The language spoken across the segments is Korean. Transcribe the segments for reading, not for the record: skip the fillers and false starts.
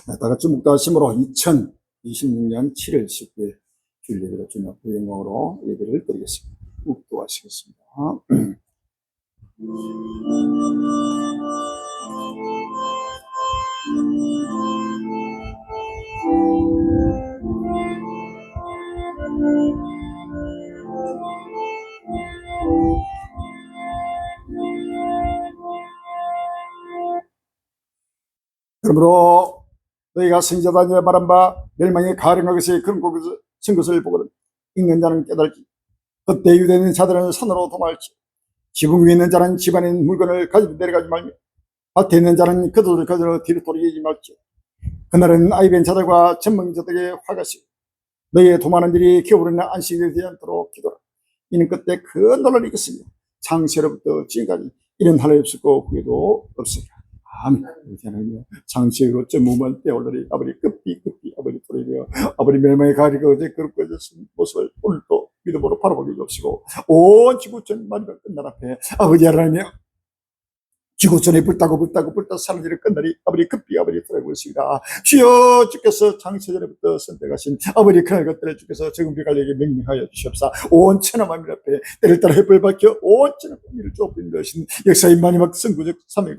다 같이 묵도하심으로 2026년 7월 19일 주일 예배를 주님 앞에 영광으로 예배를 드리겠습니다. 묵도하시겠습니다. 그러므로 너희가 성자다 내가 말한 바 멸망의 가령한 것이 그런 곳에서 쓴 것을 보거든 읽는 자는 깨달지 그때 유대인 자들은 산으로 도망할지 지붕 위에 있는 자는 집안에 있는 물건을 가지고 내려가지 말며 밭에 있는 자는 그들을 가지고 뒤로 돌이키지 말지 그날은 아이벤 자들과 전망자들에게 화가 시고 너희의 도망하는 일이 겨울에는 안식이 되지 않도록 기도라. 이는 그때 큰 놀라를 이겼으며 창세로부터 지금까지 이런 하나님 없었고 후에도 없으리라. 아멘. 하나님 장세로 점무만 떼올라리 아버지 급히 아버지 돌이며 아버지 멸망의 가리가 어제 그렇게 졌은 모습을 오늘도 믿음으로 바라보게 주옵시고 온 지구촌 마지막 끝날 앞에 아버지 하나님 지구촌에 불타고 사람들이 끝날이 아버지 급히 아버지 돌아오고 있습니다. 주여 주께서 창세전에부터 선택하신 아버지 그날 것들을 주께서 지금 비갈에게 명명하여 주시옵사. 온 천하만민 앞에 때를 따라 햇불 밝혀 온 천하 공의를 좁힌 것인 역사의 마지막 선구적 3일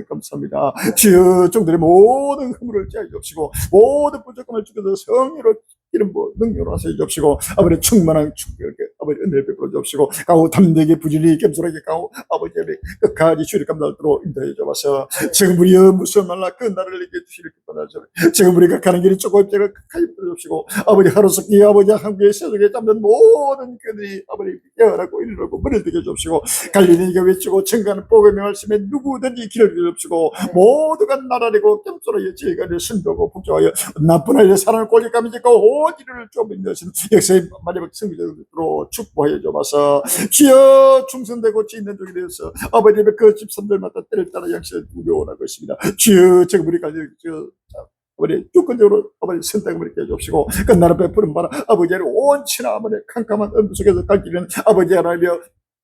감사합니다. 주여 종들의 모든 허물을 제하여 주옵시고 모든 부족함을 주께서 성의로 이런 능력으로 하셔 주옵시고 아버지 충만한 축복에 아버지 은혜를 베풀어 주옵시고 가고 담대하게 부지런히 겸손하게 가고 아버지 끝까지 주를 감당하도록 인도해 주옵소서. 지금 우리의 무슨 말라 그 나라를 이겨 주시길 기뻐하죠. 지금 우리가 가는 길이 조금 제가 끝까지 풀어 주옵시고 아버지 하루속히 아버지 한국의 세속에 잡는 모든 그들이 아버지 깨어나고 이르고 문을 뜨게 주옵시고 갈릴리가 외치고 증가하는 복음의 말씀에 누구든지 길을 주옵시고 모두가 나라리고 겸손하여 지혜가를 순도하고 복종하여 나쁜 아이의 사랑을 꼴리감이 짓고 이를 좀 인도하신 역사의 마지막 승리자로 축복하여 주옵소서. 주여 충성되고 지있는 종이 되어서 아버지의 그 집사람들마다 때를 따라 양식을 누려오라고 했습니다. 주여 지금 우리까지 아버지 주권적으로 아버지 선택을 이렇게 해주시고 끝나는 베푸는 바라 아버지의 온치나 아버지 캄캄한 엄 속에서 갈 길은 아버지 하나님이여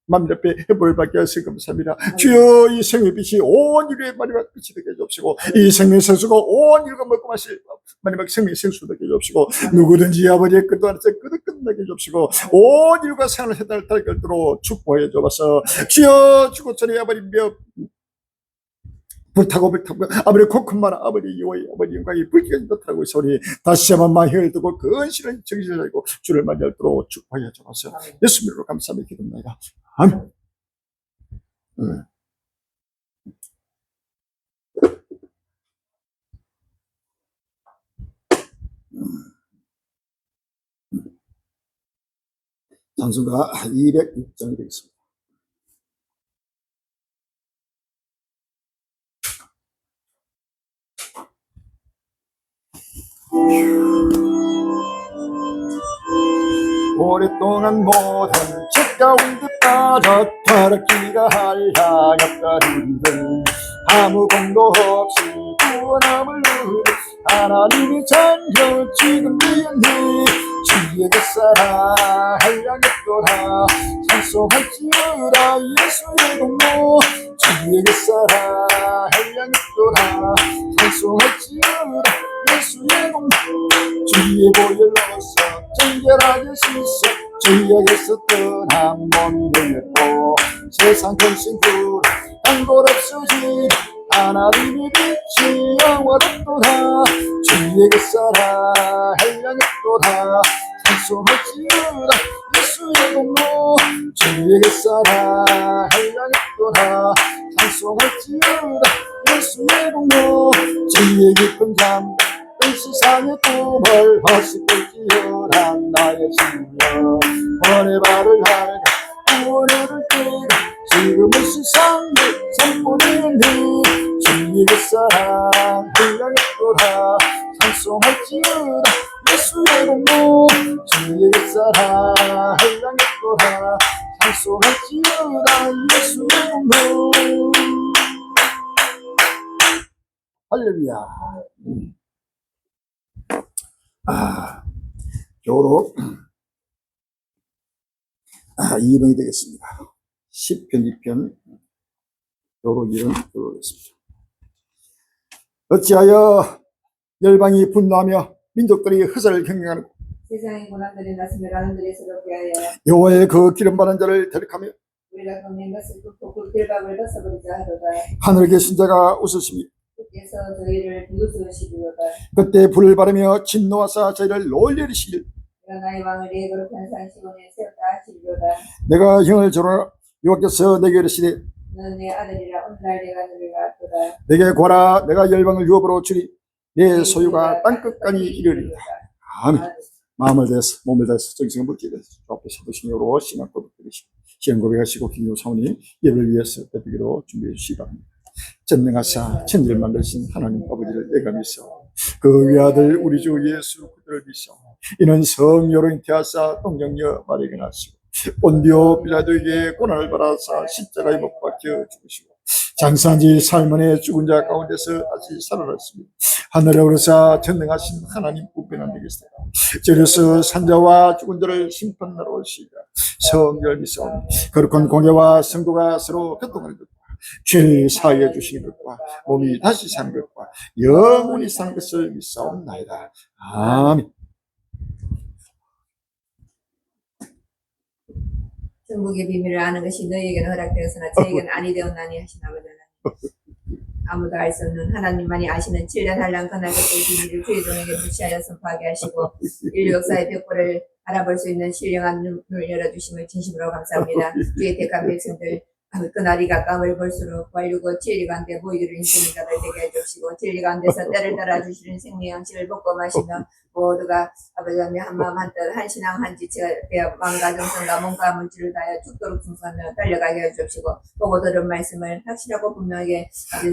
만민 앞에 해볼을 받게 하시기 감사합니다. 주여 이 생명의 빛이 온 인류의 마지막 빛이 되게 해주시고 이 생명의 생수가 온 인류가 먹고 마실 마지막 생명의 생수 되게 해주시고 누구든지 아버지의 끝도 안에서 끝나게 해주시고 온 인류가 생활을 해달 달결도록 축복해 주옵소서. 주여 주고천의 아버지 몇 불타고 아버지 코큰만 아버지 여호와의 아버지 영광이 불기가 나타나고 있으니 다시 한번 마형을 두고 근실한 정신을 가지고 주를 맞이하도록 축복하여 주옵소서. 예수님으로 감사하며 기도합니다. 아멘. 찬송가 206장이 되겠습니다. 오랫동안 못한 책 가운데 빠져 타락기가 한량했다는들 아무 공도 없이 구원함을 누리 하나님이 창조 지금 미연히 주의 뱃사랑 한량했도다 찬송할지어다 예수의 공로 주의 뱃사랑 한량했도다 찬송할지어다 예수의 공로 주의 보혈 넣어서 정결하게 씻어 주역에서 떠난 몸이 되었고 세상 근심 그 단골 없으시 하나님의 빛이 영원했도다 주의 뱃사랑 한량했도다 찬송할지어다 예수의 공로 주의 뱃사랑 한량했도다 찬송할지어다 예수의 공로 주의 깊은 잠 세상의 꿈을 허식할지어다 나의 주여 번의 발을 할까 구원을 뛰가 지금은 세상에 선포되는 주의 뱃사랑 흘러있도다 찬송할지어다 예수의 공로 주의 뱃사랑 흘러있도다 찬송할지어다 예수의 공로 할렐루야. 교독 2번이 되겠습니다. 10편 2편 교독 2번 교독하겠습니다. 어찌하여 열방이 분노하며 민족들이 흑사를 경영하는 세상의 고난들이 났으며 하늘들이 새롭게 하여 여호와의 그 기름 바른 자를 대적하며 우리가 경낸 것을 굽고 그 길밥을 벗어버리자 하로다. 하늘에 계신 자가 웃으시며 주께서 저희를 비웃으시리로다. 그때 불을 바르며 진노하사 저희를 놀려리시길 내가 나의 왕을 네 거룩한 산 시온에 세웠다 하시리로다. 내가 형을 저러 여호와께서 내게 이르시되 너는 내 아들이라 오늘날 내가 너를 낳았도다. 내게 구하라 내가 열방을 유업으로 주리 내 소유가 땅끝까지 이르리라. 아멘. 마음을 다해서 몸을 다해서 정성을 물기를 주 앞에 사도신으로 신앙 고백드리시고 시험 고백하시고 기도 사모니 예배를 위해서 베푸기로 준비해 주시기 바랍니다. 전능하사 천지를 만드신 하나님 아버지를 내가 믿어 그 외아들 우리 주 예수 그들을 믿어 이는 성녀로 잉태하사 동정녀 마리아에게 낳으시고 본디오 빌라도에게 고난을 받아사 십자가에 못 박혀 죽으시고 장사한 지 사흘 만에 죽은 자 가운데서 다시 살아났습니다. 하늘에 오르사 전능하신 하나님 우편한 되겠습니다. 저리서 산자와 죽은 자를 심판하러 오시리라. 성결 믿사오니 거룩한 공예와 성도가 서로 교통하는 것과 죄를 사하여 주시는 것과 몸이 다시 사는 것과 영원히 사는 것을 믿사옵나이다. 아멘. 천국의 비밀을 아는 것이 너희에게는 허락되었으나 저에게는 아니 되었나니 하신 아버지 하나님. 아무도 알 수 없는 하나님만이 아시는 7년 한량 그날 그때의 비밀을 주의 종에게 무시하여 선포하게 하시고 인류 역사의 벽보를 알아볼 수 있는 신령한 눈을 열어주심을 진심으로 감사합니다. 주의 택한 백성들 그날이 가까움을 볼수록 관류고 진리가 안 돼 보이기를 인생인 자들 되게 해주시고 진리가 안 돼서 때를 따라 주시는 생명의 양식을 먹고 마시며 모두가 아버지 하나님 한마음 한뜻 한 신앙 한 지체가 되어 마음과 정성과 몸과 물질을 다하여 죽도록 충성하며 달려가게 해주시고 보고 들은 말씀을 확실하고 분명하게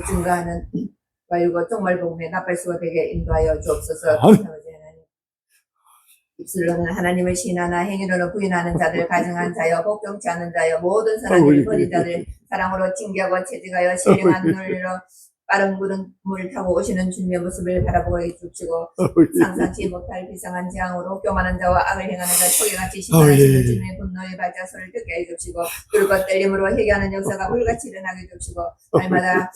증거하는 관류고 쪽말 복음의 나팔수가 되게 인도하여 주옵소서. 아버지 하나님 입술로는 하나님을 신하나 행위로는 부인하는 자들, 가증한 자여, 복종치 않는 자여, 모든 선한 일을 버린 자들, 사랑으로 징계하고 채찍하여 신령한 눈으로 빠른 물을 타고 오시는 주님의 모습을 바라보고 해주시고 상상치 못할 비상한 재앙으로 교만한 자와 악을 행하는 자, 초계같이 심판하시는 주님의 분노의 발자소를 듣게 해주시고 불과 때림으로 회개하는 역사가 물같이 일어나게 해주시고 날마다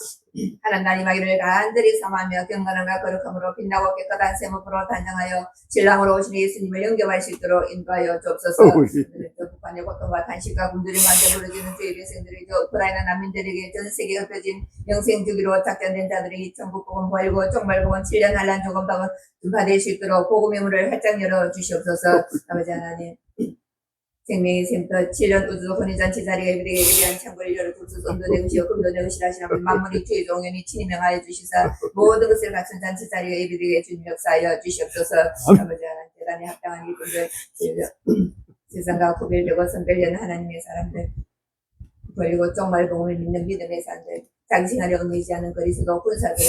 하나님 이마기를 간절히 삼하며 경건함과 거룩함으로 빛나고 깨끗한 세목으로 단정하여 신랑으로 오신 예수님을 영접할 수 있도록 인도하여 주옵소서. 북한의 고통과 탄식과 굶주림 가운데 부르짖는 주의 백성들이 우크라이나 난민들에게 전 세계에 흩어진 영생주기로 작전된 자들이 천국 복음 보이고 정말 복음 7년 한란 조금 더 받을 수 있도록 복음의 문을 활짝 열어 주시옵소서. 아버지 하나님 생명의 샘터 7년 우주 혼인잔치 자리에 우리에게 대한 창고를 열어주소서. 돈도 내으시오 금도 내으시라 하시라면 만물이 주의 종연히 친히 명하여 주시사 모든 것을 갖춘 잔치 자리에 예비되게 주님 역사하여 주시옵소서. 아버지 하나님 대단히 합당한 이분들 세상과 구별되고 선별되는 하나님의 사람들 그리고 정말 복음을 믿는 믿음의 사람들 자기 생활에 얽매이지 않은 그리스도 군사들을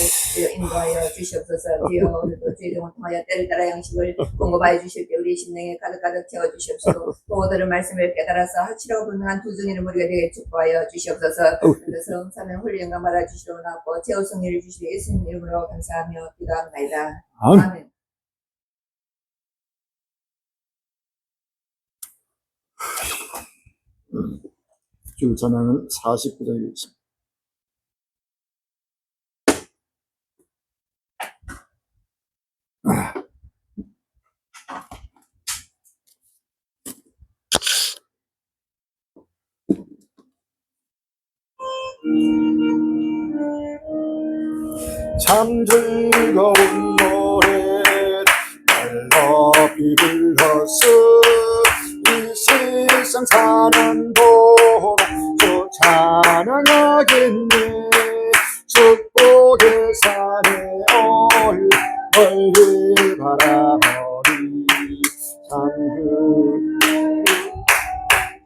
인도하여 주시옵소서. 주여 오늘도 주의 종을 통하여 때를 따라 양식을 공급하여 주실 때 우리 심령에 가득가득 채워주시옵소서. 보고들은 말씀을 깨달아서 확실하고 분명한 두 증인을 우리가 되게 축복하여 주시옵소서. 그래서 사명 홀리 영광 받아 주시려고 나왔고 최후 승리를 주시려 예수님 이름으로 감사하며 기도합니다. 아멘. 주 전하는 49장이 있습니다. 참 즐거운 노래 날높이 불러서 이 세상 사는 도로 저 찬양하겠네. 축복의 산에 올 멀리 바라보니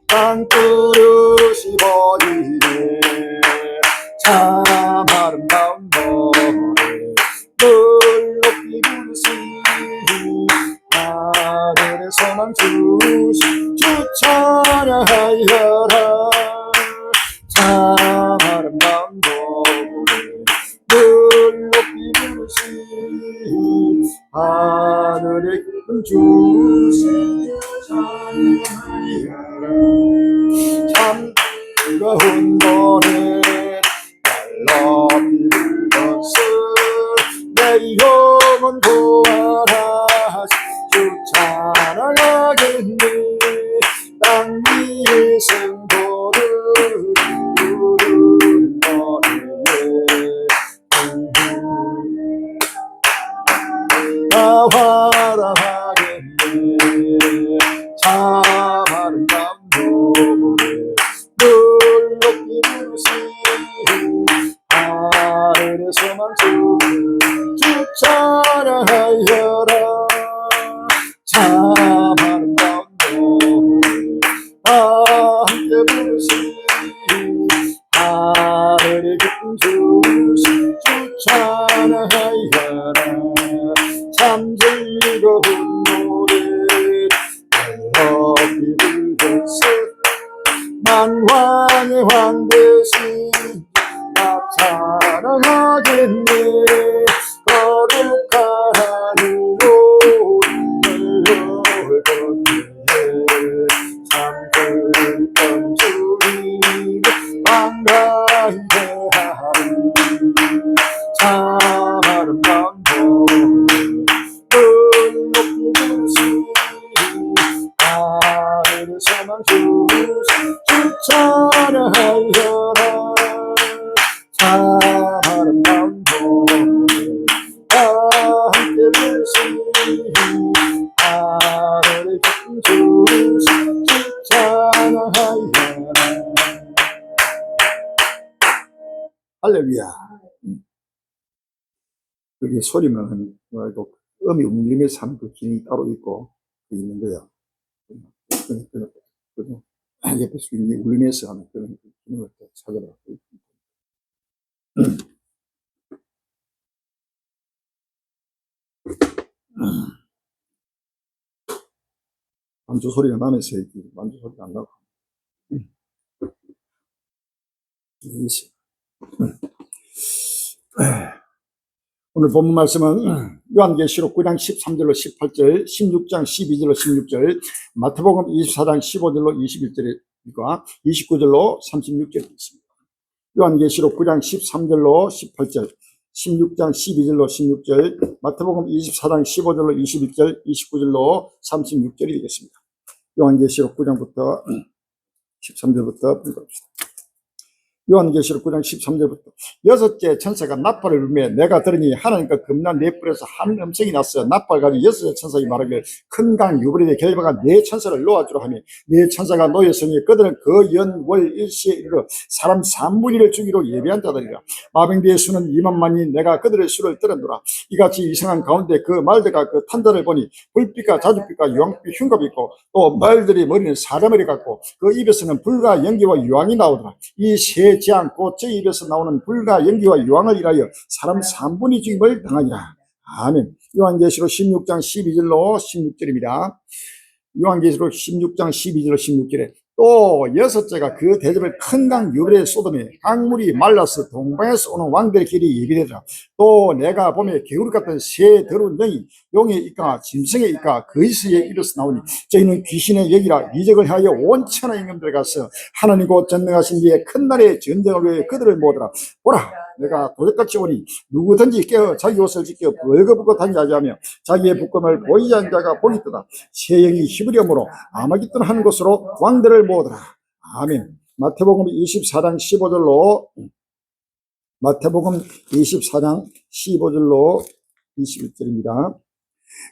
땅그릇이 보이네. 참 아름다운 노래 늘 높이 부르시니 하늘의 소망 주시 주 찬양하여라. 참 아름다운 노래 늘 높이 부르시니 하늘의 기쁨 주시 찬양하여라. 참 즐거운 노래 높이 불러서 내 영혼 구원하시 주 찬양하겠네 땅 위의 성도들 부르는 노래에 나와라 하겠네 참 아름다운 노래 늘 높이 부르시 하늘에서만 주 찬양하여라 참 아름다운 노래 다 함께 부르시 하늘의 기쁨 주시 주 찬양하여라 참 즐거운 노래 높이 불러서 만왕의 왕 대신 나 찬양하겠네 거룩한 하늘로 널 건너에 참 그리던 주님 반가이 대하리 참 아름다운 노래 높이 부르시 하늘에서만 주 찬양하여라 참 아름다운 노래 다 함께 부르시 하늘의 기쁨 주시 주 찬양하여라 할렐루야. 그게 소리만 말고 음이 울리면서 하는 그 기능이 따로 있고 있는 거야. 옆에 수인이 울리면서 하는 그런 기능을 찾아라. 만주 소리가 나면서 해야지. 만주 소리가 안 나고. 오늘 본문 말씀은 요한계시록 9장 13절로 18절, 16장 12절로 16절, 마태복음 24장 15절로 21절과 29절로 36절이 있습니다. 요한계시록 9장 13절로 18절, 16장 12절로 16절, 마태복음 24장 15절로 21절, 29절로 36절이 되겠습니다. 요한계시록 9장부터 13절부터 읽어봅시다. 요한계시록 9장 13절부터 여섯째 천사가 나팔을 불며 내가 들으니 하나님과 겁난 네 뿔에서 한 음성이 났어. 나팔 가지고 여섯째 천사가 말하기를 큰 강 유브라데 결박한 네 천사를 놓아주라 하며 네 천사가 놓였으니 그들은 그 연월 일시에 이르러 사람 3분의 1을 죽이로 예비한 자들이라. 마병대의 수는 2만만이 내가 그들의 수를 들었노라. 이같이 이상한 가운데 그 말들과 그 탄자를 보니 불빛과 자주빛과 유황빛 흉갑이 있고 또 말들의 머리는 사자머리 같고 그 입에서는 불과 연기와 유황이 나오더라. 이 세 재앙 곧 제 입에서 나오는 불과 연기와 유황을 인하여 사람 3분의 죽임을 당하니라. 아멘. 요한계시록 16장 12절로 16절입니다. 요한계시록 16장 12절로 16절에 또 여섯째가 그 대접을 큰 강 유브라데 쏟으며 강물이 말라서 동방에서 오는 왕들의 길이 예비되더라. 또 내가 보며 개구리 같은 새 더러운 영이 용의 입과 짐승의 입과 거짓의 입에서 나오니 저희는 귀신의 얘기라 이적을 하여 온 천하 임금들에 가서 하나님 곧 전능하신 이의 큰 날의 전쟁을 위해 그들을 모으더라. 보라 내가 도적같이 오니 누구든지 깨어 자기 옷을 지켜 벌거벗고 다니지 하며 자기의 부검을 보이지 않는 자가 보이더라. 새 영이 히브리어로 아마겟돈 한 곳으로 왕들을 모으더라. 아멘. 마태복음 24장 15절로 마태복음 24장 15절로 21절입니다.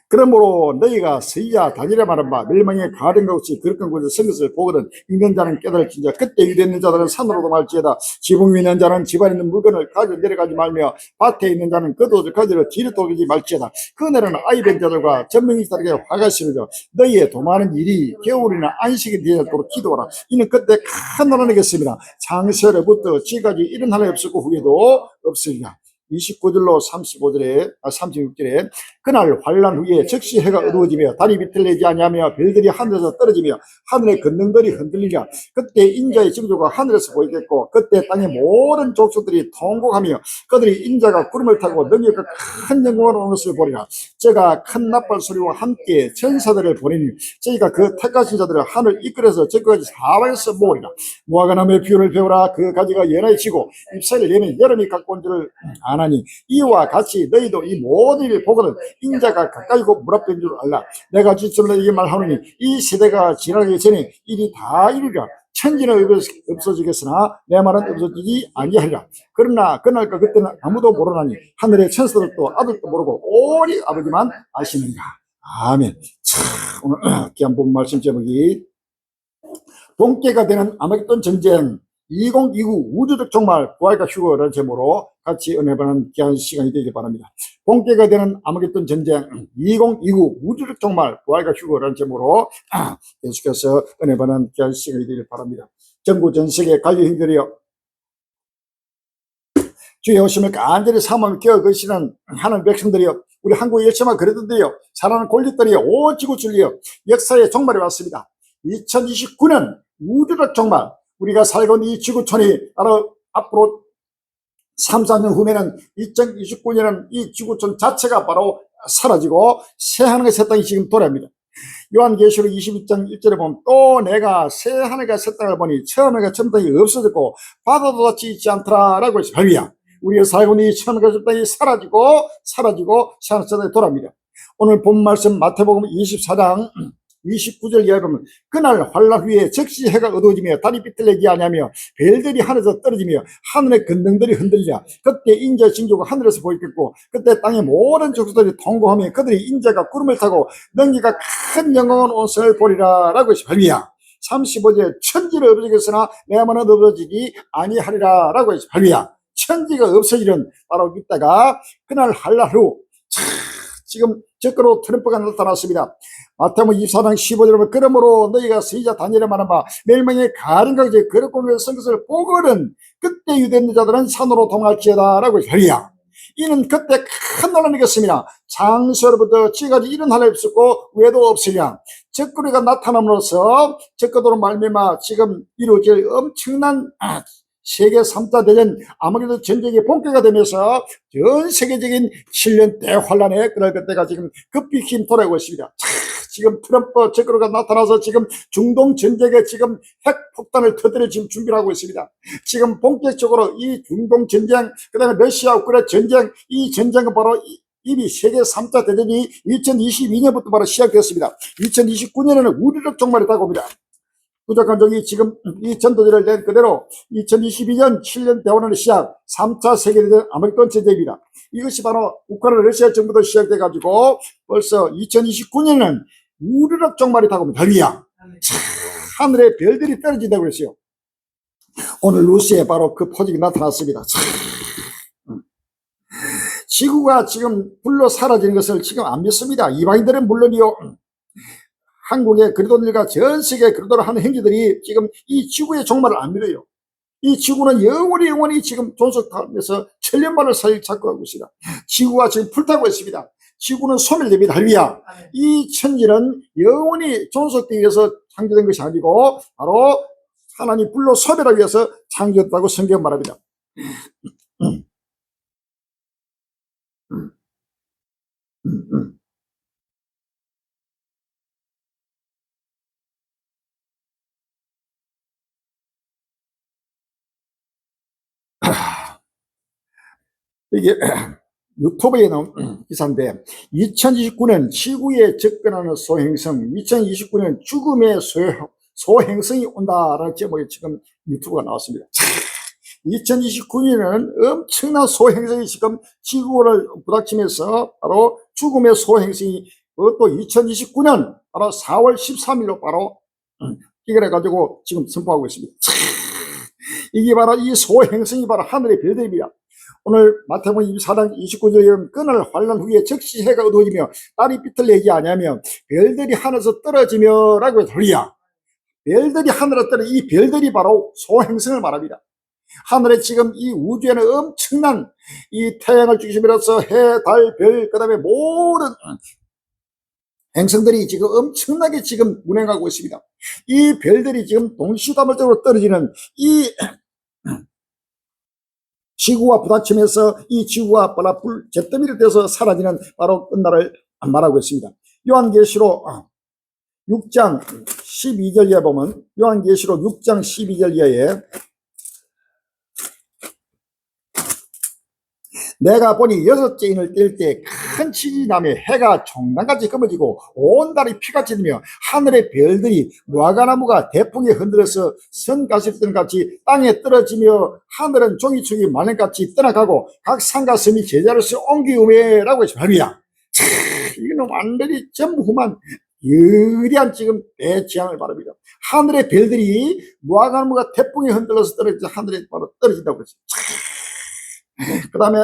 그러므로 너희가 서희야 다니라 말한 바 멸망에 가는 것 없이 거룩한 곳에 선 것을 보거든 있는 자는 깨달을지니라. 그때 유대있는 자들은 산으로 도말지어다. 지붕 위에 있는 자는 집안에 있는 물건을 가져 내려가지 말며 밭에 있는 자는 그 돌을 가지러 뒤로 돌리지 말지어다. 그날은 아이 된 자들과 전명이 다르게 화가 시르려 너희의 도마는 일이 겨울이나 안식이 되도록 기도하라. 이는 그때 큰 나라가 겠습니다. 창세로부터 지금까지 이런 하나가 없었고 후에도 없으리라. 29절로 36절에 그날 환난 후에 즉시 해가 어두워지며 달이 비틀리지 아니하며 별들이 하늘에서 떨어지며 하늘의 권능들이 흔들리랴. 그때 인자의 징조가 하늘에서 보이겠고 그때 땅의 모든 족속들이 통곡하며 그들이 인자가 구름을 타고 능력과 큰 영광으로 오는 것을 보리라. 저가 큰 나팔 소리와 함께 천사들을 보내니 저희가 그 택하신 자들을 하늘 이끌어서 저까지 사방에서 모으리라. 무화과나무의 비율을 배우라. 그 가지가 연하게 지고 잎사귀를 내면 여름이 갖고 온 줄을 아나니 이와 같이 너희도 이 모든 일을 보거든 인자가 가까이고 물 앞인 줄 알라. 내가 진실로 너희에게 말하노니 이 세대가 지나기 전에 일이 다 이루리라. 천지는 없어지겠으나 내 말은 없어지지 아니하리라. 그러나 그날과 그때는 아무도 모르나니 하늘의 천사들도 아들도 모르고 오직 아버지만 아시느니라. 아멘. 참, 오늘 귀한 본 말씀 제목이 본때가 되는 아마겟돈 전쟁 2029 우주적 종말 부활과 휴거라는 제목으로 같이 은혜받는 귀한 시간이 되길 바랍니다. 본때가 되는 아마겟돈 전쟁 2029 우주적 종말 부활과 휴거라는 제목으로 계속해서 은혜받는 귀한 시간이 되길 바랍니다. 전국 전 세계 관료님들이여 주의 오심을 간절히 사모하며 기억하시는 하는 백성들이여 우리 한국의 열심만 그랬던데요 사랑하는 골리들이여 온 지구 줄리여 역사의 종말이 왔습니다. 2029년 우주적 종말 우리가 살고 있는 이 지구촌이 바로 앞으로 3, 4년 후면은 2029년은 이 지구촌 자체가 바로 사라지고 새하늘과 새 땅이 지금 도래합니다. 요한계시록 22장 1절에 보면 또 내가 새하늘과 새 땅을 보니 처음과 처음 땅이 없어졌고 바다도 닿지 있지 않더라 라고 했어요. 할렐루야. 우리가 살고 있는 이 처음과 처음 땅이 사라지고 새하늘 새 땅이 돌아옵니다. 오늘 본 말씀 마태복음 24장 29절 이하에 보면 그날 환란 후에 즉시 해가 어두워지며 달이 비틀리지 아니하며 별들이 하늘에서 떨어지며 하늘의 근등들이 흔들리라. 그때 인자의 징조가 하늘에서 보이겠고 그때 땅의 모든 족속들이 통곡하며 그들이 인자가 구름을 타고 능기가 큰 영광은 온성을 보리라 라고 했습니다. 할렐루야. 35절 천지를 없어지겠으나 내 말은 없어지지 아니하리라 라고 했습니다. 할렐루야. 천지가 없어지는 바로 이때가 그날 환란 후 지금 적그로 트럼프가 나타났습니다. 마태복음 24장 15절에 보면 그러므로 너희가 선지자 다니엘에 말한 바 멸망의 가림과 이제 거룩공의 쓴 것을 보거든 그때 유대인 자들은 산으로 동할지어다 라고 했어요. 이는 그때 큰 논란이 있겠습니다. 장서로부터 지금까지 이런 하나 없었고 외도 없으랴. 적그리가 나타남으로써 적그도로 말미암아 지금 이루어질 엄청난 세계 3차 대전 아마겟돈 전쟁의 본격화가 되면서 전 세계적인 7년 대환란에 그럴 그때가 지금 급히 힘돌아오고 있습니다. 지금 트럼프 적그로가 나타나서 지금 중동 전쟁에 지금 핵폭탄을 터뜨릴 지금 준비를 하고 있습니다. 지금 본격적으로 이 중동 전쟁, 그 다음에 러시아 우크라이나 전쟁, 이 전쟁은 바로 이미 세계 3차 대전이 2022년부터 바로 시작됐습니다. 2029년에는 우주적 종말이 다가옵니다. 부족한족이 지금 이 전도지를 낸 그대로 2022년 7년 대원의 시작 3차 세계대전 아마겟돈 전쟁입니다. 이것이 바로 우크라이나 러시아 정부도 시작돼 가지고 벌써 2029년은 우주적 종말이 다가옵니다. 할렐루야. 하늘에 별들이 떨어진다고 그랬어요. 오늘 루시에 바로 그 포직이 나타났습니다. 지구가 지금 불로 사라지는 것을 지금 안 믿습니다. 이방인들은 물론이요. 한국의 그리도인들과 전 세계 그리도를 하는 행위들이 지금 이 지구의 종말을 안 믿어요. 이 지구는 영원히 지금 존속하면서 천년만을 사이 찾고 가고 있습니다. 지구가 지금 불타고 있습니다. 지구는 소멸됩니다. 할렐루야. 이 천지는 영원히 존속되기 위해서 창조된 것이 아니고 바로 하나님 불로 소멸하기 위해서 창조했다고 성경 말합니다. 이게 유튜브에 나온 기사인데 2029년 지구에 접근하는 소행성 2029년 죽음의 소행성이 온다라는 제목이 지금 유튜브가 나왔습니다. 2029년에는 엄청난 소행성이 지금 지구를 부닥치면서 바로 죽음의 소행성이 그것도 2029년 바로 4월 13일로 바로 기결해 가지고 지금 선포하고 있습니다. 이게 바로 이 소행성이 바로 하늘의 별들입니다. 오늘 마태복음 24장 29절에 그날 환란 후에 즉시 해가 어두워지며 달이 비틀리지 아니하며 별들이 하늘에서 떨어지며 라고 해서 할렐루야. 별들이 하늘에 떨어져 이 별들이 바로 소행성을 말합니다. 하늘에 지금 이 우주에는 엄청난 이 태양을 중심으로서 해, 달, 별, 그 다음에 모든 행성들이 지금 엄청나게 지금 운행하고 있습니다. 이 별들이 지금 동시다발적으로 떨어지는 이 지구와 부딪히면서 이 지구가 바로 불 잿더미를 떼서 사라지는 바로 끝날을 말하고 있습니다. 요한계시록 6장 12절 이하에 보면, 요한계시록 6장 12절 이하에 내가 보니 6째 인을 뗄 때 큰 지진이 나며 해가 종단같이 검어지고 온 달이 피같이 되며 하늘의 별들이 무화과나무가 대풍에 흔들어서 선가시던 같이 땅에 떨어지며 하늘은 종이축이 말년같이 떠나가고 각 산과 섬이 제자로서 옮기우매라고 했습니다. 할렐루야. 이거는 완전히 전무후무한 유리한 지금 대지향을 바랍니다. 하늘의 별들이 무화과나무가 태풍에 흔들려서 떨어져 하늘에 바로 떨어진다고 했습니다. 그 다음에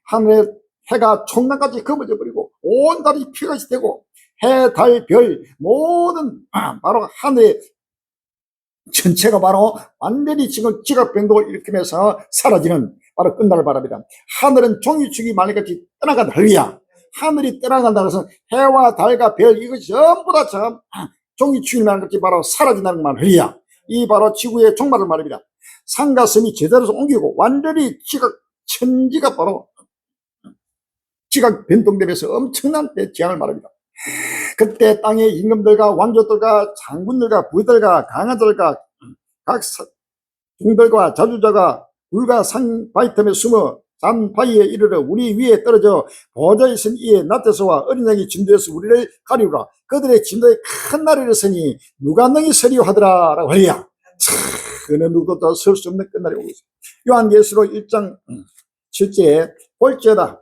하늘에 해가 총단까지 검어져 버리고 온 달이 피같이 되고 해, 달, 별 모든 바로 하늘의 전체가 바로 완전히 지금 지각 변동을 일으키면서 사라지는 바로 끝날을 바랍니다. 하늘은 종이축이 말년같이 떠나간다. 할렐루야. 하늘이 떠나간다고 해서 해와 달과 별 이것이 전부 다 종이축이 말년같이 바로 사라진다는 말. 할렐루야. 이 바로 지구의 종말을 말합니다. 산과 섬이 제자리에서 옮기고 완전히 지각 천지가 바로 지각 변동되면서 엄청난 대재앙을 말합니다. 그때 땅의 임금들과 왕족들과 장군들과 부들과 강하들과 각 종들과 자주자가 불과 산 바위 틈에 숨어 산 바위에 이르러 우리 위에 떨어져 보좌에 있은 이에 나태서와 어린 양이 진도에서 우리를 가리우라. 그들의 진도에 큰 날이 일어서니 누가 능히 서리오 하더라 라고 하리야. 그는 누구도 설 수 없는 끝날이 오고 있습니다. 요한계시록 1장 7절에 볼지어다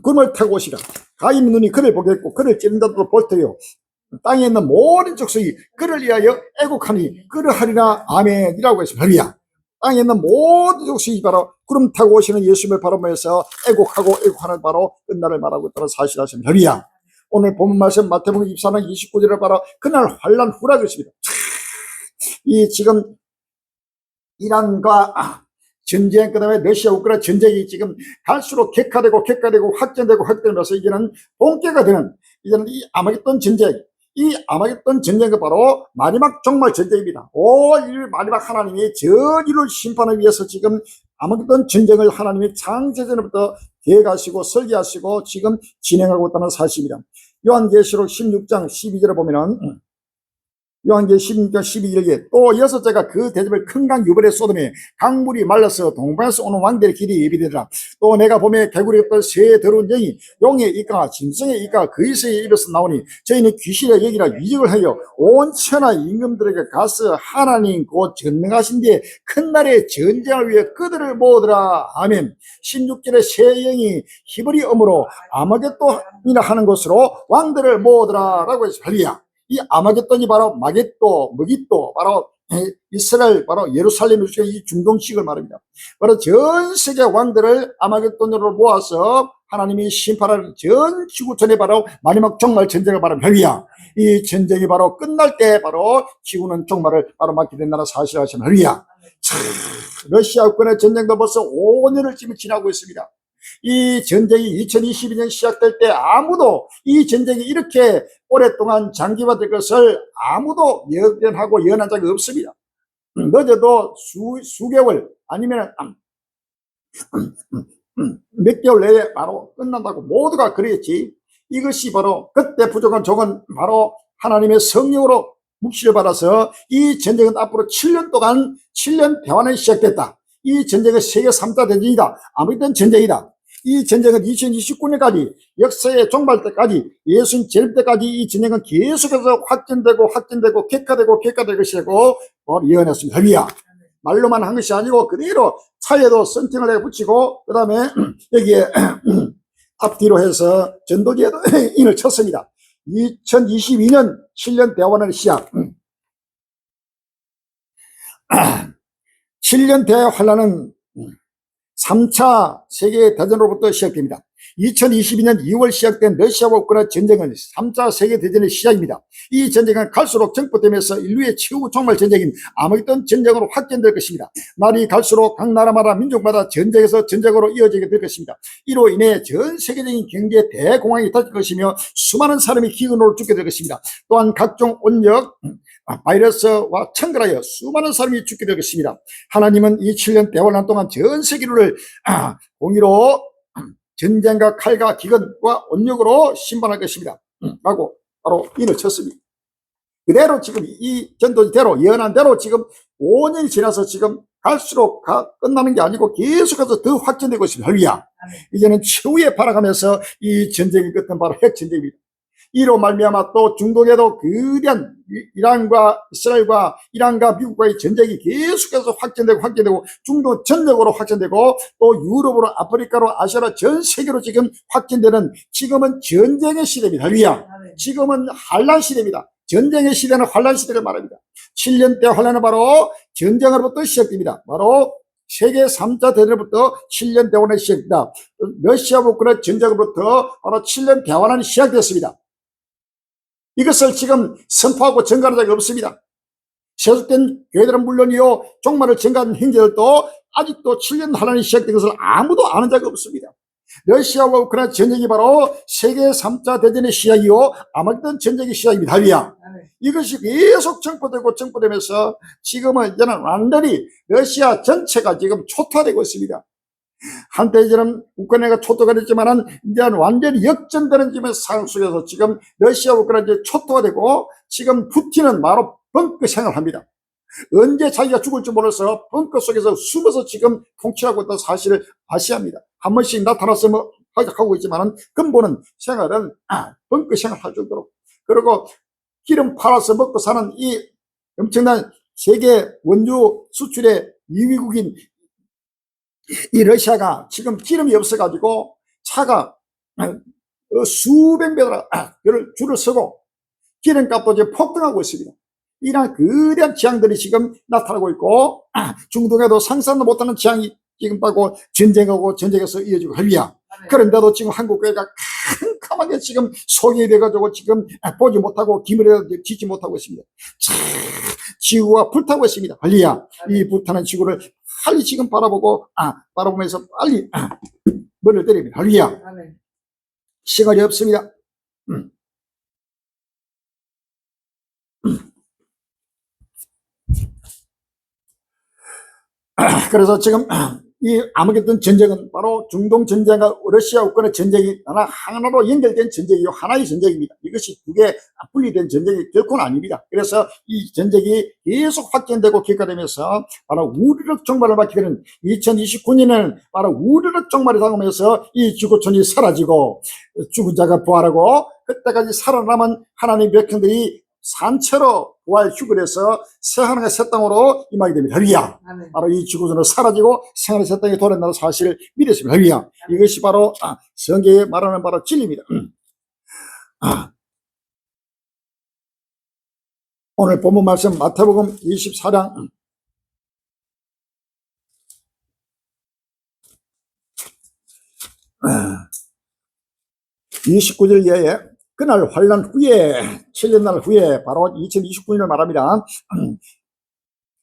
구름을 타고 오시라. 가인 눈이 그를 보겠고 그를 찌른 자도 볼 터요. 땅에 있는 모든 족속이 그를 위하여 애곡하니 그러하리라. 아멘이라고 했습니다. 할렐루야. 땅에 있는 모든 족속이 바로 구름 타고 오시는 예수님을 바라보면서 애곡하는 바로 끝날을 말하고 있다는 사실을 하십니다. 할렐루야. 오늘 본문 말씀 마태복음 24장 29절에 바로 그날 환란 후라고 했습니다. 이 지금 이란과 전쟁, 그 다음에 러시아 우크라이나 전쟁이 지금 갈수록 격화되고 확전되면서 이제는 본격화가 되는, 이제는 이 아마겟돈 전쟁, 이 아마겟돈 전쟁은 바로 마지막 종말 전쟁입니다. 온 인류 마지막 하나님이 전 인류를 심판을 위해서 지금 아마겟돈 전쟁을 하나님이 창세전부터 계획하시고 설계하시고 지금 진행하고 있다는 사실입니다. 요한계시록 16장 12절에 보면은 요한계시록 16장 12절에 또 6제가 그 대접을 큰 강 유발에 쏟으며 강물이 말라서 동방에서 오는 왕들의 길이 예비되더라. 또 내가 보매 개구리 없던 새 더러운 영이 용의 이가 짐승의 이가 그리스의 입에서 나오니 저희는 귀신의 영이라 위증을 하여 온 천하 임금들에게 가서 하나님 곧 전능하신 뒤에 큰 날의 전쟁을 위해 그들을 모으더라. 아멘. 16절에 새 영이 히브리 어으로 아마겟돈이라 하는 곳으로 왕들을 모으더라 라고 해서 할렐루야. 이 아마겟돈이 바로 마겟도, 머깃도, 바로 이스라엘, 바로 예루살렘을 주는 이 중동식을 말합니다. 바로 전 세계 왕들을 아마겟돈으로 모아서 하나님이 심판하는 전 지구촌에 바로 마지막 종말 전쟁을 말합니다. 할렐루야. 이 전쟁이 바로 끝날 때 바로 지구는 종말을 바로 맞게 된다는 사실을 하시면 할렐루야. 러시아 우크라이나 전쟁도 벌써 5년을 지금 지나고 있습니다. 이 전쟁이 2022년 시작될 때 아무도 이 전쟁이 이렇게 오랫동안 장기화될 것을 아무도 예견하고 예언한 적이 없습니다. 늦어도 수개월 아니면 몇 개월 내에 바로 끝난다고 모두가 그랬지. 이것이 바로 그때 부족한 종은 바로 하나님의 성령으로 묵시를 받아서 이 전쟁은 앞으로 7년 동안 7년 대환이 시작됐다. 이 전쟁은 세계 3차 대전이다. 아무튼 전쟁이다. 이 전쟁은 2029년까지 역사의 종말 때까지 예수님 재림 때까지 이 전쟁은 계속해서 확전되고 격화되고 것이라고 예언했습니다. 할렐루야. 말로만 한 것이 아니고 그대로 차에도 선팅을 내가 붙이고 그 다음에 여기에 앞뒤로 해서 전도지에도 인을 쳤습니다. 2022년 7년 대환의 시작. 7년 대환란은 3차 세계대전으로부터 시작됩니다. 2022년 2월 시작된 러시아와 우크라이나 전쟁은 3차 세계대전의 시작입니다. 이 전쟁은 갈수록 정포되면서 인류의 최후 종말 전쟁인 아마겟돈 전쟁으로 확전될 것입니다. 날이 갈수록 각 나라마다 민족마다 전쟁에서 전쟁으로 이어지게 될 것입니다. 이로 인해 전 세계적인 경제 대공황이 닥칠 것이며 수많은 사람이 기근으로 죽게 될 것입니다. 또한 각종 온역, 바이러스와 청결하여 수많은 사람이 죽게 될 것입니다. 하나님은 이 7년 대환란 동안 전 세계를 공의로 전쟁과 칼과 기근과 온역으로 심판할 것입니다. 라고 바로 인을 쳤습니다. 그대로 지금 이 전도대로 예언한 대로 지금 5년이 지나서 지금 갈수록 끝나는 게 아니고 계속해서 더 확전되고 있습니다. 할렐루야. 이제는 최후에 바라가면서 이 전쟁이 끝은 바로 핵전쟁입니다. 이로 말미암아 또 중동에도 거대한 이란과 이스라엘과 이란과 미국과의 전쟁이 계속해서 확전되고 중동 전역으로 확전되고 또 유럽으로 아프리카로 아시아로 전 세계로 지금 확전되는 지금은 전쟁의 시대입니다. 할렐루야. 지금은 환란 시대입니다. 전쟁의 시대는 환란 시대를 말합니다. 7년 때 환란은 바로 전쟁으로부터 시작됩니다. 바로 세계 3차 대전부터 7년 대환란이 시작됩니다. 러시아 우크라이나 전쟁으로부터 바로 7년 대환란이 시작됐습니다. 이것을 지금 선포하고 전가한 적이 없습니다. 세속된 교회들은 물론이요, 종말을 전가한 형제들도 아직도 7년 환란이 시작된 것을 아무도 아는 적이 없습니다. 러시아와 우크라이나 전쟁이 바로 세계 3차 대전의 시작이요, 아마겟돈 전쟁의 시작입니다. 할렐루야. 이것이 계속 정포되면서 지금은 이제는 완전히 러시아 전체가 지금 초토화되고 있습니다. 한때 이제는 우크라이나가 초토가 됐지만은 이제는 완전히 역전되는 지금 상황 속에서 지금 러시아 우크라이나 초토가 되고 지금 푸틴은 바로 벙커 생활을 합니다. 언제 자기가 죽을지 몰라서 벙커 속에서 숨어서 지금 통치하고 있다는 사실을 아셔야 합니다. 한 번씩 나타났으면 하고 있지만은 근본은 생활은 벙커 생활할 정도로, 그리고 기름 팔아서 먹고 사는 이 엄청난 세계 원유 수출의 2위국인 이 러시아가 지금 기름이 없어가지고 차가 수백 배를 줄을 서고 기름값도 이제 폭등하고 있습니다. 이러한 거대한 재앙들이 지금 나타나고 있고 중동에도 상상도 못하는 재앙이 지금 따고 전쟁하고 전쟁에서 이어지고 할렐루야. 그런데도 지금 한국 교회가 캄캄하게 지금 소경이 돼가지고 지금 보지 못하고 기물에 지지 못하고 있습니다. 지구가 불타고 있습니다. 할렐루야. 이 불타는 지구를 빨리 지금 바라보면서 빨리 머리를 때립니다. 할렐루야. 시간이 없습니다. 그래서 지금 이 아마겟돈 전쟁은 바로 중동 전쟁과 러시아 우크라이나 전쟁이 하나로 연결된 전쟁이요, 하나의 전쟁입니다. 이것이 두 개 분리된 전쟁이 결코는 아닙니다. 그래서 이 전쟁이 계속 확전되고 격화되면서 바로 우르륵 종말을 맞게 되는 2029년에는 바로 우르륵 종말이 다가오면서 이 지구촌이 사라지고 죽은 자가 부활하고 그때까지 살아남은 하나님의 백성들이 산채로 부활 휴거해서 새하늘의 새 땅으로 임하게 됩니다. 할렐루야. 바로 이 지구촌으로 사라지고 새하늘의 새 땅에 돌아온다는 사실을 믿었습니다. 할렐루야. 이것이 바로 성경에 말하는 바로 진리입니다. 오늘 본문 말씀 마태복음 24장 29절 이하에 그날 환란 후에 7년날 후에 바로 2029년을 말합니다.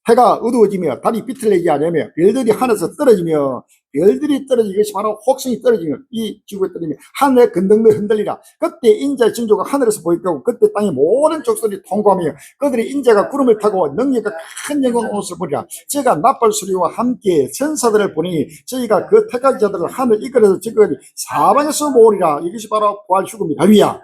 해가 어두워지며 달이 비틀리지 않으며 별들이 하늘에서 떨어지며 별들이 떨어지는 것이 바로 혹성이 떨어지며 이 지구에 떨어지며 하늘의 근등들 흔들리라. 그때 인자의 징조가 하늘에서 보일 거고 그때 땅의 모든 족속들이 통과하며 그들이 인자가 구름을 타고 능력과 큰 영광 옷을 보리라. 제가 나팔 소리와 함께 천사들을 보니 저희가 그 택한 자들을 하늘 이끌어서 지금까지 사방에서 모으리라. 이것이 바로 부활 휴거입니다. 할렐루야.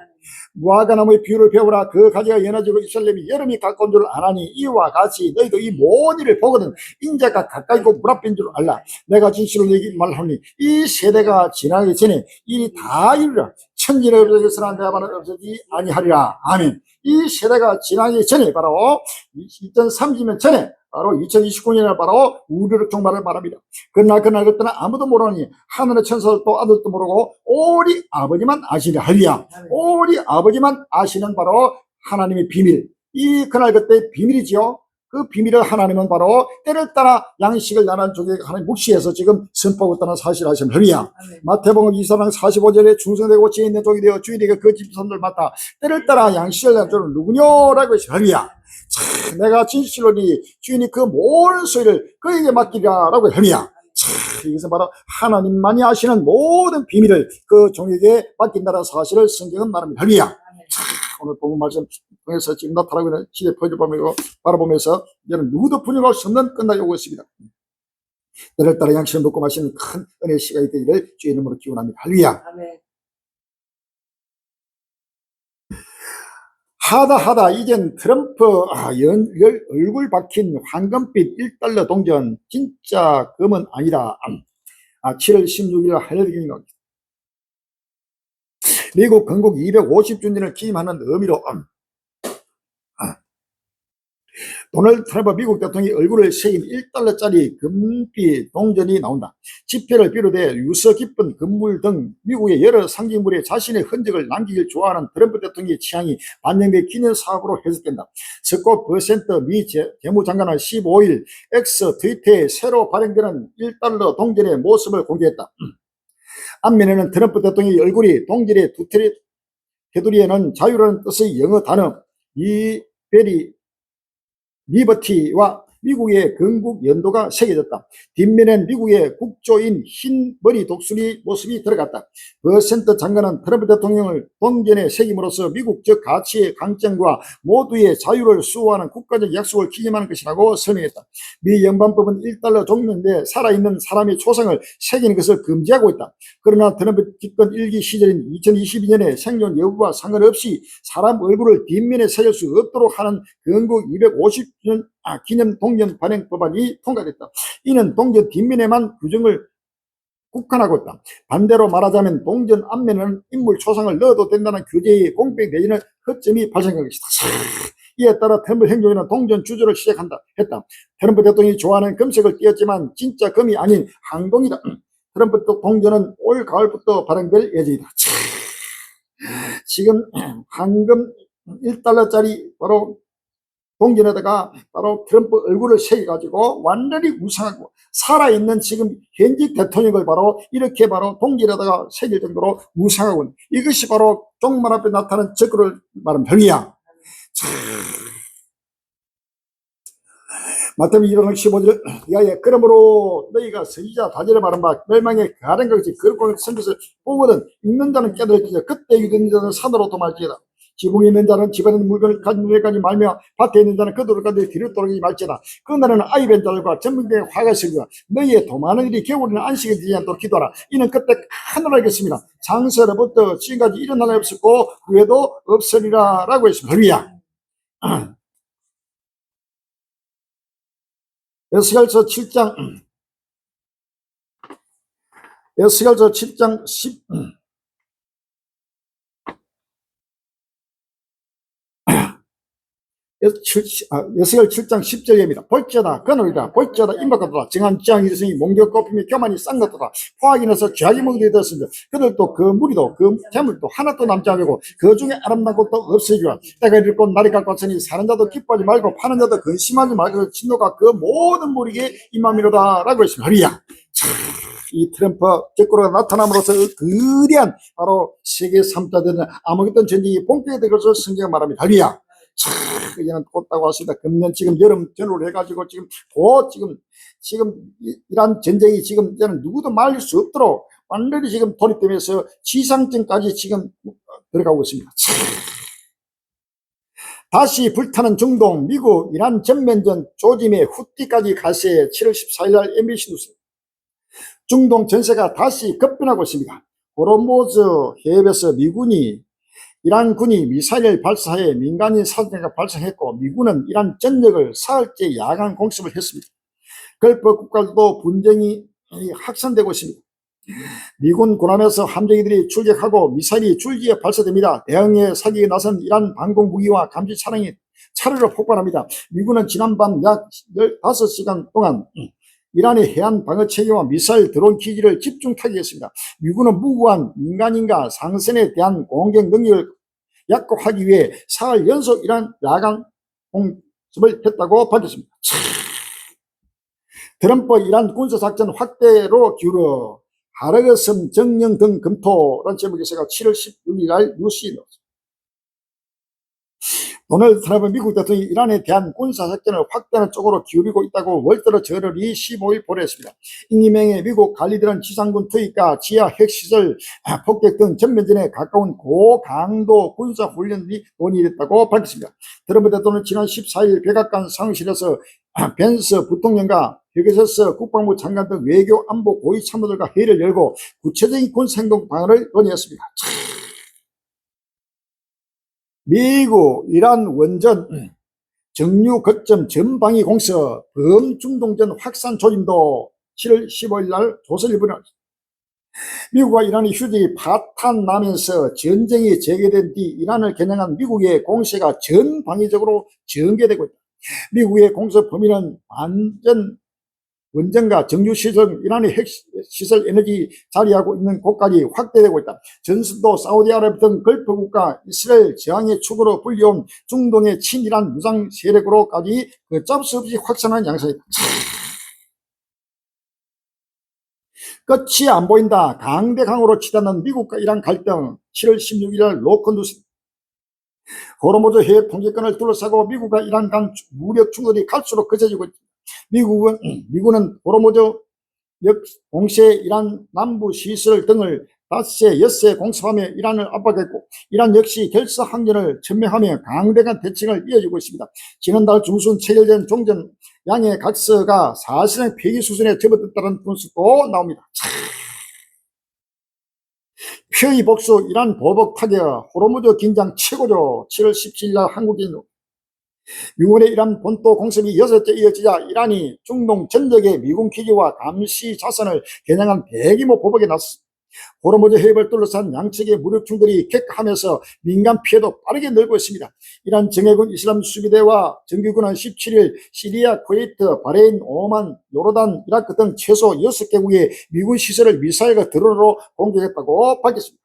무화과나무의 비유를 배우라. 그 가지가 연해지고 이스라엘이 여름이 가까운 줄 아나니 이와 같이 너희도 이 모든 일을 보거든 인자가 가까이고 물 앞인 줄 알라. 내가 진실로 너희에게 말하노니 이 세대가 지나기 전에 일이 다 이루리라. 천지를 없어졌으나 내 말은 없어지지 아니하리라. 아멘. 이 세대가 지나기 전에 바로 2030년 전에 바로 2029년에 바로 우르륵 종말을 말합니다. 그날 그때는 아무도 모르니 하늘의 천사들도 아들도 모르고 오리 아버지만 아시리. 할렐루야. 오리 아버지만 아시는 바로 하나님의 비밀. 이 그날 그때 비밀이지요. 그 비밀을 하나님은 바로 때를 따라 양식을 나는 족에게 하나님 묵시해서 지금 선포하고 있다는 사실을 아시면 할렐루야. 마태복음 24장 45절에 충성되고 지혜 있는 족이 되어 주인에게 그 집선을 맡아 때를 따라 양식을 나는 족은 누구냐라고 했어요. 할렐루야. 참, 내가 진실로 주인이 그 모든 소리를 그에게 맡기라라고 할렐루야. 참, 이것은 바로 하나님만이 아시는 모든 비밀을 그 종에게 맡긴다는 사실을 성경은 말합니다. 할렐루야. 참, 오늘 본문 말씀 통해서 지금 나타나고 있는 시대 포인트를 바라보면서 이제는 누구도 분열할 수 없는 끝날이 오고 있습니다. 너를 따라 양식을 먹고 마시는 큰 은혜의 시간이 되기를 주의 이름으로 기원합니다. 할렐루야. 아멘. 하다 이젠 트럼프 얼굴 박힌 황금빛 1달러 동전 진짜 금은 아니다. 7월 16일 할렐루야. 미국 건국 250주년을 기념하는 의미로 도널드 트럼프 미국 대통령이 얼굴을 새긴 1달러짜리 금빛 동전이 나온다. 지폐를 비롯해 유서 깊은 금물 등 미국의 여러 상징물에 자신의 흔적을 남기길 좋아하는 트럼프 대통령의 취향이 반영된 기념사업으로 해석된다. 스콧 버센터 미 재무장관은 15일 X 트위터에 새로 발행되는 1달러 동전의 모습을 공개했다. 앞면에는 트럼프 대통령의 얼굴이 동전의 테두리에는 자유라는 뜻의 영어 단어 리버티와 미국의 건국 연도가 새겨졌다. 뒷면엔 미국의 국조인 흰 머리 독수리 모습이 들어갔다. 버센터 장관은 트럼프 대통령을 동전에 새김으로써 미국적 가치의 강점과 모두의 자유를 수호하는 국가적 약속을 기념하는 것이라고 설명했다. 미 연방법은 1달러 종류인데 살아있는 사람의 초상을 새기는 것을 금지하고 있다. 그러나 트럼프 집권 1기 시절인 2022년에 생존 여부와 상관없이 사람 얼굴을 뒷면에 새길 수 없도록 하는 건국 250주년 기념 동전 발행 법안이 통과됐다. 이는 동전 뒷면에만 규정을 국한하고 있다. 반대로 말하자면 동전 앞면에는 인물 초상을 넣어도 된다는 규제의 공백 내지는 허점이 발생한 것이다. 이에 따라 트럼프 행정부는 동전 주조를 했다. 트럼프 대통령이 좋아하는 금색을 띄었지만 진짜 금이 아닌 항동이다. 트럼프 동전은 올 가을부터 발행될 예정이다. 지금 황금 1달러짜리 바로 동전에다가 바로 트럼프 얼굴을 새겨가지고 완전히 우상하고 살아있는 지금 현직 대통령을 바로 이렇게 바로 동전에다가 새길 정도로 우상하고 이것이 바로 종말 앞에 나타나는 적그를 말하는 별이야. 마태복음 1장 15절 야예 그러므로 너희가 선지자 다니엘의 말한 바 멸망에 가는 것이 거룩한 선것을 보거든 읽는 자는 깨달을지니라 그때 읽는 자는 산으로 도말지어다. 지붕에 있는 자는 집안에 있는 물건을 가진 데까지 말며 밭에 있는 자는 그들을 가지고 뒤로 돌아가지 말지어다. 그날에는 아이벤 자들과 전문대의 화가 있으리라. 너희의 도마는 일이 겨울에는 안식이 되지 않도록 기도하라. 이는 그때 하늘 알겠습니다. 장세로부터 지금까지 이런 날이 없었고 후에도 없으리라 라고 했습니다. 할렐루야. 에스겔서 7장 10 에스겔 7장 10절입니다. 볼지어다 그노이다 볼지어다 임박하도다 정한 지향이 있으니 몽겨 꼽히며 교만이 쌍났도다 포악이 나서 죄악이 먹게 되었습니다. 그들도 그 무리도 그 재물도 하나도 남지 않고 그 중에 아름다운 것도 없애주라. 때가 이를 곧 날이 갈 것이니 사는 자도 기뻐하지 말고 파는 자도 근심하지 말고 진노가 그 모든 무리에게 임함이로다 라고 했습니다. 할렐루야. 이 트럼프 적그로가 나타남으로써 거대한 바로 세계 3자 되는 아무것도 전쟁이 본격화될 것을 성경이 말합니다. 할렐루야. 이제는 곧다고 왔습니다. 금년 지금 여름 전후로 해가지고 지금 이란 전쟁이 지금 이제는 누구도 말릴 수 없도록 완전히 지금 돌입되면서 지상전까지 지금 들어가고 있습니다. 다시 불타는 중동, 미국, 이란 전면전 조짐의 후티까지 가세 7월 14일 날 MBC 뉴스 중동 전세가 다시 급변하고 있습니다. 호르무즈 해협에서 이란 군이 미사일을 발사해 민간인 사정자가 발사했고 미군은 이란 전역을 사흘째 야간 공습을 했습니다. 걸프 국가들도 분쟁이 확산되고 있습니다. 미군 군함에서 함정이들이 출격하고 미사일이 줄지에 발사됩니다. 대응에 사기에 나선 이란 방공무기와 감지 차량이 차례로 폭발합니다. 미군은 지난밤 약 15시간 동안 이란의 해안 방어 체계와 미사일 드론 기지를 집중 타격했습니다. 미군은 무고한 민간인과 상선에 대한 공격 능력을 약화하기 위해 사흘 연속 이란 야간 공습을 했다고 밝혔습니다. 트럼프 이란 군사작전 확대로 기울어 하르그섬 정령 등 검토라는 제목에서가 7월 16일 날 뉴스에 나왔습니다. 도널드 트럼프 미국 대통령이 이란에 대한 군사작전을 확대하는 쪽으로 기울이고 있다고 월드로 저널이 15일 보도했습니다. 임기명의 미국 관리들은 지상군 투입과 지하 핵시설 폭격 등 전면전에 가까운 고강도 군사훈련이 논의됐다고 밝혔습니다. 트럼프 대통령은 지난 14일 백악관 상실에서 벤스 부통령과 헤게서스 국방부 장관 등 외교 안보 고위 참모들과 회의를 열고 구체적인 군사행동 방안을 논의했습니다. 미국, 이란 원전, 정유 거점 전방위 공습, 범중동전 확산 조짐도 7월 15일 날 조선일보는 미국과 이란의 휴전이 파탄나면서 전쟁이 재개된 뒤 이란을 겨냥한 미국의 공세가 전방위적으로 전개되고 있다. 미국의 공세 범위는 원전과 정유시설, 이란의 핵시설 에너지 자리하고 있는 곳까지 확대되고 있다. 전선도 사우디아라비아 등 걸프국가 이스라엘 저항의 축으로 불려온 중동의 친이란 무장 세력으로까지 잡을 수 없이 확산한 양상이다. 끝이 안 보인다. 강대강으로 치닫는 미국과 이란 갈등. 7월 16일 로컨두스 호르무즈 해협 통제권을 둘러싸고 미국과 이란 간 무력 충돌이 갈수록 거세지고 있다. 미군은 호르무즈 공세 이란 남부 시설 등을 5세, 6세 공습하며 이란을 압박했고 이란 역시 결사 항전을 천명하며 강대강 대칭을 이어주고 있습니다. 지난달 중순 체결된 종전 양의 각서가 사실은 폐기 수준에 접어들었다는 분석도 나옵니다. 표의 복수 이란 보복 타격 호르무즈 긴장 최고조. 7월 17일 날 한국인 미군의 이란 본토 공습이 6째 이어지자 이란이 중동 전역의 미군 기지와 감시 자산을 겨냥한 대규모 보복에 나섰습니다. 호르무즈 해협을 둘러싼 양측의 무력 충돌이 격하면서 민간 피해도 빠르게 늘고 있습니다. 이란 정예군 이슬람 수비대와 정규군은 17일 시리아, 쿠웨이트, 바레인, 오만, 요르단, 이라크 등 최소 6개국의 미군 시설을 미사일과 드론으로 공격했다고 밝혔습니다.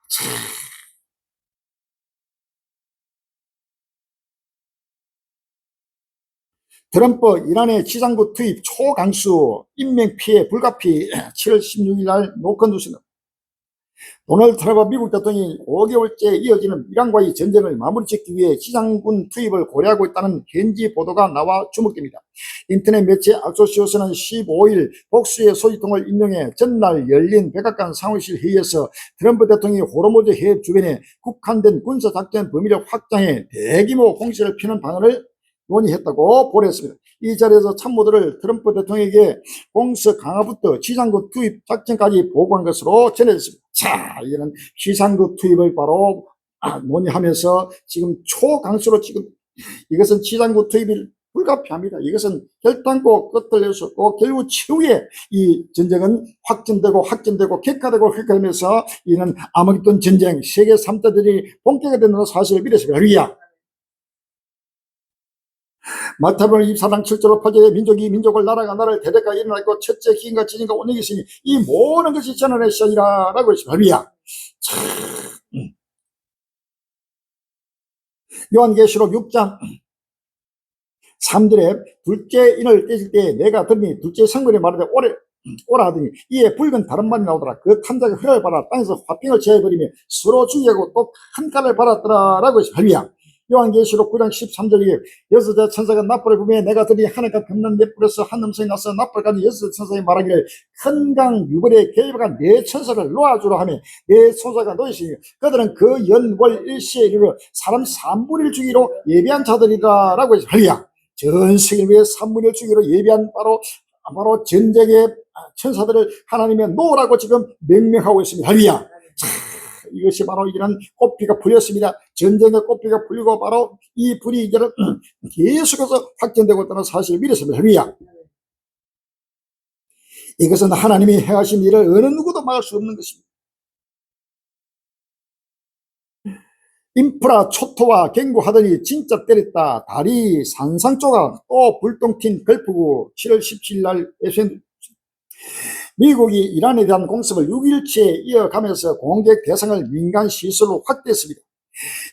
트럼프 이란의 지상부 투입 초강수 인명피해 불가피. 7월 16일 날 노컨두스는 도널드 트럼프 미국 대통령이 5개월째 이어지는 이란과의 전쟁을 마무리 짓기 위해 지상군 투입을 고려하고 있다는 현지 보도가 나와 주목됩니다. 인터넷 매체 악소시오스는 15일 복수의 소식통을 인용해 전날 열린 백악관 상호실 회의에서 트럼프 대통령이 호르무즈 해협 주변에 국한된 군사작전 범위를 확장해 대규모 공세를 피는 방안을 논의했다고 보냈습니다. 이 자리에서 참모들을 트럼프 대통령에게 공습 강화부터 지상군 투입 작전까지 보고한 것으로 전해졌습니다. 자, 이는 지상군 투입을 바로 논의하면서 지금 초강수로 지금 이것은 지상군 투입이 불가피합니다. 이것은 결단코 끝을 낼 수 없고 결국 최후에 이 전쟁은 확전되고 격화되고 격화되면서 이는 아마겟돈 전쟁 세계 3대들이 본격화가 되는 사실을 믿었습니다. 할렐루야. 마태복음 24장 7절로 8절에 민족이 민족을 나라가 나라를 대대가 일어나 있고 첫째 기인과 지진과 온역이 있으니 이 모든 것이 전환의 시작이라 라고 했습니다. 할렐루야. 요한계시록 6장 3절에 둘째 인을 떼실 때 내가 들으니 둘째 성군이 말하되 오라 하더니 이에 붉은 다른 말이 나오더라. 그 탐자가 흐를 받아 땅에서 화병을 제해버리며 서로 죽이고 또 한 칼을 받았더라 라고 했습니다. 할렐루야. 요한계시록 9장 13절에 여섯째 천사가 납불을 부며 내가 들으니 하늘과 벽난 넷불에서 한 음성이 나서 납불까지 여섯 천사의 말하기를 큰 강 유벌에 개입한 네 천사를 놓아주라 하며 네 소자가 놓이시니 그들은 그 연월 일시에 이르러 사람 3분의 1 주기로 예비한 자들이라 라고 했습니다. 할렐루야. 전 세계를 위해 3분의 1 주기로 예비한 바로 전쟁의 천사들을 하나님의 놓으라고 지금 명명하고 있습니다. 할렐루야. 이것이 바로 이런 꽃피가 풀렸습니다. 전쟁의 꽃피가 풀리고 바로 이 불이 이제는 계속해서 확전되고 있다는 사실을 믿었습니다. 할렐루야. 이것은 하나님이 행하신 일을 어느 누구도 막을 수 없는 것입니다. 인프라 초토화 경고하더니 진짜 때렸다. 다리 산상조각 또 불똥 튄 걸프구. 7월 17일 날 FN 미국이 이란에 대한 공습을 6일째 이어가면서 공격 대상을 민간 시설로 확대했습니다.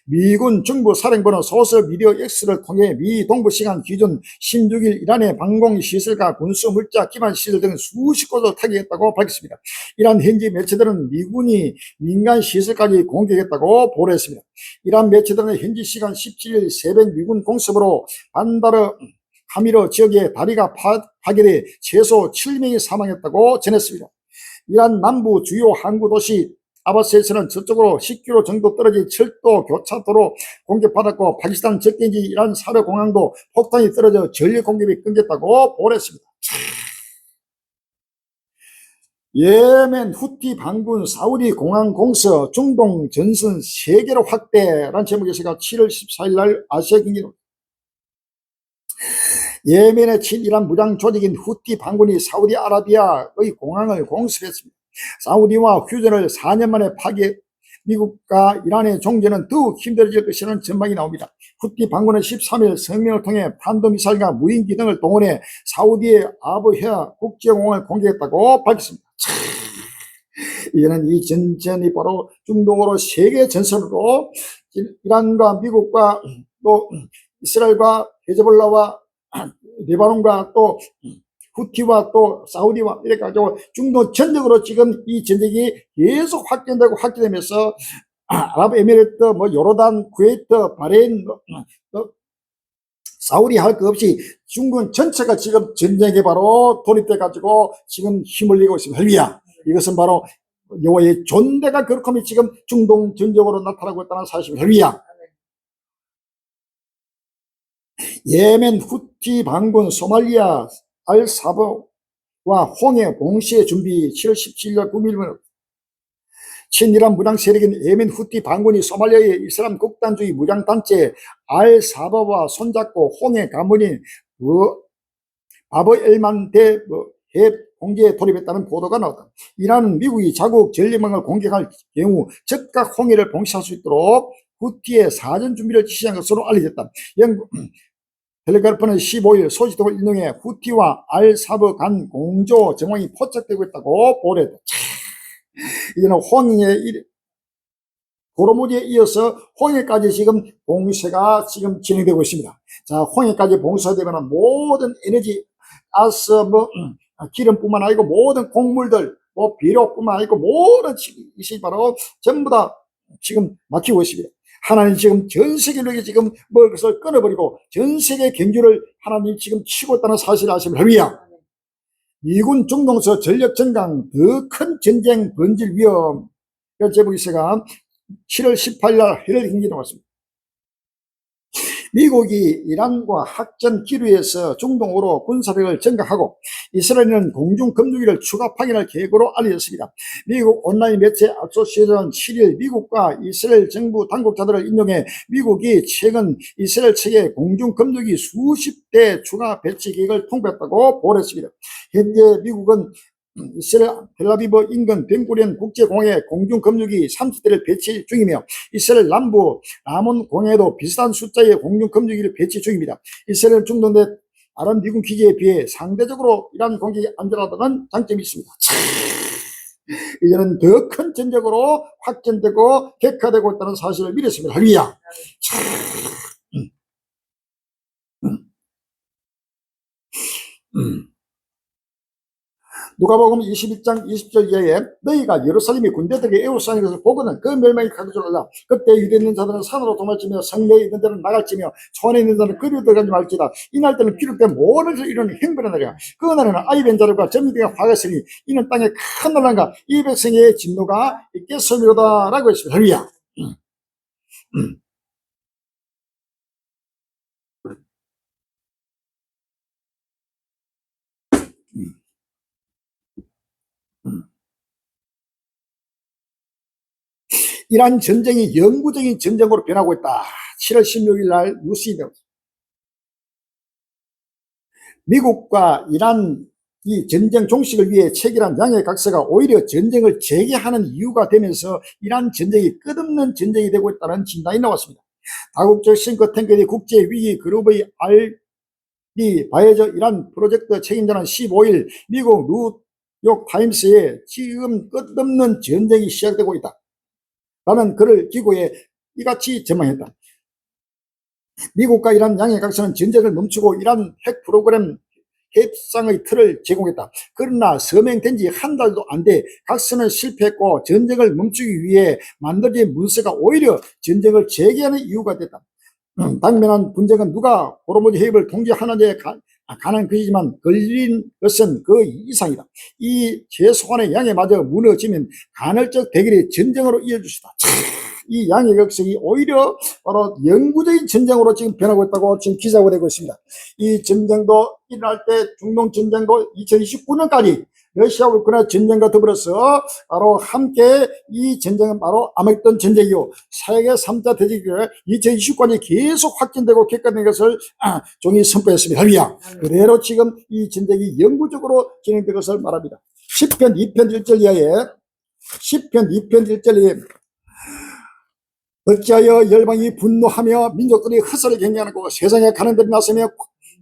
미군 중부사령부는 소셜미디어 X를 통해 미 동부시간 기준 16일 이란의 방공시설과 군수물자 기반시설 등 수십 곳을 타격했다고 밝혔습니다. 이란 현지 매체들은 미군이 민간시설까지 공격했다고 보도했습니다. 이란 매체들은 현지 시간 17일 새벽 미군 공습으로 반다르 하미르 지역에 다리가 파괴돼 최소 7명이 사망했다고 전했습니다. 이란 남부 주요 항구 도시 아바스에서는 저쪽으로 10km 정도 떨어진 철도 교차도로 공격받았고 파키스탄 적경지 이란 사르 공항도 폭탄이 떨어져 전력 공급이 끊겼다고 보냈습니다. 예멘 후티 반군 사우디 공항 공서 중동 전선 세계로 확대라는 제목에서 7월 14일 날 아시아 경제로 예멘의 친이란 무장 조직인 후티 반군이 사우디아라비아의 공항을 공습했습니다. 사우디와 휴전을 4년 만에 파괴, 미국과 이란의 종전은 더욱 힘들어질 것이라는 전망이 나옵니다. 후티 반군은 13일 성명을 통해 탄도미사일과 무인기 등을 동원해 사우디의 아부헤아 국제공항을 공격했다고 밝혔습니다. 이제는 이 전쟁이 바로 중동으로 세계 전선으로 이란과 미국과 또 이스라엘과 헤즈볼라와 레바논과 또 후티와 또 사우디와 이렇게 가지고 중동 전역으로 지금 이 전쟁이 계속 확대되고 확대되면서 아랍에미리트, 뭐 요르단, 쿠웨이트, 바레인, 사우디 할 것 없이 중동 전체가 지금 전쟁에 바로 돌입돼 가지고 지금 힘을 내고 있습니다. 할렐루야. 이것은 바로 여호와의 존대가 그렇게 지금 중동 전역으로 나타나고 있다는 사실입니다. 할렐루야. 예멘 후티 반군 소말리아 알사버와 홍해 봉쇄 준비 7월 17일 9일 친이란 무장 세력인 예멘 후티 반군이 소말리아의 이슬람 극단주의 무장단체 알사버와 손잡고 홍해 가문인 바브 엘만데 해 공개에 돌입했다는 보도가 나왔다. 이란은 미국이 자국 전리망을 공격할 경우 즉각 홍해를 봉쇄할 수 있도록 후티의 사전 준비를 지시한 것으로 알려졌다. 영국 텔레그래프는 15일 소식통을 인용해 후티와 알사브 간 공조 정황이 포착되고 있다고 보도했다. 이제는 홍해 도로무지에 이어서 홍해까지 지금 봉쇄가 지금 진행되고 있습니다. 자, 홍해까지 봉쇄되면 모든 에너지, 가스, 기름뿐만 아니고 모든 곡물들, 비료뿐만 아니고 모든 것이 바로 전부 다 지금 막히고 있습니다. 하나님 지금 전 세계를 지금 먹을 것을 끊어버리고 전 세계 경주를 하나님 지금 치고 있다는 사실을 아시면 할렐루야. 미군 중동서 전력 전강 더 큰 전쟁 번질 위험. 제목이 있어가 7월 18일 날 해를 경기 나왔습니다. 미국이 이란과 학전 기류에서 중동으로 군사력을 증강하고 이스라엘은 공중 금융위를 추가 파견할 계획으로 알려졌습니다. 미국 온라인 매체 아소시에이션은 7일 미국과 이스라엘 정부 당국자들을 인용해 미국이 최근 이스라엘 측에 공중 금융위 수십 대 추가 배치 계획을 통보했다고 보도했습니다. 현재 미국은 이스라엘 텔아비브 인근 벤구리온 국제공항에 공중검역이 30대를 배치 중이며 이스라엘 남부 라몬 공항에도 비슷한 숫자의 공중검역기를 배치 중입니다. 이스라엘 중동 내 다른 미군 기지에 비해 상대적으로 이란 공격이 안전하다는 장점이 있습니다. 이제는 더 큰 전적으로 확전되고 격화되고 있다는 사실을 믿었습니다. 할렐루야. 누가복음 21장 20절 이하에 너희가 예루살렘이 군대들에게 에워싸는 것을 보고는 그 멸망이 가득 줄 알라. 그때 유대에 있는 자들은 산으로 도망치며 성내에 있는 자는 나갈지며 초안에 있는 자는 그리로 들어가지 말지다. 이날 때는 기록된 모든 이런 행변의 날이야. 그 날에는 아이벤 자들과 점이가 화겠으니 이는 땅에 큰 논란과 이 백성의 진노가 있겠으리로다 라고 했습니다. 할렐루야. 이란 전쟁이 영구적인 전쟁으로 변하고 있다. 7월 16일 날 뉴스에 미국과 이란 이 전쟁 종식을 위해 체결한 양해 각서가 오히려 전쟁을 재개하는 이유가 되면서 이란 전쟁이 끝없는 전쟁이 되고 있다는 진단이 나왔습니다. 다국적 싱크탱크의 국제위기 그룹의 알리 바이저 이란 프로젝트 책임자는 15일 미국 뉴욕 타임스에 지금 끝없는 전쟁이 시작되고 있다 라는 글을 기고해 이같이 전망했다. 미국과 이란 양해 각서는 전쟁을 멈추고 이란 핵 프로그램 협상의 틀을 제공했다. 그러나 서명된 지 한 달도 안 돼 각서는 실패했고 전쟁을 멈추기 위해 만들어진 문서가 오히려 전쟁을 재개하는 이유가 됐다. 당면한 분쟁은 누가 호르무즈 해협을 통제하느냐에 관한 것이지만 걸린 것은 그 이상이다. 이 최소한의 양해마저 무너지면 간헐적 대결이 전쟁으로 이어질 수 있다. 이 양해 격성이 오히려 바로 영구적인 전쟁으로 지금 변하고 있다고 지금 기사가 되고 있습니다. 이 전쟁도 일어날 때 중동 전쟁도 2029년까지 러시아 우크라이나 전쟁과 더불어서 바로 함께 이 전쟁은 바로 아마겟돈 전쟁이요. 세계 3차 대전이 2029년에 계속 확진되고 격화된 것을 종이 선포했습니다. 할렐루야. 그대로 지금 이 전쟁이 영구적으로 진행된 것을 말합니다. 10편 2편 1절 이하에 10편 2편 1절에 어찌하여 열방이 분노하며 민족들이 흑설을 경계하고 세상에 가는 들이 나서며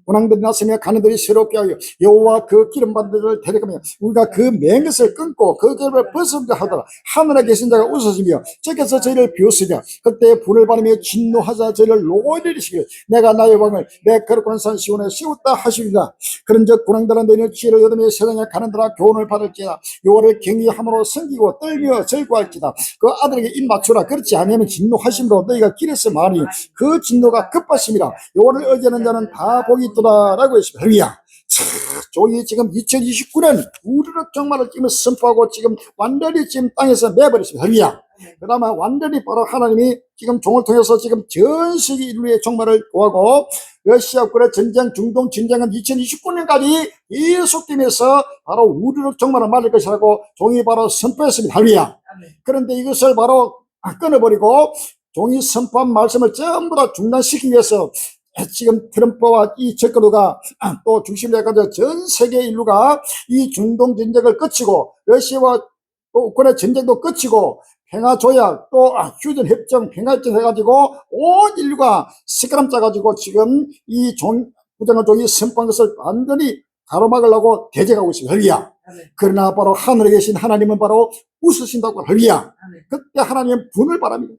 군왕들이 나서며 가는 들이 새롭게 하여 여호와 그 기름 받은 자를 데려가며 우리가 그 맨 것을 끊고 그 결을 벗어보자 하더라. 하늘에 계신 자가 웃으시며 저께서 저희를 비웃으며 그때 불을 받으며 진노하자 저희를 노리시기를 내가 나의 왕을 내 거룩한 산 시온에 씌웠다 하시리라. 그런즉 군왕들은 너희는 지혜를 얻으며 세상에 가는 들아 교훈을 받을지어다. 여호와를 경외함으로 섬기고 떨며 절구할지다. 그 아들에게 입 맞추라. 그렇지 않으면 진노하심으로 너희가 길에서 말하니 그 진노가 급하심이라. 여호와를 의지하는 자는 다 복이 있도다라고 했습니다. 할렐루야. 종이 지금 2029년 우르륵 종말을 지금 선포하고 지금 완전히 지금 땅에서 내버렸습니다. 할렐루야. 그다음에 완전히 바로 하나님이 지금 종을 통해서 지금 전 세계 인류의 종말을 구하고 러시아 우크라이나 전쟁, 중동 전쟁은 2029년까지 계속되면서 바로 우르륵 종말을 맞을 것이라고 종이 바로 선포했습니다. 할렐루야. 그런데 이것을 바로 끊어버리고 종이 선포한 말씀을 전부 다 중단시키기 위해서 지금 트럼프와 이 접근도가 또 중심을 해가지고 전 세계 인류가 이 중동 전쟁을 끝이고 러시아와 또 우크라이나 전쟁도 끝이고 평화조약 또 휴전협정 평화협정 해가지고 온 인류가 시끄럼 짜가지고 지금 이 부정한 종이 선포한 것을 완전히 가로막으려고 대적하고 있습니다. 할렐루야. 그러나 바로 하늘에 계신 하나님은 바로 웃으신다고. 할렐루야. 그때 하나님은 분을 바랍니다.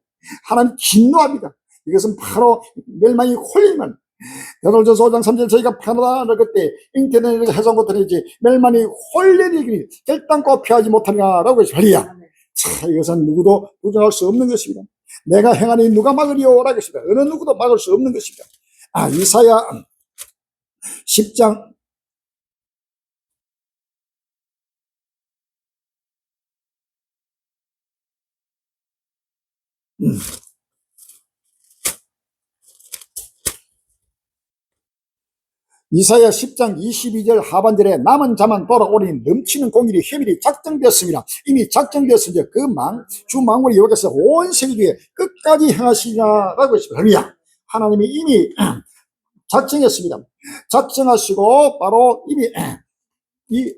하나님 진노합니다. 이것은 바로 멸망이 홀리면 여덟전서 5장 3절 저희가 편하다 그때 인터넷에 해석 못하는지 멸망이 홀리니 결단코 피하지 못하리라고 했습니다. 할렐루야. 자, 이것은 누구도 부정할 수 없는 것입니다. 내가 행하니 누가 막으리오라고 했습니다. 어느 누구도 막을 수 없는 것입니다. 이사야 10장 이사야 10장 22절 하반절에 남은 자만 돌아오니 넘치는 공일이 해밀이 작정되었습니다. 이미 작정되었으니 주 만군의 여호와께서 온 세계 중에 끝까지 행하시냐라고 했습니다. 할렐루야. 하나님이 이미 작정했습니다. 작정하시고 바로 이미 이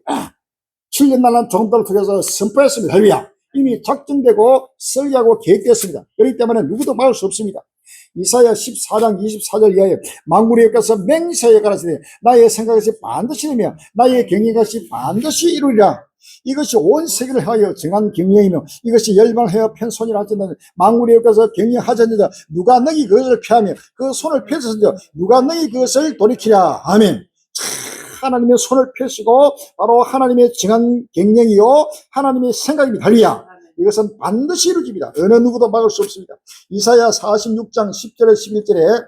7년 만난 종들을 통해서 선포했습니다. 할렐루야. 이미 작정되고 설계하고 계획됐습니다. 그렇기 때문에 누구도 막을 수 없습니다. 이사야 14장 24절 이하에 만군의 여호와께서 맹세하여 가라사대 나의 생각이 반드시 이루며 나의 경영이 반드시 이루리라. 이것이 온 세계를 하여 정한 경영이며 이것이 열방하여 편 손이라 하시는 만군의 여호와께서 경영하셨느냐 누가 너희 그것을 피하며 그 손을 펴셨느냐 누가 너희 그것을 돌이키랴. 아멘. 하나님의 손을 펴시고 바로 하나님의 정한 경영이요 하나님의 생각입니다. 할렐루야. 이것은 반드시 이루어집니다. 어느 누구도 막을 수 없습니다. 이사야 46장 10절에 11절에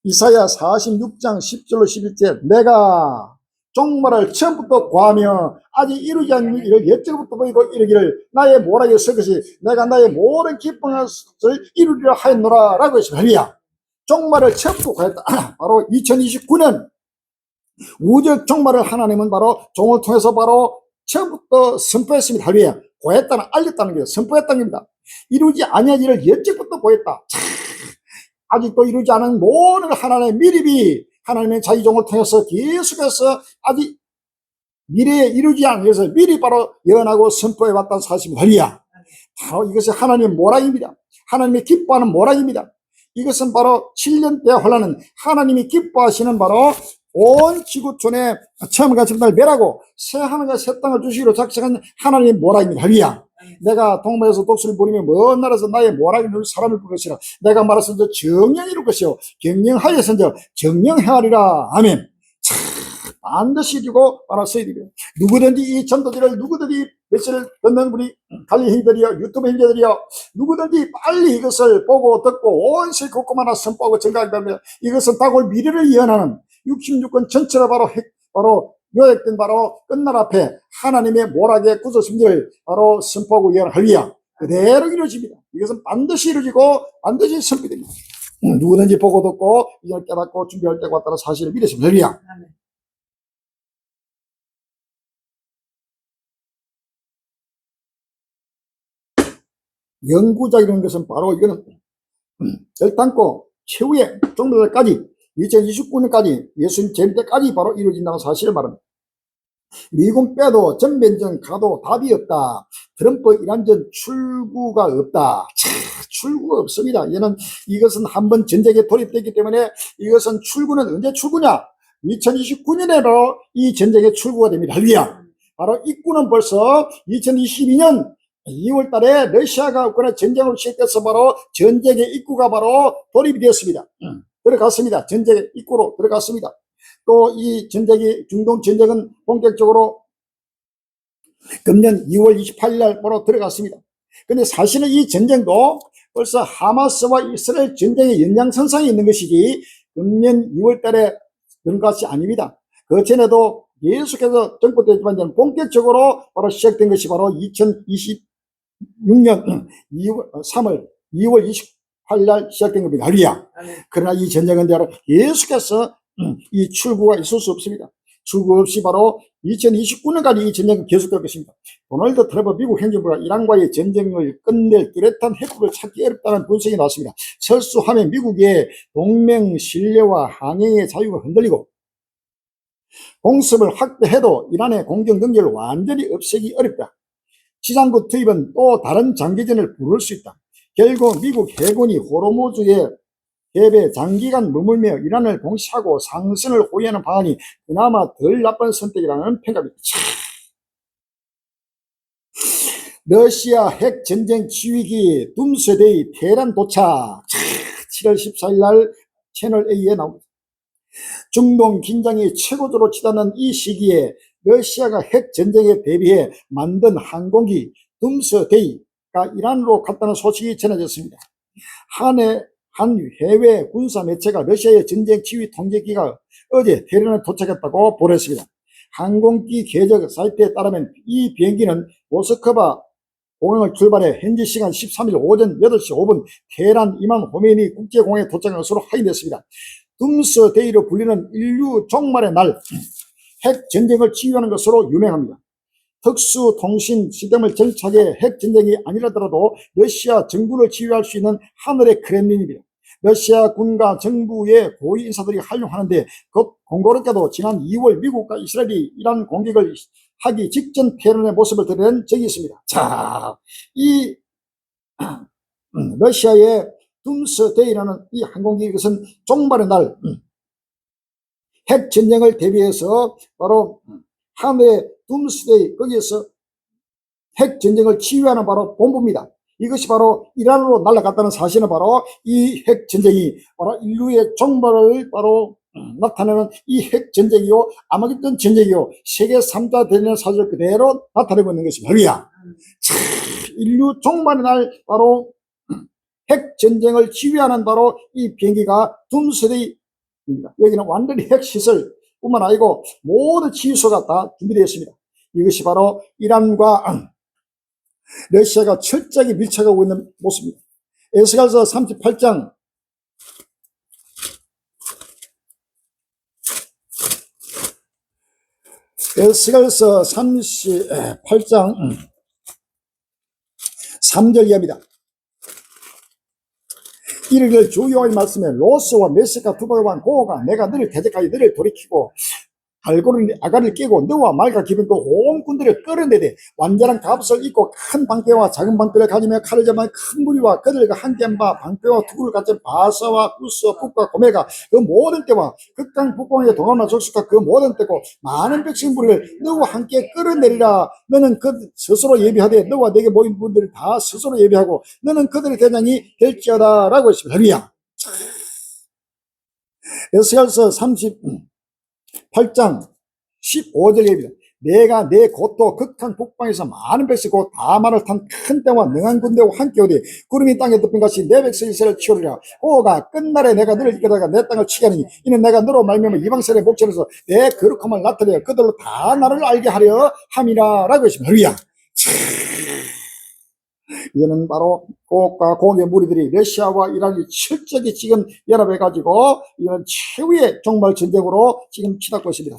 이사야 46장 10절로 11절 내가 종말을 처음부터 구하며 아직 이루지 않는 일을 옛적부터 보이고 이르기를 나의 모락에 설 것이 내가 나의 모든 기쁨을 이루리라 하였노라 라고 했습니다. 할렐루야. 종말을 처음부터 구했다. 바로 2029년 우주적 종말을 하나님은 바로 종을 통해서 바로 처음부터 선포했습니다. 할렐루야. 고했다는 알렸다는 거예요. 선포했다는 겁니다. 이루지 아니한 일을 옛적부터 보였다. 아직도 이루지 않은 모든 하나님의 미리비 하나님의 자기종을 통해서 계속해서 아직 미래에 이루지 않은 것을 미리 바로 예언하고 선포해왔다는 사실입니다. 할렐루야. 바로 이것이 하나님의 모락입니다. 하나님의 기뻐하는 모락입니다. 이것은 바로 7년대 혼란은 하나님이 기뻐하시는 바로 온 지구촌에 처음과 첫날 멸하고 새 하늘과 새 땅을 주시기로 작정한 하나님의 모락입니다. 할렐루야. 내가 동방에서 독수를 부리며 먼 나라에서 나의 모락을 누릴 사람을 부를 것이라. 내가 말하선저 정령 이룰 것이요 경영하여선저 정령 행하리라. 아멘. 반드시 이루고 말았어야 됩니다. 누구든지 이 전도지를 누구든지 메시지를 듣는 분이 관리 행위들이요 유튜브 행위들이요 누구든지 빨리 이것을 보고 듣고 온 세계 곳곳마다 선포하고 증가한다면 이것은 다골 미래를 예언하는 66권 전체가 바로 요약된 바로 끝날 앞에 하나님의 모락의 구조 승리를 바로 선포하고 예언을 할렐루야. 그대로 이루어집니다. 이것은 반드시 이루어지고 반드시 선포됩니다. 누구든지 보고 듣고 이걸 깨닫고 준비할 때가 왔다는 사실을 믿으시면 할렐루야. 영구적인 것은 바로 이거는 결단코 최후의 종말까지 2029년까지 예수님 재림 때까지 바로 이루어진다는 사실을 말합니다. 미국 빼도 전면전 가도 답이 없다. 트럼프 이란전 출구가 없다. 출구가 없습니다. 이것은 한번 전쟁에 돌입됐기 때문에 이것은 출구는 언제 출구냐? 2029년에로 이 전쟁의 출구가 됩니다. 할렐루야. 바로 입구는 벌써 2022년 2월 달에 러시아가 우크라이나 전쟁으로 시작돼서 바로 전쟁의 입구가 바로 돌입이 되었습니다. 들어갔습니다. 전쟁의 입구로 들어갔습니다. 또 이 전쟁이 중동 전쟁은 본격적으로 금년 2월 28일 날 바로 들어갔습니다. 근데 사실은 이 전쟁도 벌써 하마스와 이스라엘 전쟁의 연장선상에 있는 것이지 금년 2월 달에 그런 것이 아닙니다. 그 전에도 계속해서 정부되지만 본격적으로 바로 시작된 것이 바로 2026년 3월 2월 28일 날 시작된 겁니다. 할렐루야. 그러나 이 전쟁은 계속해서 이 출구가 있을 수 없습니다. 출구 없이 바로 2029년까지 이 전쟁은 계속될 것입니다. 도널드 트럼프 미국 행정부가 이란과의 전쟁을 끝낼 뚜렷한 해법을 찾기 어렵다는 분석이 나왔습니다. 철수하면 미국의 동맹 신뢰와 항행의 자유가 흔들리고 공습을 확대해도 이란의 공격 능력을 완전히 없애기 어렵다. 지상국 투입은 또 다른 장기전을 부를 수 있다. 결국 미국 해군이 호르무즈의 해변에 장기간 머물며 이란을 공시하고 상선을 호위하는 방안이 그나마 덜 나쁜 선택이라는 평가입니다. 러시아 핵전쟁 지휘기 둠스데이 테헤란 도착. 7월 14일 날 채널A에 나옵니다. 중동 긴장이 최고조로 치닫는 이 시기에 러시아가 핵전쟁에 대비해 만든 항공기 둠스데이가 이란으로 갔다는 소식이 전해졌습니다. 한 해외 군사 매체가 러시아의 전쟁 지휘 통제기가 어제 테헤란에 도착했다고 보도했습니다. 항공기 궤적 사이트에 따르면 이 비행기는 모스크바 공항을 출발해 현지 시간 13일 오전 8시 5분 테헤란 이만 호메니 국제공항에 도착한 것으로 확인됐습니다. 둠스데이로 불리는 인류 종말의 날 핵전쟁을 지휘하는 것으로 유명합니다. 특수통신 시스템을 정착해 핵전쟁이 아니라더라도 러시아 정부를 지휘할 수 있는 하늘의 크렘린입니다. 러시아 군과 정부의 고위 인사들이 활용하는데 공교롭게도 지난 2월 미국과 이스라엘이 이란 공격을 하기 직전 테헤란의 모습을 드러낸 적이 있습니다. 자, 이 러시아의 둠스데이라는 이 항공기, 이것은 종말의 날 핵전쟁을 대비해서 바로 하늘의 둠스데이, 거기에서 핵전쟁을 지휘하는 바로 본부입니다. 이것이 바로 이란으로 날아갔다는 사실은 바로 이 핵전쟁이 바로 인류의 종말을 바로 나타내는 이 핵전쟁이요, 아마겟돈 전쟁이요, 세계 3자 대전의 사실 그대로 나타내고 있는 것입니다. 할렐루야. 인류 종말의 날 바로 핵전쟁을 지휘하는 바로 이 비행기가 둠스데이입니다. 여기는 완전히 핵시설 뿐만 아니고 모든 지휘소가 다 준비되어 있습니다. 이것이 바로 이란과 러시아가 철저하게 밀착하고 있는 모습입니다. 에스겔서 38장 3절 이하입니다. 이르기를 주 여호와의 말씀에 로스와 메섹과 두발과 고가 내가 너를 대적하여 너를 돌이키고 갈고리 아가를 깨고 너와 말과 기름 그 온 군대를 끌어내되 완전한 갑옷을 입고 큰 방패와 작은 방패를 가지며 칼을 잡아 큰 무리와 그들과 함께한 바 방패와 투구를 갖춘 바사와 구스 북과 고메가 그 모든 때와 극강 북방의 동아나 족속과 그 모든 때고 많은 백성 무리를 너와 함께 끌어내리라. 너는 그 스스로 예비하되 너와 내게 모인 분들을 다 스스로 예비하고 너는 그들의 대장이 될지어다 라고 했습니다. 할렐루야. 에스겔서 38장 15절입니다. 내가 내 곧도 극한 북방에서 많은 백성 곧 다만을 탄 큰 때와 능한 군대와 함께 오되 구름이 땅에 덮인 것이 내 백성 이스라엘을 치우리라. 오가 끝날에 내가 너를 이끌다가 내 땅을 치게 하니 이는 내가 너로 말미암아 이방 세력의 목전에서 내 거룩함을 나타내어 그들로 다 나를 알게 하려 함이라 라고 했습니다. 할렐루야. 이거는 바로 고국과 고국의 무리들이 러시아와 이란이 철저하게 지금 연합해가지고 이런 최후의 종말 전쟁으로 지금 치닫고 있습니다.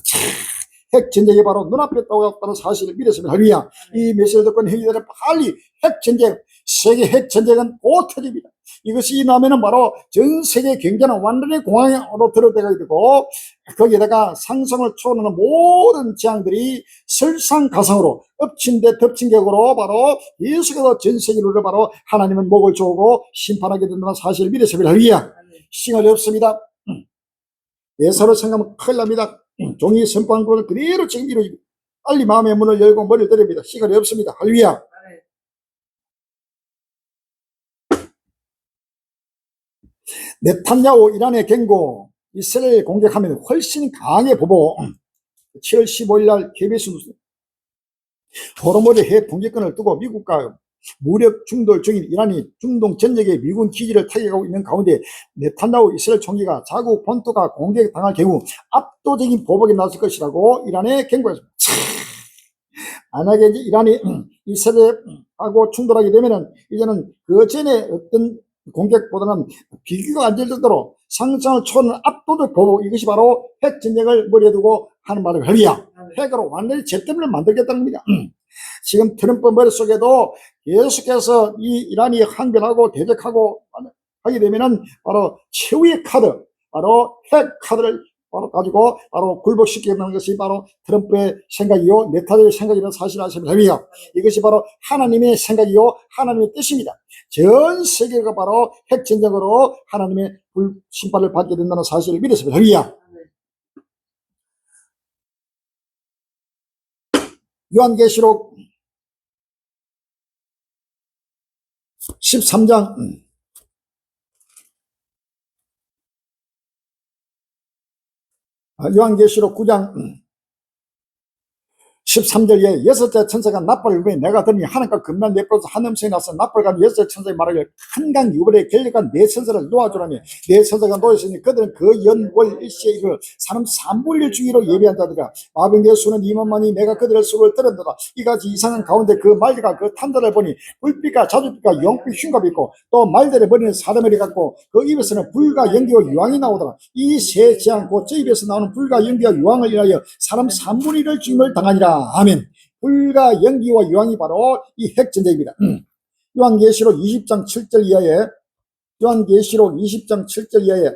핵전쟁이 바로 눈앞에 떠오르다는 사실을 믿었습니다. 할렐루야. 이 메시지를 듣고 형제들은 빨리 핵전쟁 세계 핵 전쟁은 곧 터집니다. 이것이 나면은 바로 전 세계 경제는 완전히 공황으로 들어가게 되고, 거기에다가 상승을 초월하는 모든 재앙들이 설상가상으로 엎친 데 덮친 격으로 바로 계속해서 전 세계를 바로 하나님은 목을 조고 심판하게 된다는 사실을 믿으시면 할렐루야. 시간이 없습니다. 예사로 생각하면 큰일 납니다. 종이 선포한 것을 그대로 지금 이루어지고, 빨리 마음의 문을 열고 머리를 때립니다. 시간이 없습니다. 할렐루야. 네탄야후 이란의 경고, 이스라엘 공격하면 훨씬 강하게 보고 7월 15일 날 KBS 뉴스 호르무즈 핵 공격권을 두고 미국과 무력 충돌 중인 이란이 중동 전역에 미군 기지를 타격하고 있는 가운데 네탄야후 이스라엘 총리가 자국 본토가 공격당할 경우 압도적인 보복이 나설 것이라고 이란에 경고했습니다. 만약에 이제 이란이 이스라엘하고 충돌하게 되면은 이제는 그 전에 어떤 공격보다는 비교가 안 될 정도로 상상을 초월하는 압도적 보복, 이것이 바로 핵 전쟁을 머리에 두고 하는 말을 할렐루야. 핵으로 완전히 재편을 만들겠다는 겁니다. 지금 트럼프 머릿속에도 계속해서 이 이란이 항변하고 대적하고 하게 되면은 바로 최후의 카드, 바로 핵 카드를 바로 가지고 바로 굴복시키는 것이 바로 트럼프의 생각이요, 네타냐후의 생각이라는 사실을 아시면 됩니다. 이것이 바로 하나님의 생각이요, 하나님의 뜻입니다. 전 세계가 바로 핵전쟁으로 하나님의 심판을 받게 된다는 사실을 믿었습니다. 할렐루야. 요한계시록 13장 요한계시록 9장 13절에 여섯째 천사가 납발을 위해 내가 들으니 하나님과 금난 내버려서 하늘성에 나서 납발간 여섯째 천사의 말하기를 한강 유벌에 결력한 네 천사를 놓아주라며, 네 천사가 놓였으니 그들은 그 연월 일시에 이걸 사람 3분의 1 주기로 예비한 자들이라. 마병의 수는 2만만이 내가 그들의 수를 들었노라. 이같이 이상한 가운데 그 말들과 그 탄자를 보니 불빛과 자주빛과 영빛 흉갑이 있고, 또 말들의 머리는 사람머리 같고 그 입에서는 불과 연기와 유황이 나오더라. 이 세 재앙 곧 저 입에서 나오는 불과 연기와 유황을 인하여 사람 3분의 1을 죽임을 당하니라. 아멘. 불과 연기와 유황이 바로 이 핵전쟁입니다. 요한계시록 20장 7절 이하에, 요한계시록 20장 7절 이하에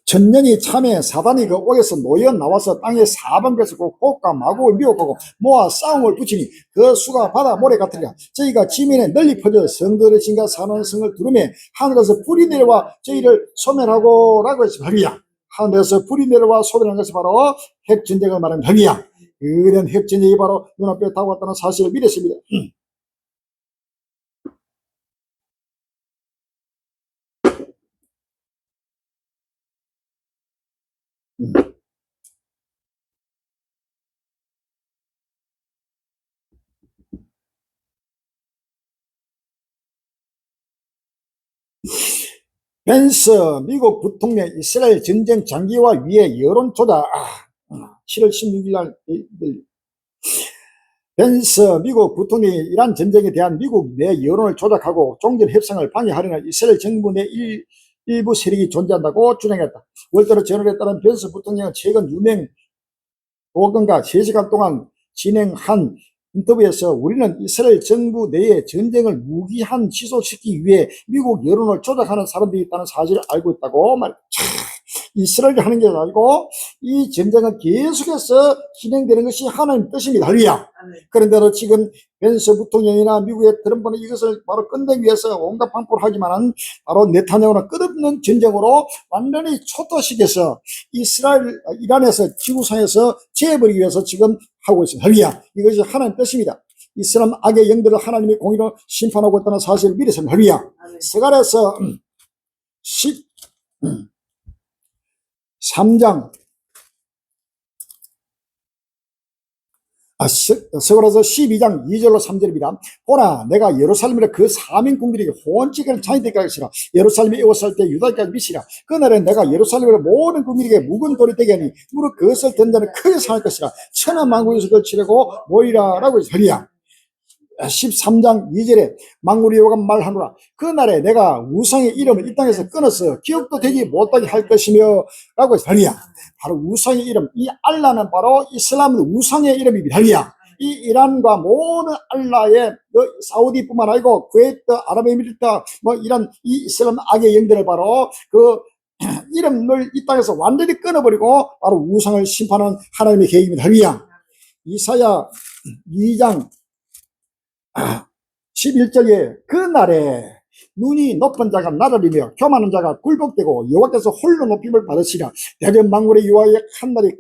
천년이 참에 사단이 그 옥에서 놓여 나와서 땅에 사방에서 곡과 마곡을 미혹하고 모아 싸움을 붙이니 그 수가 바다 모래 같으리라. 저희가 지면에 널리 퍼져 성들의 진과 사는 성을 두르매 하늘에서 불이 내려와 저희를 소멸하고 라고 했습니다. 할렐루야. 하늘에서 불이 내려와 소멸한 것이 바로 핵전쟁을 말하는 할렐루야. 그런 핵전쟁이 바로 눈앞에 다가왔다는 사실을 믿었습니다. 벤스 미국 부통령 이스라엘 전쟁 장기화 위해 여론 조작. 7월 16일 날 벤스 미국 부통령이 이란 전쟁에 대한 미국 내 여론을 조작하고 종전 협상을 방해하려는 이스라엘 정부 내 일부 세력이 존재한다고 주장했다. 월드로 저널에 따른 벤스 부통령은 최근 유명 보건과 3시간 동안 진행한 인터뷰에서 우리는 이스라엘 정부 내에 전쟁을 무기한 지속시키기 위해 미국 여론을 조작하는 사람들이 있다는 사실을 알고 있다고 말했다. 이스라엘이 하는 게 아니고 이 전쟁은 계속해서 진행되는 것이 하나님의 뜻입니다. 할렐루야. 그런데도 지금 벤스 부통령이나 미국의 트럼프는 이것을 바로 끝내기 위해서 온갖 방법을 하지만은 바로 네타냐후는 끝없는 전쟁으로 완전히 초토시켜서 이란에서 지구상에서 제해버리기 위해서 지금 하고 있습니다. 할렐루야. 이것이 하나님의 뜻입니다. 이슬람 악의 영들을 하나님이 공의로 심판하고 있다는 사실을 믿으십니다. 할렐루야. 스가랴서 13장 스가랴서 12장 2절로 3절입니다. 보라, 내가 예루살렘에 그 사민 국민에게 혼직을 장이되게 하시라. 예루살렘에 에워쌀 때 유다까지 미시라. 그날에 내가 예루살렘의 모든 국민에게 묵은 돌이 되게 하니 무릇 그것을 든 자는 크게 상할 것이라. 천하 만국에서 그걸 치려고 모이라 라고 했으리야. 13장 2절에 만군의 여호와가 말하노라. 그날에 내가 우상의 이름을 이 땅에서 끊어서 기억도 되지 못하게 할 것이며 라고 했으리야. 바로 우상의 이름, 이 알라는 바로 이슬람 우상의 이름입니다. 할렐루야. 이 이란과 모든 알라의 사우디뿐만 아니고 쿠웨이트, 아랍에미리트, 뭐 이런 이 이슬람 악의 영들을 바로 그 이름을 이 땅에서 완전히 끊어버리고 바로 우상을 심판하는 하나님의 계획입니다. 할렐루야. 이사야 2장 11절에 그 날에 눈이 높은 자가 나라리며 교만한 자가 굴복되고 여호와께서 홀로 높임을 받으시라. 대전 만군의 여호와의 한날이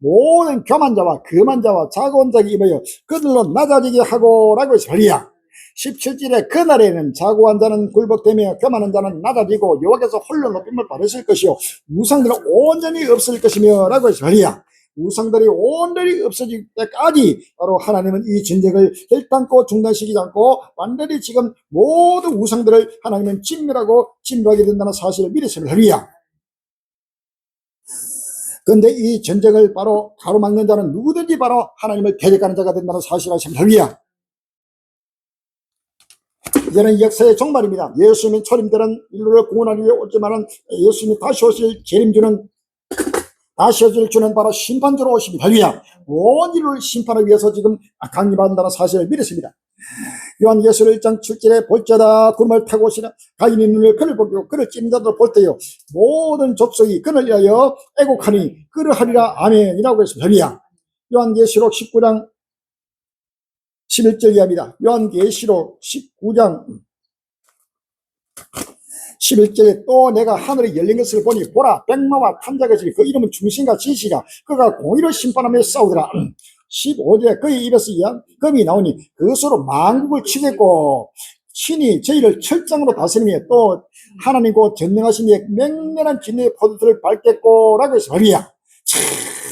모든 교만 자와 금한 자와 자고온 자가 입어요 그들로 낮아지게 하고라고 해서 할렐루야. 17절에 그 날에는 자고한 자는 굴복되며 교만한 자는 낮아지고 여호와께서 홀로 높임을 받으실 것이요 우상들은 온전히 없어질 것이며 라고 해서 할렐루야. 우상들이 온전히 없어질 때까지 바로 하나님은 이 전쟁을 결단코 중단시키지 않고 완전히 지금 모든 우상들을 하나님은 진멸하고 진멸하게 된다는 사실을 믿으시면 할렐루야. 그런데 이 전쟁을 바로 가로막는 자는 누구든지 바로 하나님을 대적하는 자가 된다는 사실을 아시면 할렐루야. 이제는 역사의 종말입니다. 예수님의 초림되는 인류를 구원하기 위해 오지만은 예수님이 다시 오실 재림주는 다시 오실 주는 바로 심판주로 오십니다. 할렐루야. 온 인류를 심판하기 위해서 지금 강림한다는 사실을 믿었습니다. 요한계시록 1장 7절에 볼지어다 구름을 타고 오시는 가인의 눈을 그를 보고 그를 찌는 자들을 볼 때요 모든 족속이 그를 위하여 애곡하니 그러하리라 아멘이라고 했습니다. 할렐루야. 요한계시록 19장 11절 이하입니다. 요한계시록 19장 11절에 또 내가 하늘이 열린 것을 보니 보라 백마와 탐자가 있으니 그 이름은 중신과 진실이라 그가 공의를 심판하며 싸우더라. 15절에 그의 입에서 금이 나오니 그것으로 만국을 치겠고 신이 저희를 철장으로 다스리며 또 하나님과 전능하신 이의 맹렬한 진리의 포도들을 밟겠고 라고 해서 할렐루야.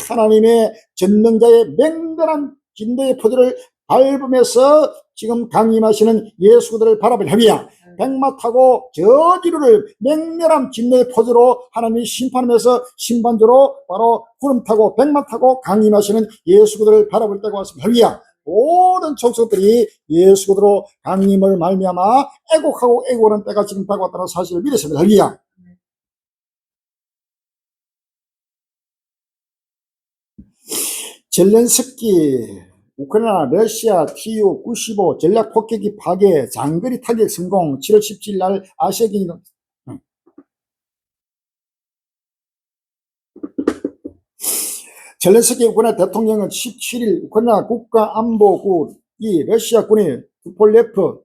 하나님의 전능자의 맹렬한 진리의 포도를 밟으면서 지금 강림하시는 예수들을 바라보니 할렐루야. 백마 타고 저 지루를 맹렬한 진노의 포즈로 하나님이 심판하면서 심판주로 바로 구름 타고 백마 타고 강림하시는 예수들을 바라볼 때가 왔습니다. 할렐루야. 모든 족속들이 예수들로 강림을 말미암아 애곡하고 애곡하는 때가 지금 다가왔다는 사실을 믿으십니다. 할렐루야. 젤렌스키 우크라이나 러시아 Tu-95 전략 폭격기 파괴 장거리 타격 성공 7월 17일 날 아시아 경기는 젤렌스키 우크라이나 대통령은 17일 우크라이나 국가안보국이 러시아군의 투폴레프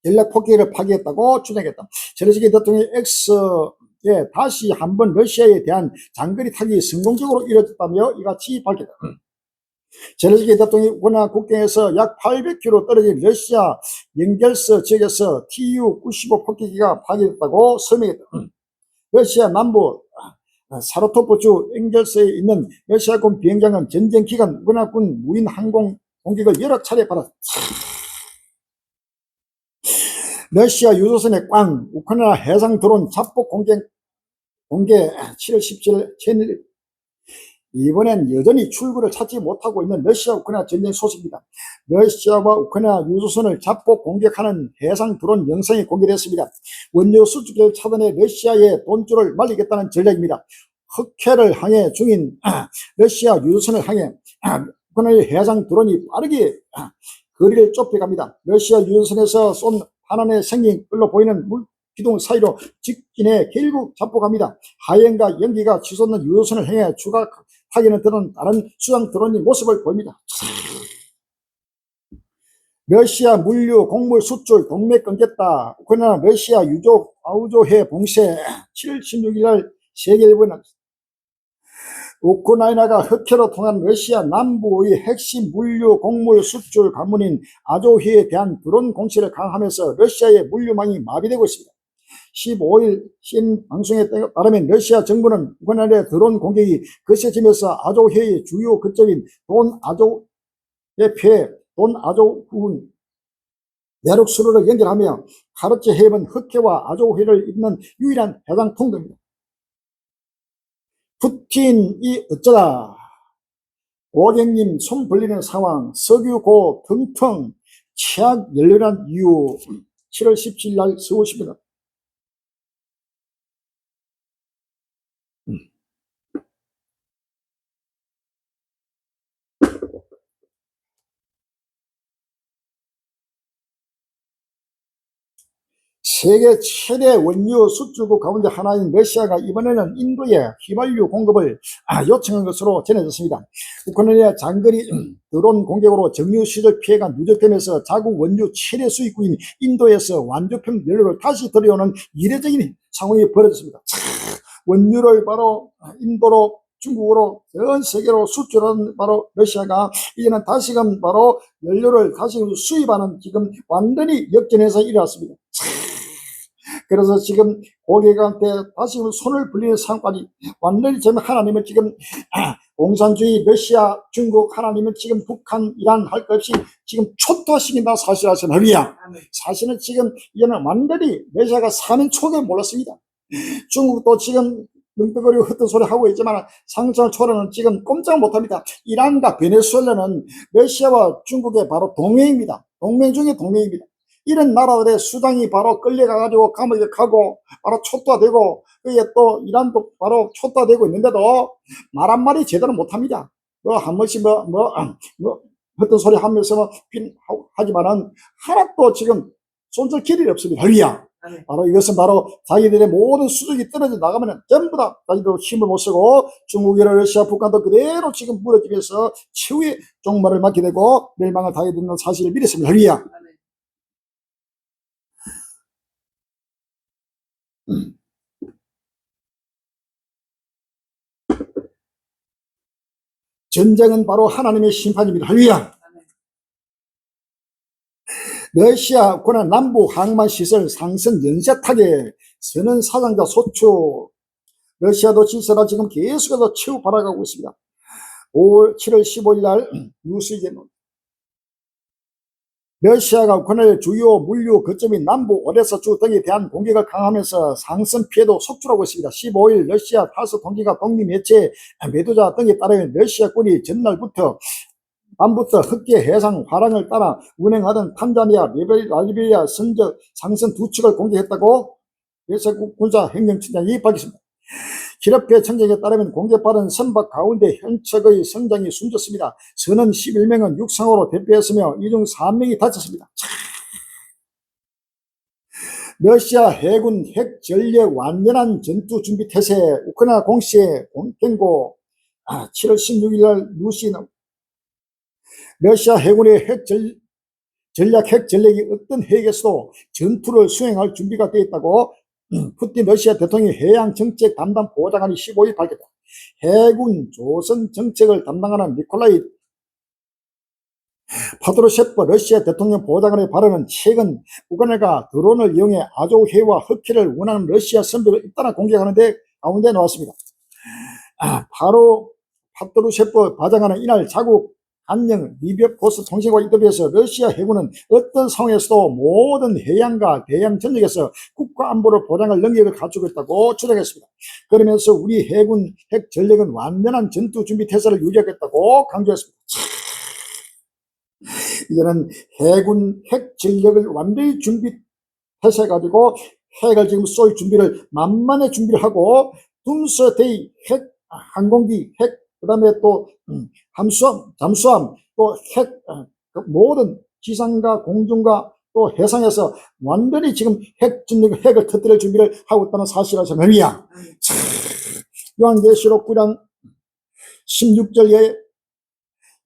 전략 폭격기를 파괴했다고 주장했다. 젤렌스키 대통령이 X에 다시 한번 러시아에 대한 장거리 타격이 성공적으로 이루어졌다며 이같이 밝혔다. 젤렌스키 대통령이 우크라이나 국경에서 약 800km 떨어진 러시아 연결서 지역에서 Tu-95 폭격기가 파괴됐다고 설명했다. 러시아 남부 사르토프주 연결소에 있는 러시아군 비행장은 전쟁 기간 우크라이나군 무인 항공 공격을 여러 차례 받았다. 러시아 유조선의 꽝 우크라이나 해상 드론 자폭 공개 7월 17일 이번엔 여전히 출구를 찾지 못하고 있는 러시아 우크라이나 전쟁 소식입니다. 러시아와 우크라이나 유조선을 자폭 공격하는 해상 드론 영상이 공개됐습니다. 원료 수출을 차단해 러시아의 돈줄을 말리겠다는 전략입니다. 흑해를 향해 중인 러시아 유조선을 향해 우크라이나의 해상 드론이 빠르게 거리를 좁혀갑니다. 러시아 유조선에서 쏜 하나의 생긴 걸로 보이는 기둥 사이로 직진해 결국 자폭합니다. 하얀과 연기가 치솟는 유조선을 향해 추가 타기는 드는 다른 수상 드론의 모습을 보입니다. 러시아 물류 곡물 수출 동맥 끊겠다. 우크라이나 러시아 유조 아우조해 봉쇄 7월 16일 날 세계일보는 우크라이나가 흑해로 통한 러시아 남부의 핵심 물류 곡물 수출 관문인 아조해에 대한 드론 공세를 강화하면서 러시아의 물류망이 마비되고 있습니다. 15일 CNN 방송에 따르면 러시아 정부는 우크라이나의 드론 공격이 거세지면서 아조해의 주요 거점인 돈 아조군 내륙 수로를 연결하며 카르치 해협은 흑해와 아조해를 잇는 유일한 해상 통로입니다. 푸틴이 어쩌다 고객님 손 벌리는 상황 석유 고 텅텅 최악 열렬한 이유 7월 17일 날 서울시입니다. 세계 최대 원유 수출국 가운데 하나인 러시아가 이번에는 인도에 휘발유 공급을 요청한 것으로 전해졌습니다. 우크라이나 장거리 드론 공격으로 정유 시설 피해가 누적되면서 자국 원유 최대 수입국인 인도에서 완조품 연료를 다시 들여오는 이례적인 상황이 벌어졌습니다. 원유를 바로 인도로 중국으로 전 세계로 수출하는 바로 러시아가 이제는 다시금 바로 연료를 다시금 수입하는 지금 완전히 역전해서 일어났습니다. 그래서 지금 고객한테 다시금 손을 벌리는 상황까지 완전히 지금 하나님은 지금 공산주의 러시아 중국 하나님은 지금 북한 이란 할 것 없이 지금 초토화시킨다 사실하신 할렐루야. 사실은 지금 이제는 완전히 러시아가 사는 촉에 몰랐습니다. 중국도 지금 능덩거리고 흩은 소리 하고 있지만 상상을 초월하는 지금 꼼짝 못합니다. 이란과 베네수엘라는 러시아와 중국의 바로 동맹입니다. 동맹 중에 동맹입니다. 이런 나라들의 수장이 바로 끌려가가지고 감옥에 가고 바로 초토화되고 그게 또 이란도 바로 초토화되고 있는데도 말 한마디 제대로 못합니다. 한 번씩 흩은 소리 하면서 하지만은 하나도 지금 손질 길이 없습니다. 할렐루야. 바로 이것은 바로 자기들의 모든 수족이 떨어져 나가면 전부 다 자기들 힘을 못 쓰고 중국이나 러시아, 북한도 그대로 지금 무너지면서 최후의 종말을 맞게 되고 멸망을 당하게 되는 사실을 믿었습니다. 할렐루야. 전쟁은 바로 하나님의 심판입니다. 할렐루야. 러시아 우크라이나 남부 항만 시설 상선 연쇄 타격 선언 사상자 소추. 러시아도 질서라 지금 계속해서 최후 발악하고 있습니다. 7월 15일 날 뉴스에 러시아가 우크라이나의 주요 물류 거점인 남부 오데사 주 등에 대한 공격을 강화하면서 상선 피해도 속출하고 있습니다. 15일 러시아 타스 통지가 독립 매체 메두자 등에 따르면 러시아군이 전날부터 밤부터 흑계 해상 화랑을 따라 운행하던 탄자니아, 라이베리아 선적 상선 두 측을 공격했다고 러시아 군사 행정청장이 밝혔습니다. 기럽회 청장에 따르면 공격받은 선박 가운데 현척의 성장이 숨졌습니다. 선원 11명은 육상으로 대피했으며 이 중 3명이 다쳤습니다. 러시아 해군 핵 전력 완전한 전투 준비 태세 우크라이나 공시에 공개고 7월 16일 날 뉴스는 러시아 해군의 전략 핵 전력이 어떤 해역에서도 전투를 수행할 준비가 되어 있다고 푸틴 러시아 대통령의 해양 정책 담당 보좌관이 15일 밝혔다. 해군 조선 정책을 담당하는 니콜라이 파트루셰프 러시아 대통령 보좌관의 발언은 최근 우크라이나가 드론을 이용해 아조해와 흑해를 운하는 러시아 선박을 잇따라 공격하는 데 가운데 나왔습니다. 바로 파트루셰프 보좌관은 이날 자국 안녕 리비아 포스 통신과 인터뷰에서 러시아 해군은 어떤 상황에서도 모든 해양과 대양 전역에서 국가 안보를 보장할 능력을 갖추고 있다고 주장했습니다. 그러면서 우리 해군 핵 전력은 완전한 전투 준비 태세를 유지하겠다고 강조했습니다. 이제는 해군 핵 전력을 완전히 준비 태세 가지고 핵을 지금 쏠 준비를 만만의 준비를 하고 둠스데이 핵 항공기 핵 그다음에 또 함수함, 잠수함, 또 핵 모든 지상과 공중과 또 해상에서 완전히 지금 핵을 터뜨릴 준비를 하고 있다는 사실을 전합니다. 요한계시록 9장 16절에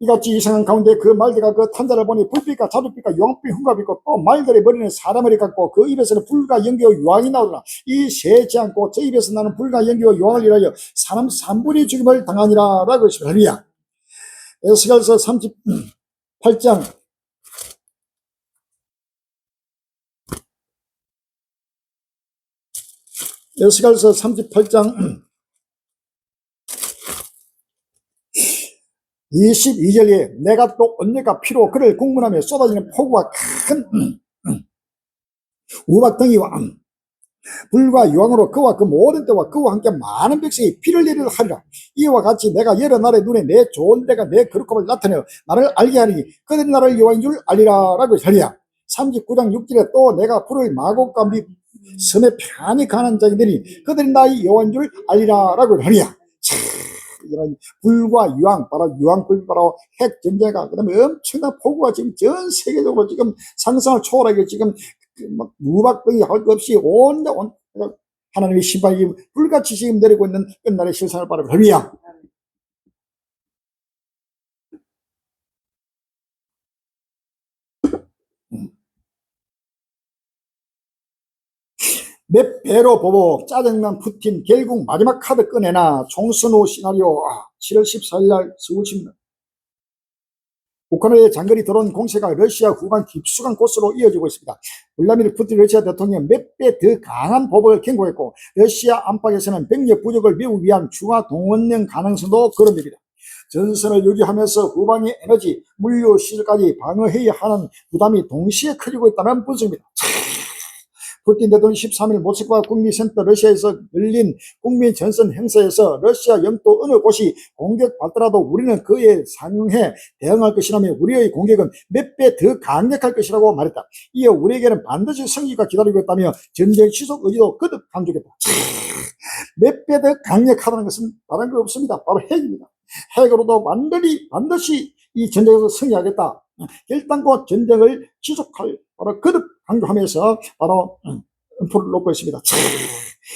이같이 이상한 가운데 그 말들과 그 탄자를 보니 불빛과 자두빛과 용빛 흉갑이 있고 또 말들의 머리는 사람머리 같고 그 입에서는 불과 연기와 유황이 나오더라. 이 세지 않고 저 입에서 나는 불과 연기와 유황을 일하여 사람 3분의 죽임을 당하니라 라고 했습니다. 에스겔서 38장 22절에 내가 또 언제가 피로 그를 국문하며 쏟아지는 폭우와 큰 우박덩이와 불과 유황으로 그와 그 모든 때와 그와 함께 많은 백성이 피를 내리려 하리라. 이와 같이 내가 여러 나라의 눈에 내 좋은 데가 내 거룩함을 나타내어 나를 알게 하리니 그들이 나를 여호와인 줄 알리라 라고 하리라. 39장 6절에 또 내가 불을 마곡과 및 섬에 편히 가는 자기들이 그들이 나의 여호와인 줄 알리라 라고 하리라. 이런 불과 유황, 바로 유황불, 바로 핵 전쟁과 그다음에 엄청난 폭우가 지금 전 세계적으로 지금 상상을 초월하게 지금 막 무박병이 할 것 없이 온데 하나님의 심판이 불같이 지금 내리고 있는 끝날의 실상을 바라보라. 할렐루야. 몇 배로 보복, 짜증난 푸틴, 결국 마지막 카드 꺼내나. 총선 후 시나리오. 7월 14일 날 서울신문. 우크라이나의 장거리 드론 공세가 러시아 후반 깊숙한 곳으로 이어지고 있습니다. 블라디미르 푸틴 러시아 대통령 몇 배 더 강한 보복을 경고했고, 러시아 안팎에서는 병력 부족을 메우기 위한 추가 동원령 가능성도 거론됩니다. 전선을 유지하면서 후방의 에너지, 물류 시설까지 방어해야 하는 부담이 동시에 커지고 있다는 분석입니다. 푸틴 대통령이 13일 모스크바 국립센터 러시아에서 열린 국민 전선 행사에서 러시아 영토 어느 곳이 공격받더라도 우리는 그에 상응해 대응할 것이라며 우리의 공격은 몇 배 더 강력할 것이라고 말했다. 이어 우리에게는 반드시 승리가 기다리고 있다며 전쟁 지속 의지도 거듭 강조했다. 몇 배 더 강력하다는 것은 다른 거 없습니다. 바로 핵입니다. 핵으로도 반드시 이 전쟁에서 승리하겠다. 결단과 전쟁을 지속할 바로 거듭 강조하면서 바로 음포를 놓고 있습니다.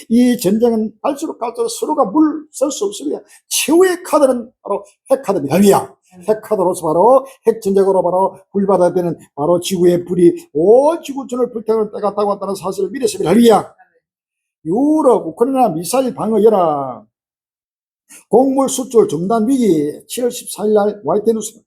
이 전쟁은 갈수록 서로가 물설 수 없습니다. 최후의 카드는 바로 핵카드입니다. 핵카드로서 바로 핵전쟁으로 바로 불받아야 되는 바로 지구의 불이 온 지구촌을 불태우는 때가 다가왔다는 사실을 믿었습니다. 할렐루야. 유럽 우크라이나 미사일 방어 연합 곡물 수출 중단 위기. 7월 14일 날 화이트뉴스.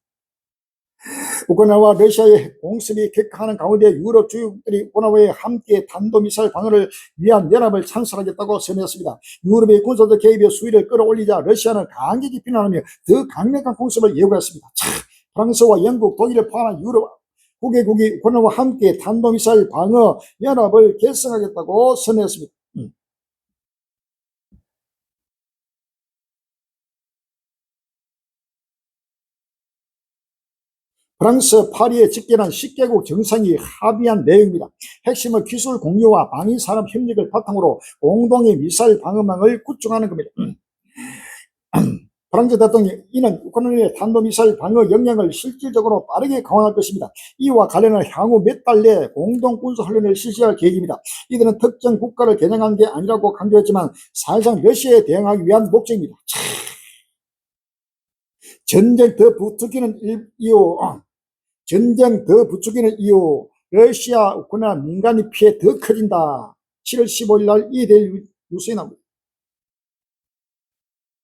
우크라이나와 러시아의 공습이 격화하는 가운데 유럽 주요국들이 우크라이나와 함께 탄도미사일 방어를 위한 연합을 창설하겠다고 선언했습니다. 유럽의 군사적 개입의 수위를 끌어올리자 러시아는 강력히 비난하며 더 강력한 공습을 예고했습니다. 프랑스와 영국, 독일을 포함한 유럽 9개국이 우크라이나와 함께 탄도미사일 방어 연합을 결성하겠다고 선언했습니다. 프랑스 파리에 집결한 10개국 정상이 합의한 내용입니다. 핵심은 기술 공유와 방위산업 협력을 바탕으로 공동의 미사일 방어망을 구축하는 겁니다. 프랑스 대통령이 이는 우크라이나의 탄도미사일 방어 역량을 실질적으로 빠르게 강화할 것입니다. 이와 관련한 향후 몇 달 내에 공동 군사훈련을 실시할 계획입니다. 이들은 특정 국가를 겨냥한 게 아니라고 강조했지만 사실상 러시아에 대응하기 위한 목적입니다. 전쟁 더 부추기는 이유, 러시아 우크라이나 민간인 피해 더 커진다. 7월 15일 날 이데일리 뉴스에 나옵니다.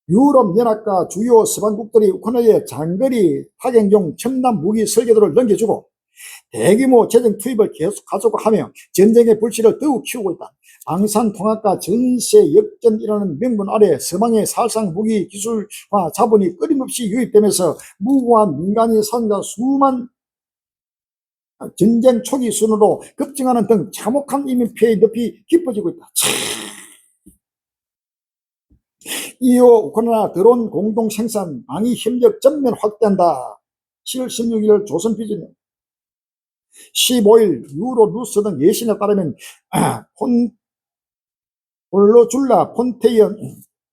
유럽연합과 주요 서방국들이 우크라이나에 장거리 타격용 첨단 무기 설계도를 넘겨주고 대규모 재정 투입을 계속 가속하며 전쟁의 불씨를 더욱 키우고 있다. 방산통합과 전세 역전이라는 명분 아래 서방의 살상 무기 기술과 자본이 끊임없이 유입되면서 무고한 민간인 사상자 수만 전쟁 초기 순으로 급증하는 등 참혹한 인민 피해의 늪이 깊어지고 있다. 이후 우크라이나 드론 공동 생산 방위 협력 전면 확대한다. 7월 16일 조선비전 15일 유로 뉴스 등 예신에 따르면 올로줄라 폰테이언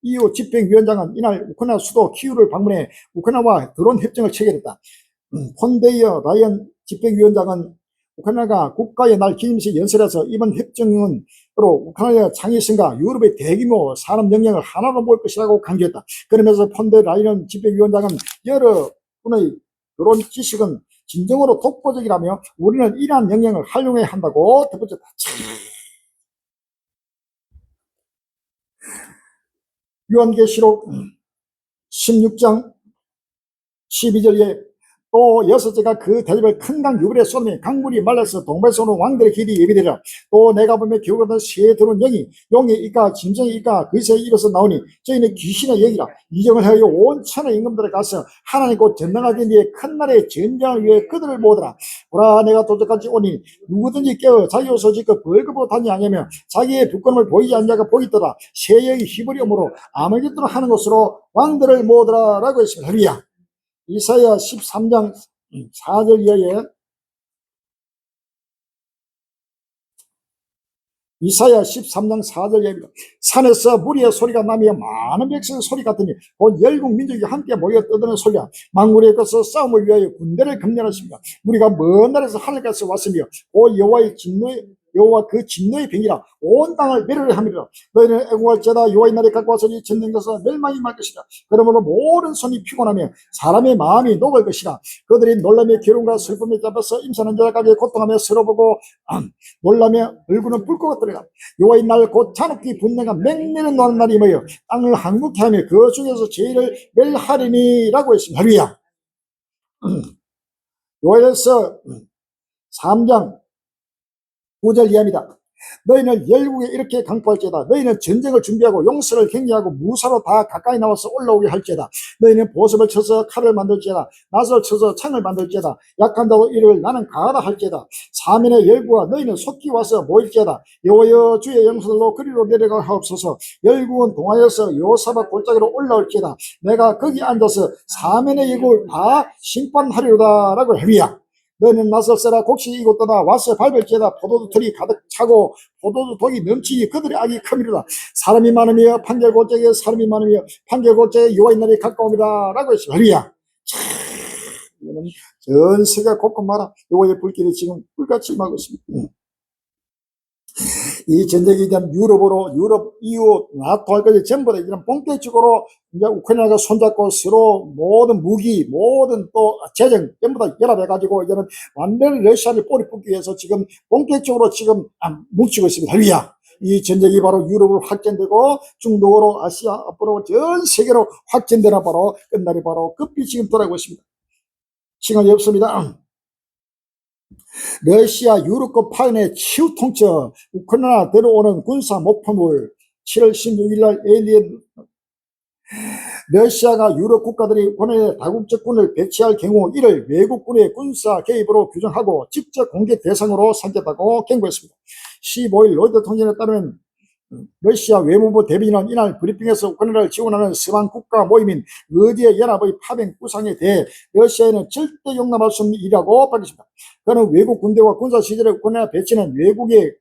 EU 집행위원장은 이날 우크라이나 수도 키우를 방문해 우크라이나와 드론 협정을 체결했다. 폰데이어 라이언 집행위원장은 우크라이나가 국가의 날 기념식 연설에서 이번 협정은 우크라이나 창의성과 유럽의 대규모 산업 역량을 하나로 모을 것이라고 강조했다. 그러면서 폰데 라이언 집행위원장은 여러분의 드론 지식은 진정으로 독보적이라며 우리는 이러한 역량을 활용해야 한다고 덧붙였다. 요한계시록 16장 12절에 또 여섯째가 그 대접을 큰 강 유브레 쏟으니 강물이 말라서 동발에서 오는 왕들의 길이 예비되리라. 또 내가 보며 기울어던 새에 들어온 용의 이가 짐승의 이가 그 새의 입에서 나오니 저희는 귀신의 영이라. 이정을 하여 온 천의 임금들에 가서 하나님 곧 전능하신 이의 큰 날의 전쟁을 위해 그들을 모으더라. 보라 내가 도적까지 오니 누구든지 깨어 자기 옷을 짓고 벌거벗어 다니지 아니하며 자기의 부끄러움을 보이지 않는 자가 보이더라. 새의 힘을 엄으로 아무것도나 하는 것으로 왕들을 모으더라 라고 했습니다. 할렐루야. 이사야 13장 4절 이하에 이사야 13장 4절 이하입니다. 산에서 무리의 소리가 나며 많은 백성의 소리 같으니 곧 열국 민족이 함께 모여 떠드는 소리야. 만군의 것서 싸움을 위하여 군대를 금련하십니다. 우리가 먼 나라에서 하늘까지 왔으며 곧 여호와의 진노의 여호와 그 진노의 병이라 온 땅을 멸하려 함이라. 너희는 애국할지어다 여호와의 날이 가까워서 이 전쟁 것은 멸망이 말 것이라. 그러므로 모든 손이 피곤하며 사람의 마음이 녹을 것이라. 그들이 놀라며 괴로움과 슬픔에 잡혀서 임산한 자까지 고통하며 서러보고 놀라며 얼굴은 붉고 같으리라. 여호와의 날 곧 잔혹히 분내가 맹렬히 노는 날이 뭐여 땅을 항복케 하며 그 중에서 죄를 멸하리니라고 했습니다. 할렐루야. 요엘서 3장 9절 이하입니다. 너희는 열국에 이렇게 강포할지어다. 너희는 전쟁을 준비하고 용서를 격려하고 무사로 다 가까이 나와서 올라오게 할지어다. 너희는 보습을 쳐서 칼을 만들지어다. 낫을 쳐서 창을 만들지어다. 약한 자도 이를 나는 강하다 할지어다. 사면의 열국아 너희는 속히 와서 모일지어다. 여호와여 주의 영서들로 그리로 내려가 하옵소서. 열국은 동하여서 요사박 골짜기로 올라올지어다. 내가 거기 앉아서 사면의 열국을 다 심판하리로다 라고 합니다. 너희는 나설세라 곡식 이곳도다 와서 밟을지어다. 포도주 틀이 가득 차고 포도주 독이 넘치니 그들의 악이 큼이로다. 사람이 많으며 판결골짜기에 사람이 많으며 판결골짜기에 여호와의 날이 가까움이다 라고 했습니다. 할렐루야. 이거는 전 세계 곳곳마다 여호와의 불길이 지금 불같이 임하고 있습니다. 이 전쟁이 이제 유럽, EU, 나토 할 것이 전부 다 이런 본격적으로 이제 우크라이나가 손잡고 서로 모든 무기, 모든 또 재정 전부 다 연합해가지고 이제는 완전히 러시아를 뿌리 뽑기 위해서 지금 본격적으로 지금 뭉치고 있습니다. 할렐루야. 이 전쟁이 바로 유럽으로 확전되고 중동으로 아시아 앞으로 전 세계로 확전되나 바로 끝날이 바로 급히 지금 돌아오고 있습니다. 시간이 없습니다. 러시아 유럽급 파견의 치유 통첩, 우크라이나 들어오는 군사 목표물, 7월 16일 날 에일리언, 러시아가 유럽 국가들이 우크라이나에 다국적군을 배치할 경우 이를 외국군의 군사 개입으로 규정하고 직접 공격 대상으로 삼겠다고 경고했습니다. 15일 로이터 통신에 따르면 러시아 외무부 대변인은 이날 브리핑에서 우크라이나를 지원하는 서방 국가 모임인 의지의 연합의 파병 구상에 대해 러시아에는 절대 용납할 수 없는 일이라고 밝혔습니다. 그는 외국 군대와 군사 시설의 우크라이나 배치는 외국의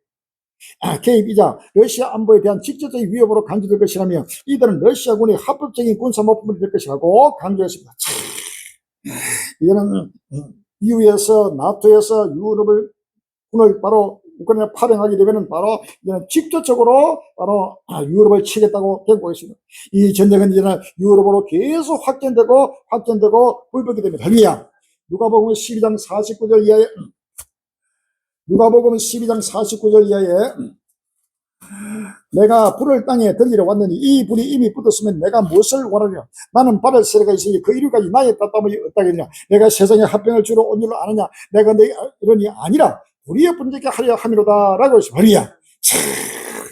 개입이자 러시아 안보에 대한 직접적인 위협으로 간주될 것이라며 이들은 러시아군의 합법적인 군사 목표물이 될 것이라고 강조했습니다. 이거는 EU에서 나토에서 유럽을 군을 바로 우크라이나 파병하게 되면은 바로 이제는 직접적으로 바로 유럽을 치겠다고 경고했습니다. 이 전쟁은 이제는 유럽으로 계속 확전되고 불붙게 됩니다. 할렐루야. 누가복음 12장 49절 이하에 누가복음 12장 49절 이하에 내가 불을 땅에 던지러 왔느니 이 불이 이미 붙었으면 내가 무엇을 원하냐. 나는 받을 세례가 있으니 그 이루까지 나의 따뜻함이 어떠겠느냐. 내가 세상에 합병을 주로 온 줄로 아느냐. 내가 내 이런이 아니라 우리의 분쟁케 하려 함이로다 라고 했습니다.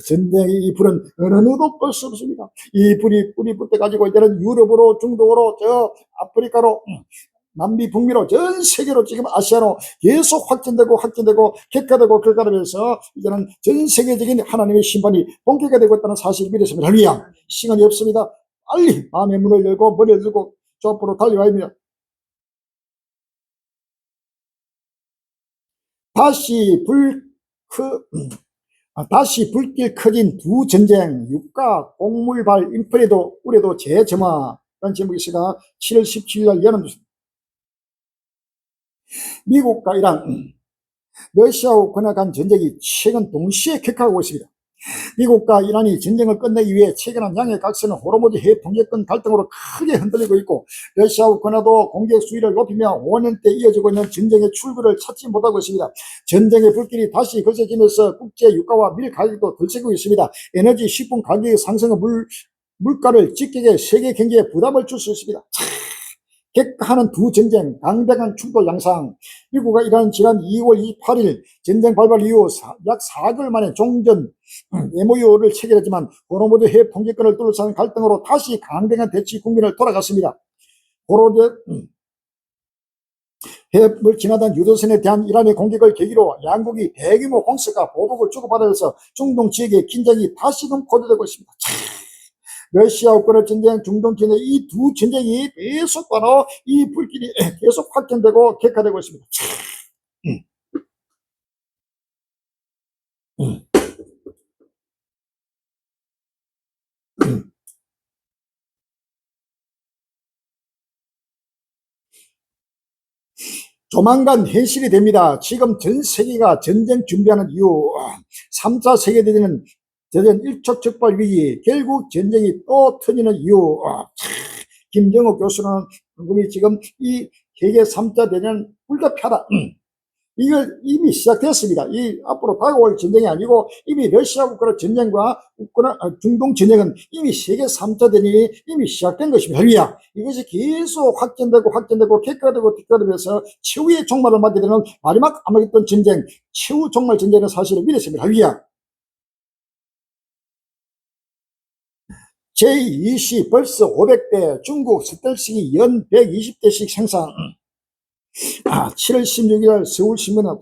전쟁의 이 불은 어느 누구도 끌 수 없습니다. 이 불이 붙어가지고 이제는 유럽으로 중동으로 저 아프리카로 남미 북미로 전 세계로 지금 아시아로 계속 확전되고 격화되고 격화되면서 이제는 전 세계적인 하나님의 심판이 본격화되고 있다는 사실을 믿었습니다. 할렐루야. 시간이 없습니다. 빨리 마음의 문을 열고 머리를 들고 저 앞으로 달려와야 합니다. 다시 불길 커진 두 전쟁, 유가, 곡물발, 인플레도, 우려도 재점화. 라는 제목이 있어가 7월 17일 날 열어놓습니다. 미국과 이란, 러시아와 우크라이나 간 전쟁이 최근 동시에 격화하고 있습니다. 미국과 이란이 전쟁을 끝내기 위해 체결한 양의 각서는 호르무즈 해협 통제권 갈등으로 크게 흔들리고 있고 러시아와 우크라이나도 공격 수위를 높이며 5년째 이어지고 있는 전쟁의 출구를 찾지 못하고 있습니다. 전쟁의 불길이 다시 거세지면서 국제 유가와 밀 가격도 들썩이고 있습니다. 에너지 식품 가격의 상승은 물가를 직격에 세계 경제에 부담을 줄 수 있습니다. 격하는 두 전쟁, 강력한 충돌 양상. 미국과 이란 지난 2월 28일 전쟁 발발 이후 약 4개월 만에 종전 MOU를 체결했지만 호르무즈 해협 통제권을 둘러싼 갈등으로 다시 강경한 대치 국면을 돌아갔습니다. 호르무즈 해협을 지나던 유도선에 대한 이란의 공격을 계기로 양국이 대규모 홍수가 보복을 주고받으면서 중동 지역의 긴장이 다시금 고조되고 있습니다. 러시아 우크라이나 전쟁, 중동 전쟁 이 두 전쟁이 계속 바로 이 불길이 계속 확전되고 격화되고 있습니다. 조만간 현실이 됩니다. 지금 전 세계가 전쟁 준비하는 이유, 3차 세계대전은 대전 일촉즉발 위기, 결국 전쟁이 또 터지는 이유. 김정호 교수는 우리 지금 이 세계 3차 대전 불가피하다. 이걸 이미 시작됐습니다. 이 앞으로 다가올 전쟁이 아니고 이미 러시아 우크라이나 전쟁과 중동 전쟁은 이미 세계 3차 대전이 이미 시작된 것입니다. 할렐루야. 이것이 계속 확전되고 객가되면서 최후의 종말을 맞게 되는 마지막 아마겟돈 전쟁, 최후 종말 전쟁은 사실을 믿었습니다. 할렐루야. 제20 벌써 500대, 중국 스텔스기 연 120대씩 생산. 7월 16일 서울신문은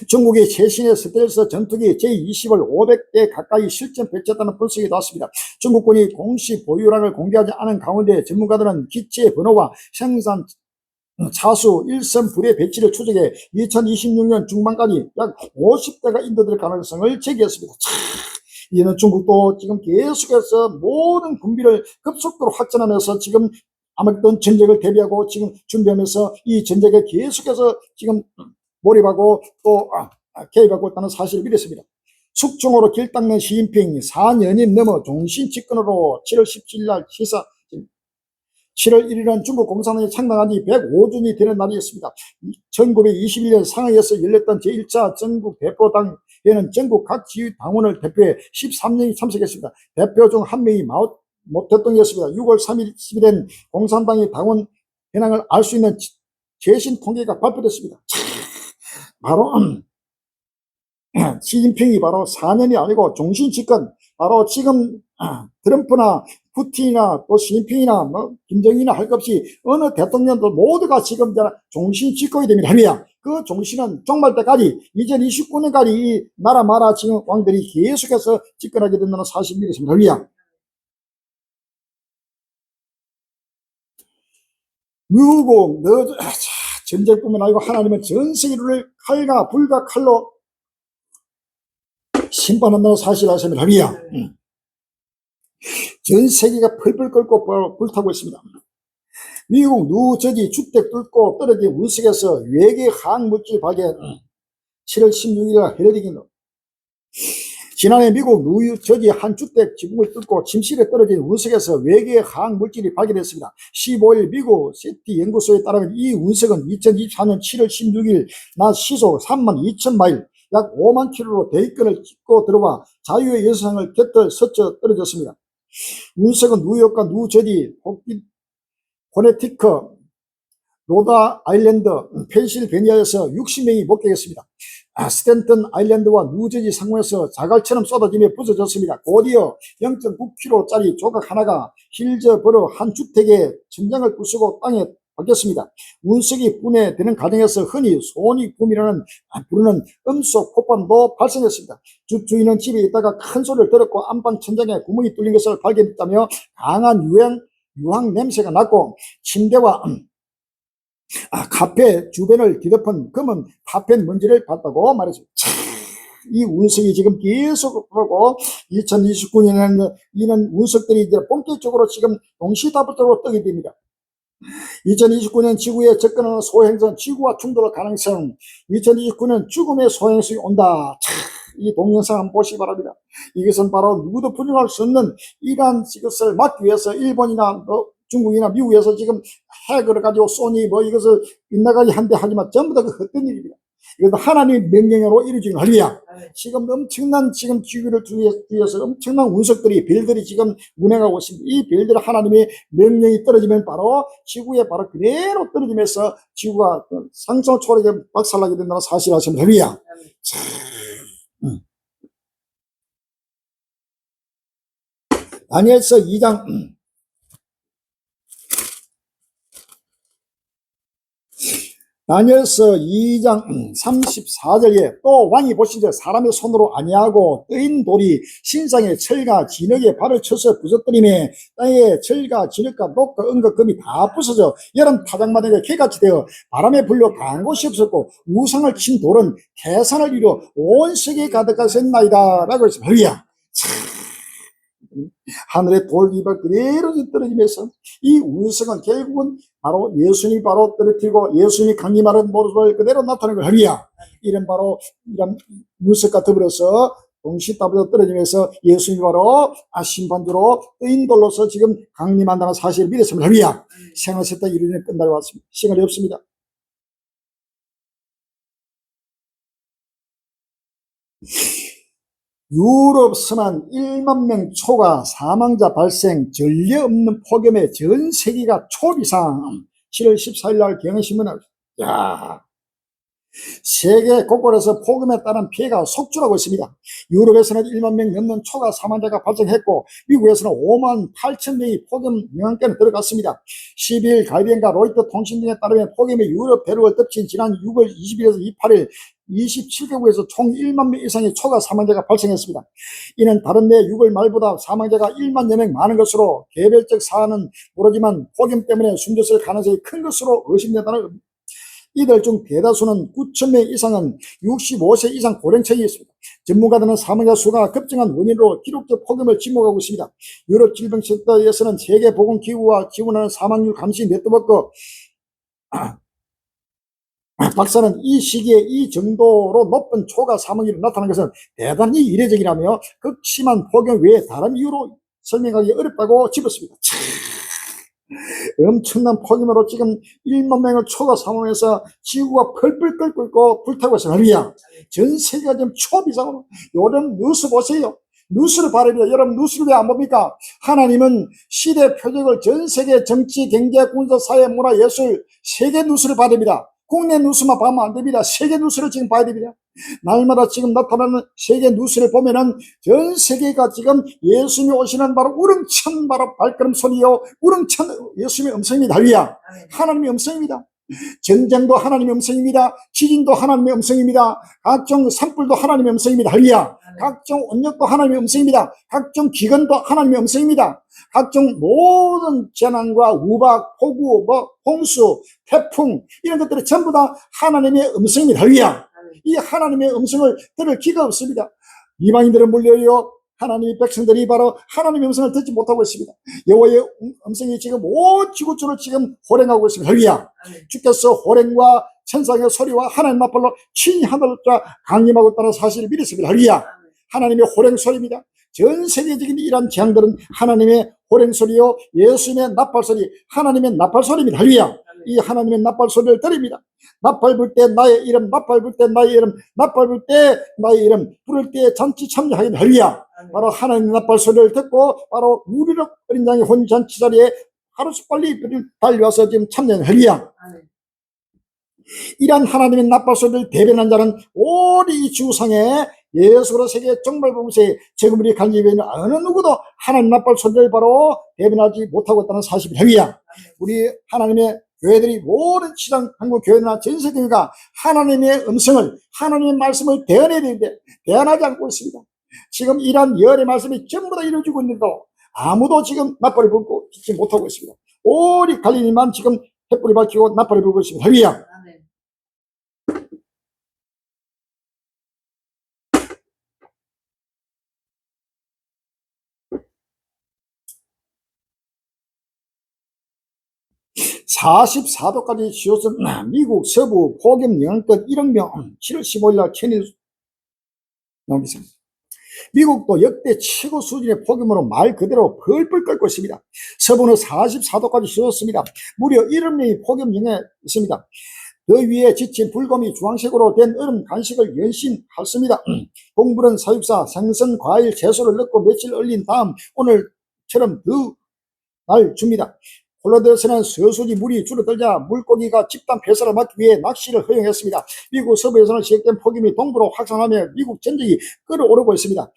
중국의 최신의 스텔스 전투기 제20을 500대 가까이 실전 배치했다는 분석이 나왔습니다. 중국군이 공식 보유량을 공개하지 않은 가운데 전문가들은 기체 번호와 생산 차수, 일선 부대 배치를 추적해 2026년 중반까지 약 50대가 인도될 가능성을 제기했습니다. 이는 중국도 지금 계속해서 모든 군비를 급속도로 확전하면서 지금 아마겟돈 전쟁을 대비하고 지금 준비하면서 이 전쟁에 계속해서 지금 몰입하고 또 개입하고 있다는 사실을 믿었습니다. 숙종으로 길닦는 시진핑 4년이 넘어 종신 집권으로 7월 17일 날 시사 7월 1일은 중국 공산당이 창당한 지 105주년이 되는 날이었습니다. 1921년 상하이에서 열렸던 제1차 전국 대표당에는 전국 각 지휘 당원을 대표해 13명이 참석했습니다. 대표 중 한 명이 마오 대통령이었습니다. 6월 3일 10일엔 공산당의 당원 현황을 알 수 있는 최신 통계가 발표됐습니다. 바로 시진핑이 바로 4년이 아니고 종신 집권, 바로 지금 트럼프나 푸틴이나 또 시진핑이나 뭐 김정일이나 할 것 없이 어느 대통령도 모두가 지금 종신 집권이 됩니다. 할렐루야. 그 종신은 종말 때까지 2029년까지 이 나라 마라 지금 왕들이 계속해서 집권하게 된다는 사실을 믿습니다. 할렐루야. 미국 전쟁뿐만 아니고 하나님은 전 세계를 칼과 불과 칼로 심판한다는 사실을 아십니다. 할렐루야. 전 세계가 펄펄 끓고 불타고 있습니다. 미국 뉴저지 주택 뚫고 떨어진 운석에서 외계 화학물질 발견. 7월 16일 헤럴딩. 지난해 미국 뉴저지 한 주택 지붕을 뚫고 침실에 떨어진 운석에서 외계 화학물질이 발견됐습니다. 15일 미국 세티 연구소에 따르면 이 운석은 2024년 7월 16일 낮 시속 32,000마일 약 5만 킬로로 대기권을 찍고 들어와 자유의 여상을 곁을 스쳐 떨어졌습니다. 운석은 뉴욕과 뉴저지, 코네티컷, 로드 아일랜드, 펜실베니아에서 60명이 목격했습니다. 스탠턴 아일랜드와 뉴저지 상공에서 자갈처럼 쏟아지며 부서졌습니다. 곧이어 0.9kg짜리 조각 하나가 힐즈버러 한 주택의 천장을 부수고 땅에 박혔습니다. 운석이 분해되는 과정에서 흔히 소닉붐이라는 부르는 음속 폭발도 발생했습니다. 주인은 집에 있다가 큰 소리를 들었고 안방 천장에 구멍이 뚫린 것을 발견했다며 강한 유황 냄새가 났고 침대와 카페 주변을 뒤덮은 검은 파편 먼지를 봤다고 말했습니다. 이 운석이 지금 계속 오고 2029년에는 이런 운석들이 이제 본격적으로 지금 동시다발적으로 뜨게 됩니다. 2029년 지구에 접근하는 소행성, 지구와 충돌할 가능성, 2029년 죽음의 소행성이 온다. 이 동영상 한번 보시기 바랍니다. 이것은 바로 누구도 부정할 수 없는 이러한 이것을 막기 위해서 일본이나 중국이나 미국에서 지금 핵을 가지고 쏘니 뭐 이것을 빗나가게 한데 하지만 전부 다 그 헛된 일입니다. 이것도 하나님의 명령으로 이루어지는 할렐루야. 지금 엄청난 지금 지구를 뒤에서 엄청난 운석들이 별들이 지금 운행하고 있습니다. 이 별들 하나님의 명령이 떨어지면 바로 지구에 바로 그대로 떨어지면서 지구가 상상 초월하게 박살나게 된다는 사실을 아십니다. 할렐루야. 다니엘서 2장 다니엘서 2장 34절에 또 왕이 보시되 사람의 손으로 아니하고 뜨인 돌이 신상의 철과 진흙에 발을 쳐서 부서뜨리매 땅에 철과 진흙과 녹과 은과 금이 다 부서져 여름 타작마당에 개같이 되어 바람에 불려 간 곳이 없었고 우상을 친 돌은 태산을 이루어 온 세계에 가득하였나이다 라고 했습니다. 할렐루야. 하늘의 돌기가 그대로 떨어지면서 이 운석은 결국은 바로 예수님이 바로 떨어뜨리고 예수님이 강림하는 모습을 그대로 나타내는 걸 하리야. 이런 바로 이런 운석과 더불어서 동시다발로 떨어지면서 예수님이 바로 심판주로 뜨인 돌로서 지금 강림한다는 사실을 믿었으면 하리야. 생활세탁 이루는 끝날이 왔습니다. 시간이 없습니다. 유럽서만 1만 명 초과 사망자 발생, 전례 없는 폭염에 전 세계가 초비상. 7월 14일 날 경향신문에 야, 세계 곳곳에서 폭염에 따른 피해가 속출하고 있습니다. 유럽에서는 1만 명 넘는 초과 사망자가 발생했고 미국에서는 5만 8천 명이 폭염 영향권에 들어갔습니다. 12일 가이디언과 로이터 통신 등에 따르면 폭염이 유럽 대륙을 덮친 지난 6월 20일에서 28일 27개국에서 총 1만 명 이상의 초과 사망자가 발생했습니다. 이는 다른 해 6월 말보다 사망자가 1만여 명 많은 것으로 개별적 사안은 모르지만 폭염 때문에 숨졌을 가능성이 큰 것으로 의심된다는 겁니다. 이들 중 대다수는 9천 명 이상은 65세 이상 고령층이었습니다. 전문가들은 사망자 수가 급증한 원인으로 기록적 폭염을 지목하고 있습니다. 유럽 질병센터에서는 세계보건기구와 지원하는 사망률 감시 네트워크 박사는 이 시기에 이 정도로 높은 초과 사망률이 나타난 것은 대단히 이례적이라며 극심한 폭염 외에 다른 이유로 설명하기 어렵다고 짚었습니다. 엄청난 폭염으로 지금 1만 명을 초과 사망해서 지구가 펄펄 끓고 있고 불타고 있습니다. 전 세계가 지금 초비상으로. 요즘 뉴스 보세요. 뉴스를 바랍니다. 여러분 뉴스를 왜 안 봅니까? 하나님은 시대 표적을 전 세계 정치, 경제, 군사, 사회, 문화, 예술 세계 뉴스를 바랍니다. 국내 뉴스만 보면 안 됩니다. 세계 뉴스를 지금 봐야 됩니다. 날마다 지금 나타나는 세계 뉴스를 보면은 전 세계가 지금 예수님이 오시는 바로 우렁찬 바로 발걸음 소리요. 우렁찬 예수님의 음성입니다. 할렐루야. 하나님의 음성입니다. 전쟁도 하나님의 음성입니다. 지진도 하나님의 음성입니다. 각종 산불도 하나님의 음성입니다. 할렐루야. 각종 온역도 하나님의 음성입니다. 각종 기근도 하나님의 음성입니다. 각종 모든 재난과 우박, 폭우, 홍수, 태풍 이런 것들이 전부 다 하나님의 음성입니다. 할렐루야. 이 하나님의 음성을 들을 기가 없습니다. 이방인들은 물려요. 하나님의 백성들이 바로 하나님의 음성을 듣지 못하고 있습니다. 여호와의 음성이 지금 온 지구촌을 지금 호령하고 있습니다. 할렐루야. 주께서 호령과 천상의 소리와 하나님 나팔로 친히 하늘과 강림하고 있다는 사실을 믿었습니다. 할렐루야. 하나님의 호령 소리입니다. 전 세계적인 이러한 재앙들은 하나님의 호령 소리요, 예수님의 나팔 소리, 하나님의 나팔 소리입니다. 할렐루야. 이 하나님의 나팔 소리를 들립니다. 나팔 불 때 나의 이름, 나팔 불 때 나의 이름, 나팔 불 때 나의 이름, 부를 때 잔치 참여하게 할렐루야. 바로 하나님의 나팔 소리를 듣고 바로 우리로 어린 양의 혼잔치 자리에 하루씩 빨리 달려와서 지금 참여하는 할렐루야. 이러한 하나님의 나팔 소리를 대변한 자는 오리 이 지구상에 예수로 세계 정말 보면서에 지금 우리 강림에 있는 어느 누구도 하나님 나팔 소리를 바로 대변하지 못하고 있다는 사실을 할렐루야. 우리 하나님의 교회들이 모든 시장 한국 교회나 전 세계가 하나님의 음성을, 하나님의 말씀을 대언해야 되는데 대언하지 않고 있습니다. 지금 이러한 열의 말씀이 전부 다 이루어지고 있는데도 아무도 지금 나팔을 불고 있지 못하고 있습니다. 오리 갈릴리만 지금 횃불이 밝히고 나팔을 불고 있습니다. 할렐루야. 44도까지 치솟은 미국 서부 폭염 영향권 1억 명 7월 15일 날 케니 나오겠습니다. 미국도 역대 최고 수준의 폭염으로 말 그대로 펄펄 끓고 있습니다. 서부는 44도까지 치솟습니다. 무려 1억 명이 폭염 영향에 있습니다. 더위에 지친 불곰이 주황색으로 된 얼음 간식을 연신했습니다. 공부는 사육사 생선, 과일, 채소를 넣고 며칠 얼린 다음 오늘처럼 날 줍니다. 콜로라도에서는 서수지 물이 줄어들자 물고기가 집단 폐사를 막기 위해 낚시를 허용했습니다. 미국 서부에서는 시작된 폭염이 동부로 확산하며 미국 전역이 끓어오르고 있습니다.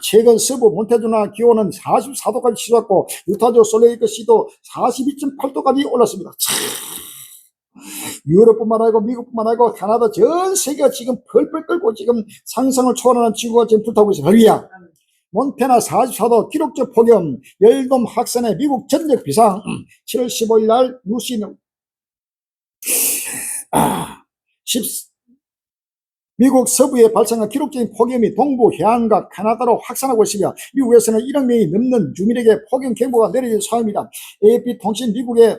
최근 서부 몬태주나 기온은 44도까지 치솟았고 유타주 솔레이크시도 42.8도까지 올랐습니다. 유럽뿐만 아니고 미국뿐만 아니고 캐나다 전 세계가 지금 펄펄 끓고 지금 상상을 초월하는 지구가 지금 불타고 있습니다. 할렐루야. 몬태나 44도 기록적 폭염, 열돔 확산에 미국 전역 비상. 7월 15일 날 뉴스는 미국 서부에 발생한 기록적인 폭염이 동부 해안과 캐나다로 확산하고 있으며 미국에서는 1억 명이 넘는 주민에게 폭염 경보가 내려진 상황입니다. AP 통신 미국의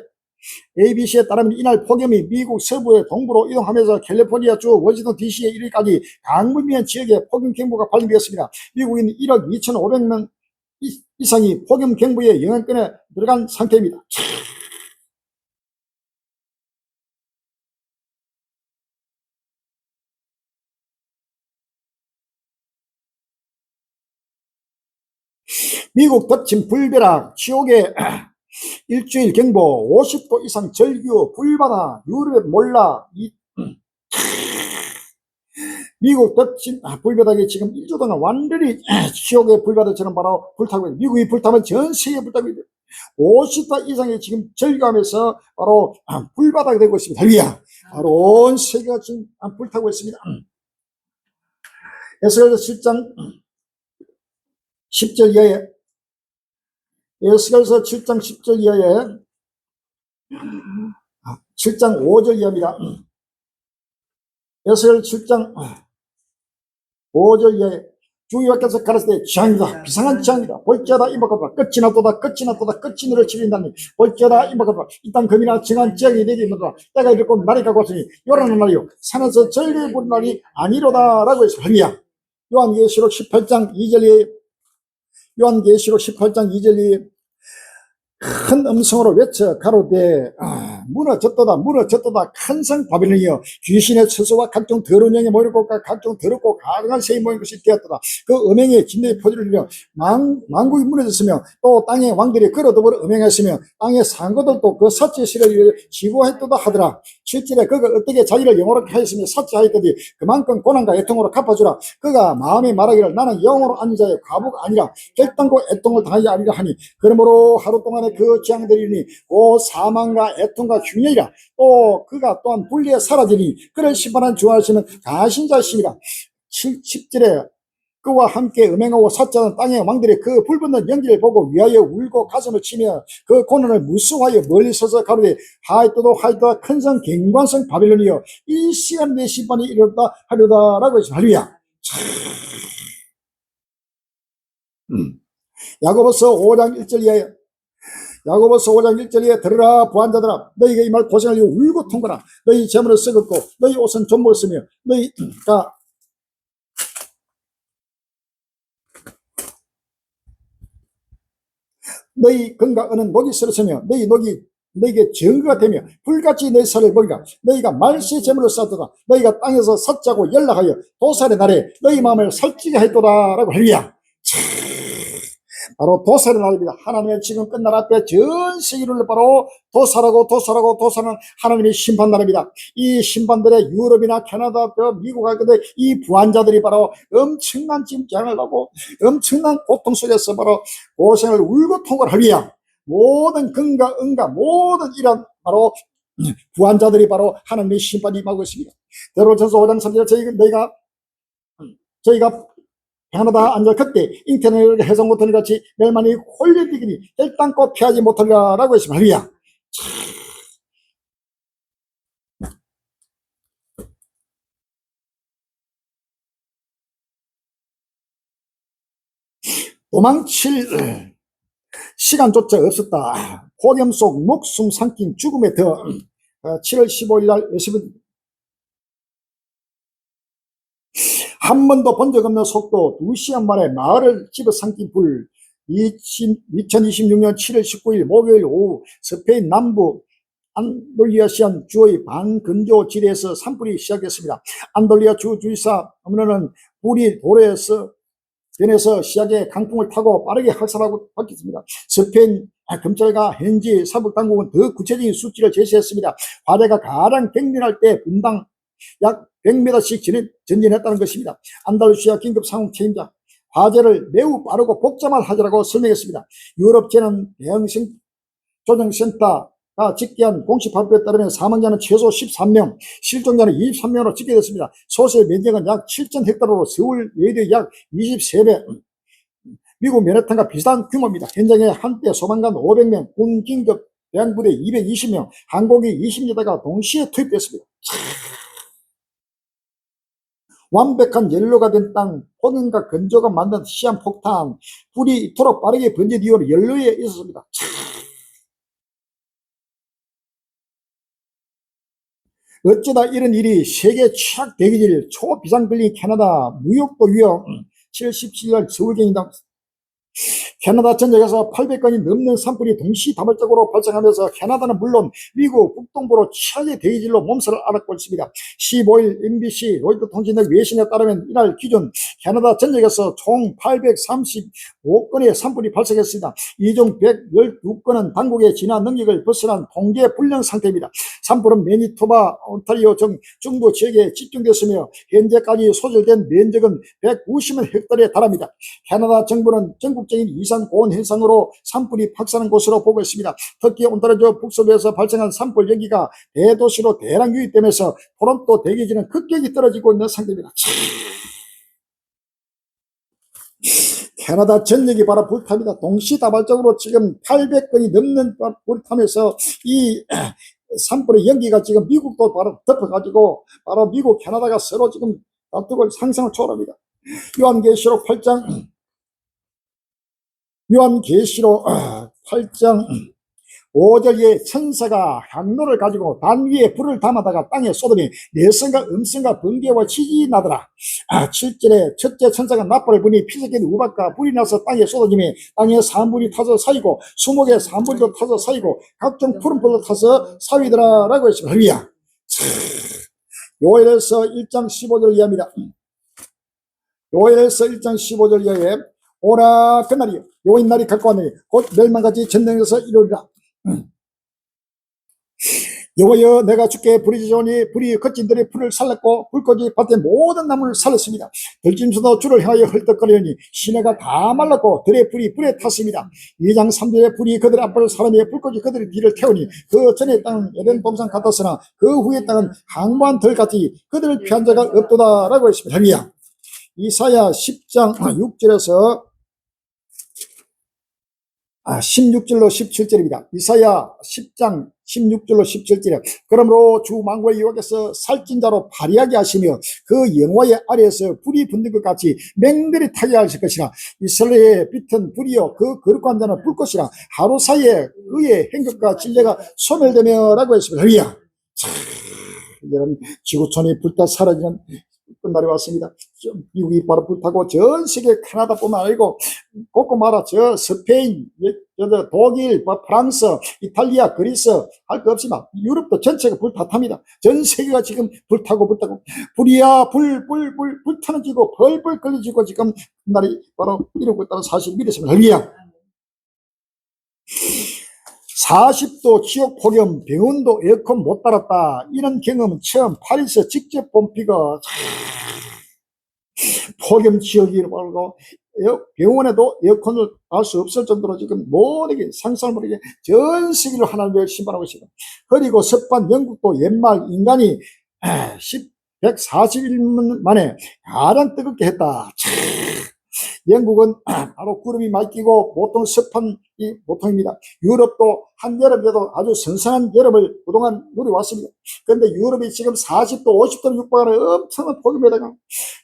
ABC에 따르면 이날 폭염이 미국 서부의 동부로 이동하면서 캘리포니아 주 워싱턴 DC에 이르기까지 강물면 지역에 폭염 경보가 발령되었습니다. 미국인 1억 2,500명 이상이 폭염 경보의 영향권에 들어간 상태입니다. 미국 덮친 불벼락 지옥의 일주일 경보 50도 이상 절규 불바다 유럽에 몰라 미국 덮친 불바닥이 지금 1주 동안 완전히 지옥의 불바다처럼 바로 불타고 있습니다. 미국이 불타면 전 세계에 불타고 있습니다. 50도 이상이 지금 절규하면서 바로 불바다가 되고 있습니다. 할렐루야. 바로 온 세계가 지금 불타고 있습니다. 에스겔서 7장 10절 이하에 에스겔서 7장 10절 이하에 7장 5절 이하입니다. 에스겔 7장 5절 이하에 주여께서 가라사대 지향이다 비상한 지향이다 볼지어다 임박하라 끝이 나도다 끝이 나도다 끝이 너를 치린다니 볼지어다 임박하라 이 땅 금이나 정한 지향이 내게 임하더라 때가 이르고 날이 가고 왔으니 요란한 날이요 산에서 절기에 부른 날이 아니로다 라고 했습니다. 할렐루야. 요한계시록 18장 2절에 요한계시록 18장 2절에 큰 음성으로 외쳐 가로되 무너졌도다 무너졌도다 큰 성 바빌론이여 귀신의 처소와 각종 더러운 영의 모일 곳과 각종 더럽고 가증한 새의 모인 것이 되었도다. 그 음행의 진노의 포도를 흘려 만국이 무너졌으며 또 땅의 왕들이 걸어더불어 음행했으며 땅의 상거들도 그 사치의 실을 지고했도다 하더라. 7절에 그가 어떻게 자기를 영원하게 하였으며 사치하였더니 그만큼 고난과 애통으로 갚아주라. 그가 마음에 말하기를 나는 영으로 앉은 자의 과부가 아니라 결단코 애통을 당하지 아니라 하니 그러므로 하루 동안에 그 재앙들이니 곧 사망과 애통과 흉년이라. 또 그가 또한 분리에 사라지니 그를 심판한 주 하시는 가신자이시니라. 10절에 그와 함께 음행하고 사자는 땅의 왕들이 그 불붙는 연기를 보고 위하여 울고 가슴을 치며 그 고난을 무수하여 멀리 서서 가로되 하이또도 하이또다 큰성 경관성 바빌론이여 이 시간 내 심판이 이르렀다 하려다 라고 했습니다. 할렐루야. 야고보서 5장 1절 이하에 야고보서 5장 1절에 들으라 부한자들아 너희가 이 말 고생하려 울고 통과라 너희 재물을 썩었고 너희 옷은 좀먹었으며 너희가 너희 건과 은은 녹이 쓰러지며 너희 녹이 너희에게 증거가 되며 불같이 내 살을 먹이라. 너희가 말시의 재물을 쌓도다. 너희가 땅에서 삭자고 연락하여 도살의 날에 너희 마음을 살찌게 했도다 라고 할렐루야. 바로 도살의 날입니다. 하나님의 지금 끝날 앞에 전 세계를 바로 도살하는 하나님의 심판 날입니다. 이 심판들의 유럽이나 캐나다, 미국 할 건데 이 부한자들이 바로 엄청난 짐장을 하고 엄청난 고통 속에서 바로 고생을 울고 통을 하리야. 모든 근과 은과 모든 이런 바로 부한자들이 바로 하나님의 심판이 임하고 있습니다. 데로전서 5장 3절 저희가 캐나다 앉아 그때 인터넷을 해석 못하는 같이 멸망이 홀려비기니 결단코 피하지 못하리라 라고 했습니다. 할렐루야. 도망칠 시간조차 없었다. 폭염 속 목숨 삼킨 죽음의 더 7월 15일 날 한 번도 본 적 없는 속도 2시간 만에 마을을 집어삼킨 불. 2026년 7월 19일 목요일 오후 스페인 남부 안돌리아시안 주의 반근교 지대에서 산불이 시작됐습니다. 안돌리아 주 주지사 어머니는 불이 도로에서 변해서 시작에 강풍을 타고 빠르게 확산하고 밝혔습니다. 스페인 검찰과 현지 사법당국은 더 구체적인 수치를 제시했습니다. 화재가 가장 격렬할 때 분당 약 100m씩 전진했다는 것입니다. 안달루시아 긴급상황 책임자 화재를 매우 빠르고 복잡한 화재라고 설명했습니다. 유럽 재난 대응 조정센터가 집계한 공식 발표에 따르면 사망자는 최소 13명, 실종자는 23명으로 집계됐습니다. 소재 면적은 약 7,000헥타르로 서울 외대 약 23배, 미국 맨해튼과 비슷한 규모입니다. 현장에 한때 소방관 500명, 군 긴급 대응부대 220명, 항공기 20여대가 동시에 투입됐습니다. 완벽한 연료가 된 땅, 폭염과 건조가 만든 시한폭탄, 불이 이토록 빠르게 번진 이유는 연료에 있었습니다. 어쩌다 이런 일이 세계 최악 대기질 초비상글린 캐나다 무역도 위험 77년 서울경이다. 캐나다 전역에서 800건이 넘는 산불이 동시다발적으로 발생하면서 캐나다는 물론 미국 북동부로 최악의 대기질로 몸살을 앓고 있습니다. 15일 MBC 로이터 통신의 외신에 따르면 이날 기준 캐나다 전역에서 총 835건의 산불이 발생했습니다. 이 중 112건은 당국의 진화 능력을 벗어난 통제 불능 상태입니다. 산불은 매니토바, 온타리오 중부 지역에 집중됐으며 현재까지 소멸된 면적은 190만 헥타르에 달합니다. 캐나다 정부는 전국적인 이상 고온 현상으로 산불이 확산한 것으로 보고 있습니다. 특히 온타리오 북서부에서 발생한 산불 연기가 대도시로 대량 유입되면서 토론토 대기질은 급격히 떨어지고 있는 상태입니다. 캐나다 전역이 바로 불탑니다. 동시다발적으로 지금 800건이 넘는 불타면서 이 산불의 연기가 지금 미국도 바로 덮어가지고 바로 미국, 캐나다가 서로 지금 다투고 상상을 초월합니다. 요한계시록 8장 5절에 천사가 향로를 가지고 단 위에 불을 담아다가 땅에 쏟으니 내성과 음성과 번개와 치지 나더라. 7절에 첫째 천사가 나팔을 부니 피색인 우박과 불이 나서 땅에 쏟아지며 땅에 산불이 타서 사이고 수목에 산불도 타서 사이고 각종 푸른불도 타서 사위더라 라고 했습니다. 할렐루야. 요엘에서 1장 15절 이하입니다. 요엘에서 1장 15절 이하에 오라 그날이요 여호와의 날이 가까웠느니 곧 멸망같이 전능에서 이루리라. 여호와여 내가 주께 부르짖으니 불이 거친들의 풀을 살랐고 불꽃이 밭의 모든 나무를 살랐습니다. 들짐승도 주를 향하여 헐떡거리니 시내가 다 말랐고 들의 불이 불에 탔습니다. 2장 3절에 불이 그들 앞을 사람이 불꽃이 그들의 뒤를 태우니 그 전의 땅은 에덴 동산 같았으나 그 후의 땅은 항구한 들같이 그들을 피한 자가 없도다 라고 했습니다. 할렐루야. 이사야 10장 6절에서 16절로 17절입니다. 이사야 10장 16절로 17절에 그러므로 주 만군의 여호와께서 살찐 자로 발휘하게 하시며 그 영화의 아래에서 불이 붙는 것 같이 맹렬히 타게 하실 것이라. 이스라엘의 빛은 불이요 그 거룩한 자는 불꽃이라. 하루 사이에 그의 행각과 진리가 소멸되며 라고 했습니다. 할렐루야. 이런 지구촌이 불타 사라지는 끝날이 왔습니다. 미국이 바로 불타고 전 세계 캐나다뿐만 아니고 곳곳마다 저 스페인, 독일, 프랑스, 이탈리아, 그리스 할 거 없지만 유럽도 전체가 불타탑니다. 전 세계가 지금 불타고 불이야 불타는 지고 벌벌 걸리지고 지금 끝날이 바로 이루고 있다는 사실 믿으시면 할렐루야. 40도 지옥 폭염 병원도 에어컨 못 달았다. 이런 경험은 처음 파리에서 직접 본 피가 폭염 지역이라고 말고 병원에도 에어컨을 달 수 없을 정도로 지금 모르게 상상을 모르게 전 세계를 하나님을 심판하고 있습니다. 그리고 습한 영국도 연말 인간이 140일 만에 가장 뜨겁게 했다. 영국은 바로 구름이 많이 끼고 보통 습한 보통입니다. 유럽도 한여름에도 아주 선선한 여름을 그동안 누려왔습니다. 그런데 유럽이 지금 40도, 50도를 육박하는 엄청난 폭염에다가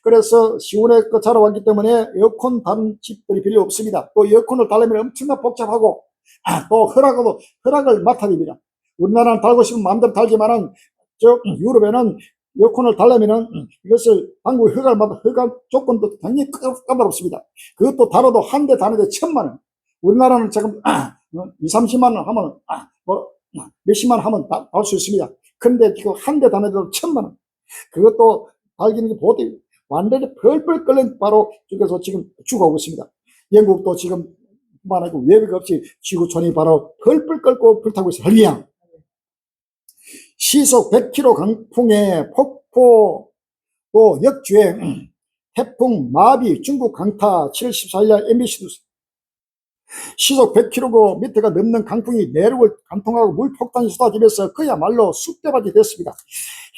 그래서 시원하게 자라왔기 때문에 에어컨 다른 집들이 별로 없습니다. 또 에어컨을 달려면 엄청나게 복잡하고 또 허락을 맡아야 됩니다. 우리나라는 달고 싶으면 마음대로 달지만은 저 유럽에는 에어컨을 달려면은 이것을 당국 허가 조건도 굉장히 까다롭습니다. 그것도 달아도 한 대 다는데 1,000만 원. 우리나라는 지금 20-30만 원 하면 몇십만 원 하면 달 수 있습니다. 근데 지금 한 대 다는데도 1,000만 원. 그것도 달기는 게 보통 완전히 펄펄 끓는 바로 쪽에서 지금 죽어오고 있습니다. 영국도 지금 말하고 외벽 없이 지구촌이 바로 펄펄 끓고 불타고 있어요. 할렐루야. 시속 100km 강풍에 폭포 또 역주행 태풍 마비 중국 강타 7월 14일 MBC 뉴스. 시속 100km가 넘는 강풍이 내륙을 관통하고 물폭탄이 쏟아지면서 그야말로 쑥대밭이 됐습니다.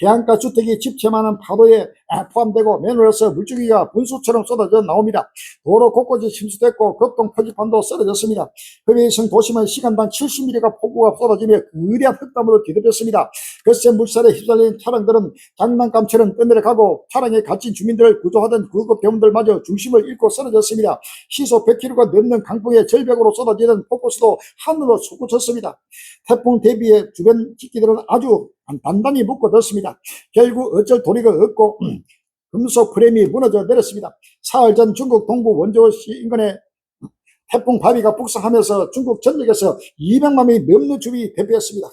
해안가 주택이 집채만한 파도에 포함되고 맨홀에서 물줄기가 분수처럼 쏟아져 나옵니다. 도로 곳곳이 침수됐고 교통 표지판도 쓰러졌습니다. 허베이성 도심은 시간당 70mm가 폭우가 쏟아지며 거대한 흙담으로 뒤덮였습니다. 거센 물살에 휩쓸린 차량들은 장난감처럼 떠내려가고 차량에 갇힌 주민들을 구조하던 구급대원들마저 중심을 잃고 쓰러졌습니다. 시속 100km가 넘는 강풍에 절벽으로 쏟아지던 폭포수도 하늘로 솟구쳤습니다. 태풍 대비에 주변 지기들은 아주 단단히 묶어뒀습니다. 결국 어쩔 도리가 없고 금속 프레임이 무너져 내렸습니다. 사흘 전 중국 동부 원저우시 인근에 태풍 바비가 북상하면서 중국 전역에서 200만 명이 넘는 주민이 대피했습니다.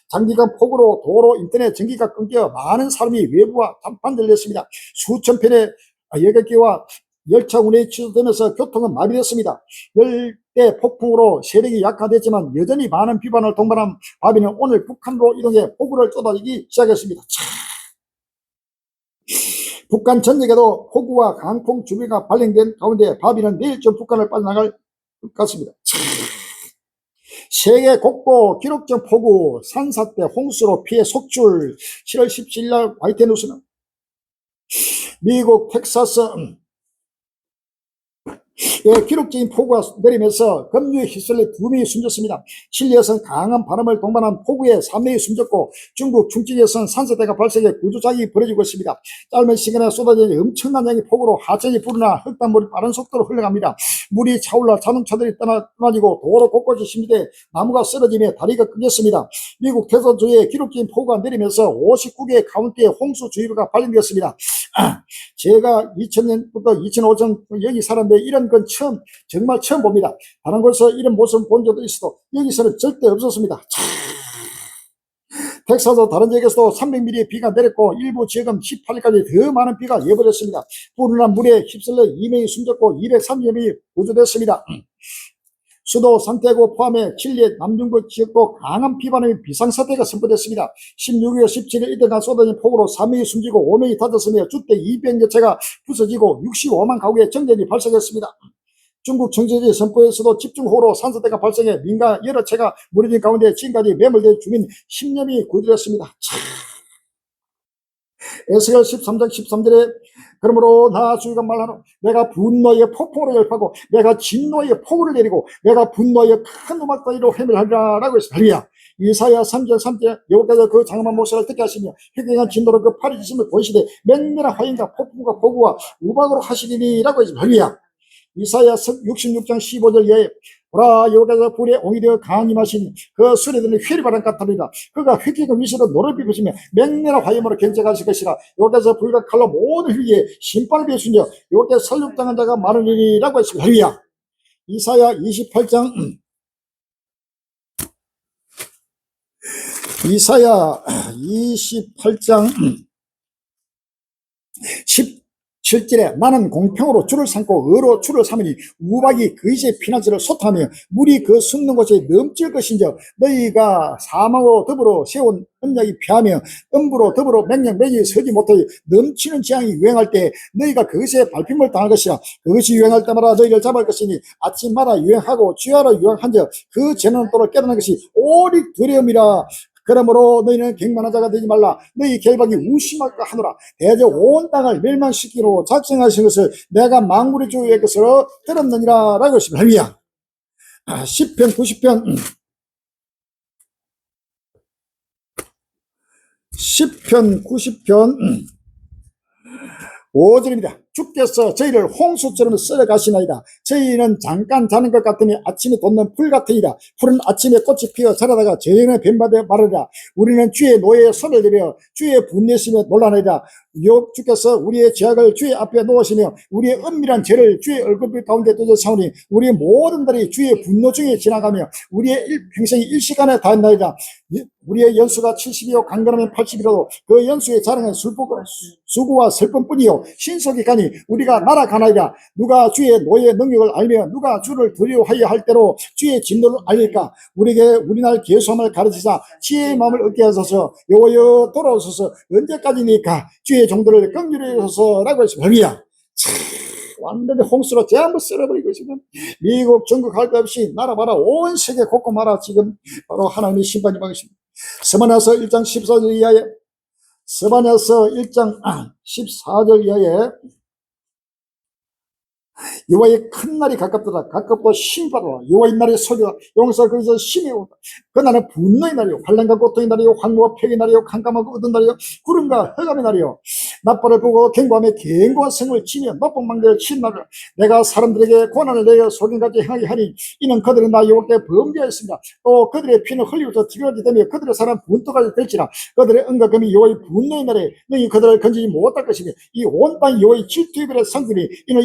장기간 폭우로 도로, 인터넷, 전기가 끊겨 많은 사람이 외부와 단판들렸습니다. 수천 편의 여객기와 열차 운행이 취소되면서 교통은 마비됐습니다. 열대 폭풍으로 세력이 약화됐지만 여전히 많은 비판을 동반한 바비는 오늘 북한으로 이동해 폭우를 쏟아지기 시작했습니다. 북한 전역에도 폭우와 강풍 주비가 발령된 가운데 바비는 내일쯤 북한을 빠져나갈 것 같습니다. 세계 곳곳 기록적 폭우, 산사태, 홍수로 피해 속출. 7월 17일 날 화이트뉴스는 미국 텍사스 기록적인 폭우가 내리면서 급류에 휩쓸려 2명이 숨졌습니다. 칠리에서는 강한 바람을 동반한 폭우에 3명이 숨졌고 중국 충청에서는 산사태가 발생해 구조작이 벌어지고 있습니다. 짧은 시간에 쏟아지는 엄청난 양의 폭우로 하천이 불어나 흙탕물이 빠른 속도로 흘러갑니다. 물이 차올라 자동차들이 떠나지고 도로 곳곳이 심지어 나무가 쓰러지며 다리가 끊겼습니다. 미국 텍사스주에 기록적인 폭우가 내리면서 59개 카운티에 홍수주의보가 발령되었습니다. 제가 2000년부터 2005년 여기 살았는데 이런 건 정말 처음 봅니다. 다른 곳에서 이런 모습 본 적도 있어도 여기서는 절대 없었습니다. 텍사스 다른 지역에서도 300mm의 비가 내렸고 일부 지역은 18일까지 더 많은 비가 예보됐습니다. 불어난 물에 휩쓸려 2명이 숨졌고 230여 명이 구조됐습니다. 수도 산티아고 포함해 칠리의 남중부 지역도 강한 비바람이 비상사태가 선포됐습니다. 16일, 17일 이틀간 쏟아진 폭우로 3명이 숨지고 5명이 다쳤으며 주택 200여 채가 부서지고 65만 가구에 정전이 발생했습니다. 중국 청정지 선포에서도 집중호우로 산사태가 발생해 민가 여러 채가 무너진 가운데 지금까지 매몰된 주민 10여 명이 구조됐습니다. 에스겔 13장 13절에 그러므로 나 주가 말하노 내가 분노의 폭풍으로 열파고 내가 진노의 폭우를 내리고 내가 분노의 큰 우박다리로 헤매하리라 라고 했습니다. 할렐루야. 이사야 3장 3절 여호와께서 그 장엄한 모습을 듣게 하시며 획행한 진노로 그 팔이 지심을 보이시되 맹렬한 화인과 폭풍과 폭우와 우박으로 하시리니 라고 했습니다. 할렐루야. 이사야 66장 15절에 보라 여호와께서 불에 옹이 되어 강한 임하시니 그 수레들은 회리바람 같으리라. 그가 휘기고 위시로 노를 비부시며 맹렬한 화염으로 견제하실 것이라. 여호와께서 불과 칼로 모든 휘기에 심판을 베푸시며 여호와께서 설육당한 자가 많으리라고 했습니다. 할렐루야. 이사야 28장 17절에 나는 공평으로 줄을 삼고 의로 줄을 삼으니 우박이 그 이제 피난처를 솟하며 물이 그 숨는 곳에 넘칠 것인즉 너희가 사망으로 더불어 세운 언약이 피하며 음부로 더불어 맹령맹이 서지 못하여 넘치는 재앙이 유행할 때 너희가 그것에 밟힘을 당할 것이라. 그것이 유행할 때마다 너희를 잡을 것이니 아침마다 유행하고 주야로 유행한즉 그 재난은 또를 깨닫는 것이 오직 두려움이라. 그러므로 너희는 갱만한 자가 되지 말라. 너희 결박이 우심할까 하노라. 대저 온 땅을 멸망시키로 작정하신 것을 내가 만물의 주의 것으로 들었느니라 라고 했습니다. 할렐루야. 10편 90편 10편 90편 5절입니다. 주께서 저희를 홍수처럼 썰어가시나이다. 저희는 잠깐 자는 것 같으니 아침에 돋는 풀 같으니라. 풀은 아침에 꽃이 피어 자라다가 저희는 뱀바되어 마르리라. 우리는 주의 노예에 손을 들여 주의 분내심에 놀라나이다. 주께서 우리의 죄악을 주의 앞에 놓으시며 우리의 은밀한 죄를 주의 얼굴빛 가운데 뜯어 사오니 우리의 모든 날이 주의 분노 중에 지나가며 우리의 평생이 일시간에 다했나이다. 우리의 연수가 70이요 강건하면 80이라도 그 연수의 자랑은 수고와 슬픔뿐이요 신속이 가니 우리가 날아가나이다. 누가 주의 노예의 능력을 알며 누가 주를 두려워하여 할 때로 주의 진노를 알릴까. 우리에게 우리날 계수함을 가르치사 지혜의 마음을 얻게 하소서. 여호와여 돌아오소서. 언제까지니까 주의 종들을 긍휼히 여소서라고 했습니다. 할렐루야. 완전히 홍수로 전부 쓸어버리고 있으면 미국 전국 할 것 없이 나라마다 온 세계 곳곳마다 지금 바로 하나님의 심판이 임하고 있습니다. 스마나서 1장 14절 이하에 스바냐서 1장 14절 이하에 여호와의 큰 날이 가깝도다. 가깝고 심히 받아라. 여호와의 날이 서리라. 용사 거기서 심히 온다. 그날은 분노의 날이요 환난과 고통의 날이요 황무와 폐의 날이요 캄캄하고 어두운 날이요 구름과 흑암의 날이요 나팔을 보고 경고하며 견고한 성을 치며 높은 망대를 친 날이라. 내가 사람들에게 고난을 내어 소경같이 행하게 하니 이는 그들은 나 여호와께 범죄하였습니다. 또 그들의 피는 흘리고서 지각하기 때문에 그들의 사람 분토까지 될지라. 그들의 은과 금이 여호와의 분노의 날에 너희 그들을 건지지 못할 것이며 이 온 땅이 여호와의 질투의 별의 성들이 이는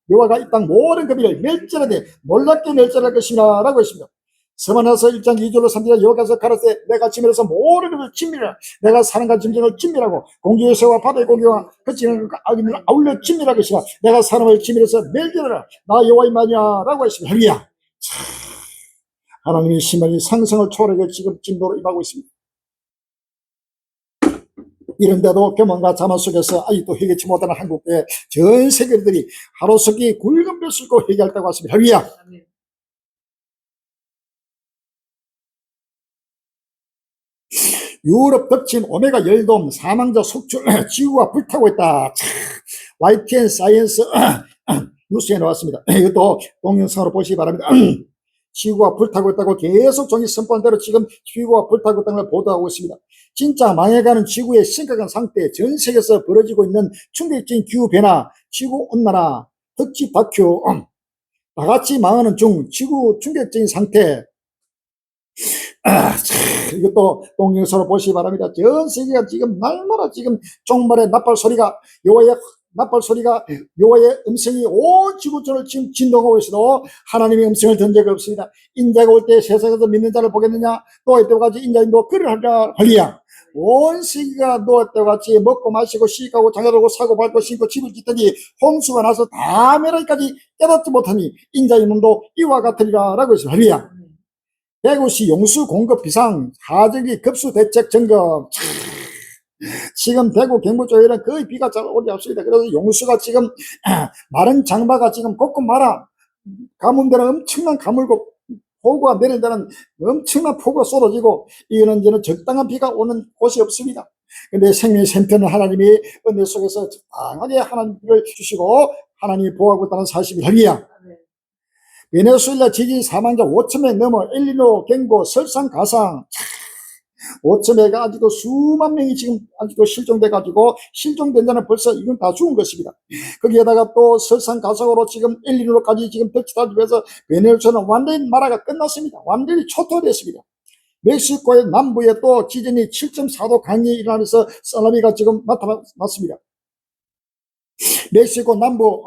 여호와가 이 땅 모든 거미를 멸절하되 놀랍게 멸절할 것이라 라고 했습니다. 서만에서 1장 2절로 3절에 여호와께서 가라사대 내가 지면에서 모든 것을 진멸하라. 내가 사람과 짐승을 진멸하고 공중의 새와 바다의 고기와 그치는 악인을 아울러 진멸할 것이라. 내가 사람을 지면에서 멸절하라. 나 여호와의 말이야 라고 했습니다. 할렐루야. 하나님의 심판이 상승을 초월하게 지금 진도로 임하고 있습니다. 이런데도 교만과 자만 속에서 아직도 회개치 못하는 한국교회 전 세계들이 하루속히 굵은 뼈 싣고 회개할 때가 왔습니다. 할렐루야. 유럽 덮친 오메가 열돔 사망자 속출 지구가 불타고 있다. YTN 사이언스 뉴스에 나왔습니다. 이것도 동영상으로 보시기 바랍니다. 지구가 불타고 있다고 계속 종이 선포한 대로 지금 지구가 불타고 있다는 걸 보도하고 있습니다. 진짜 망해가는 지구의 심각한 상태, 전 세계에서 벌어지고 있는 충격적인 기후변화, 지구온난화, 특집 다큐, 다같이 망하는 중 지구 충격적인 상태, 이것도 동영상으로 보시기 바랍니다. 전 세계가 지금 날마다 지금 종말의 나팔 소리가 여호와의 음성이 온 지구촌을 지금 진동하고 있어도 하나님의 음성을 든 적이 없습니다. 인자가 올 때 세상에서 믿는 자를 보겠느냐? 노아 때까지 인자인도 그를 하리라. 할렐루야. 온 세계가 노아 때같이 먹고 마시고 시집가고 장가들고 사고 밟고 신고 집을 짓더니 홍수가 나서 다 멸하기까지 깨닫지 못하니 인자의 놈도 이와 같으리라 라고 했습니다. 할렐루야. 대구시 용수 공급 비상 하절기 급수 대책 점검. 지금 대구 경북 쪽에는 거의 비가 잘 오지 않습니다. 그래서 용수가 지금 마른 장마가 지금 곳곳 말아 가뭄되는 엄청난 가물고 폭우가 내릴 때는 엄청난 폭우가 쏟아지고 이거는 이제는 적당한 비가 오는 곳이 없습니다. 근데 생명의 샘표는 하나님이 은혜 속에서 적당하게 하나님을 주시고 하나님이 보호하고 있다는 사실이 할렐루야. 베네수엘라 지진 사망자 5천명 넘어 엘니노 경고 설상가상 5천명가 아직도 수만 명이 지금 아직도 실종돼가지고 실종된 자는 벌써 이건 다 죽은 것입니다. 거기에다가 또 설상가상으로 지금 엘니노까지 지금 펼치다지면서 베네수엘라는 완전히 나라가 끝났습니다. 완전히 초토됐습니다. 멕시코의 남부에 또 지진이 7.4도 강이 일어나면서 쓰나미가 지금 나타났습니다. 멕시코 남부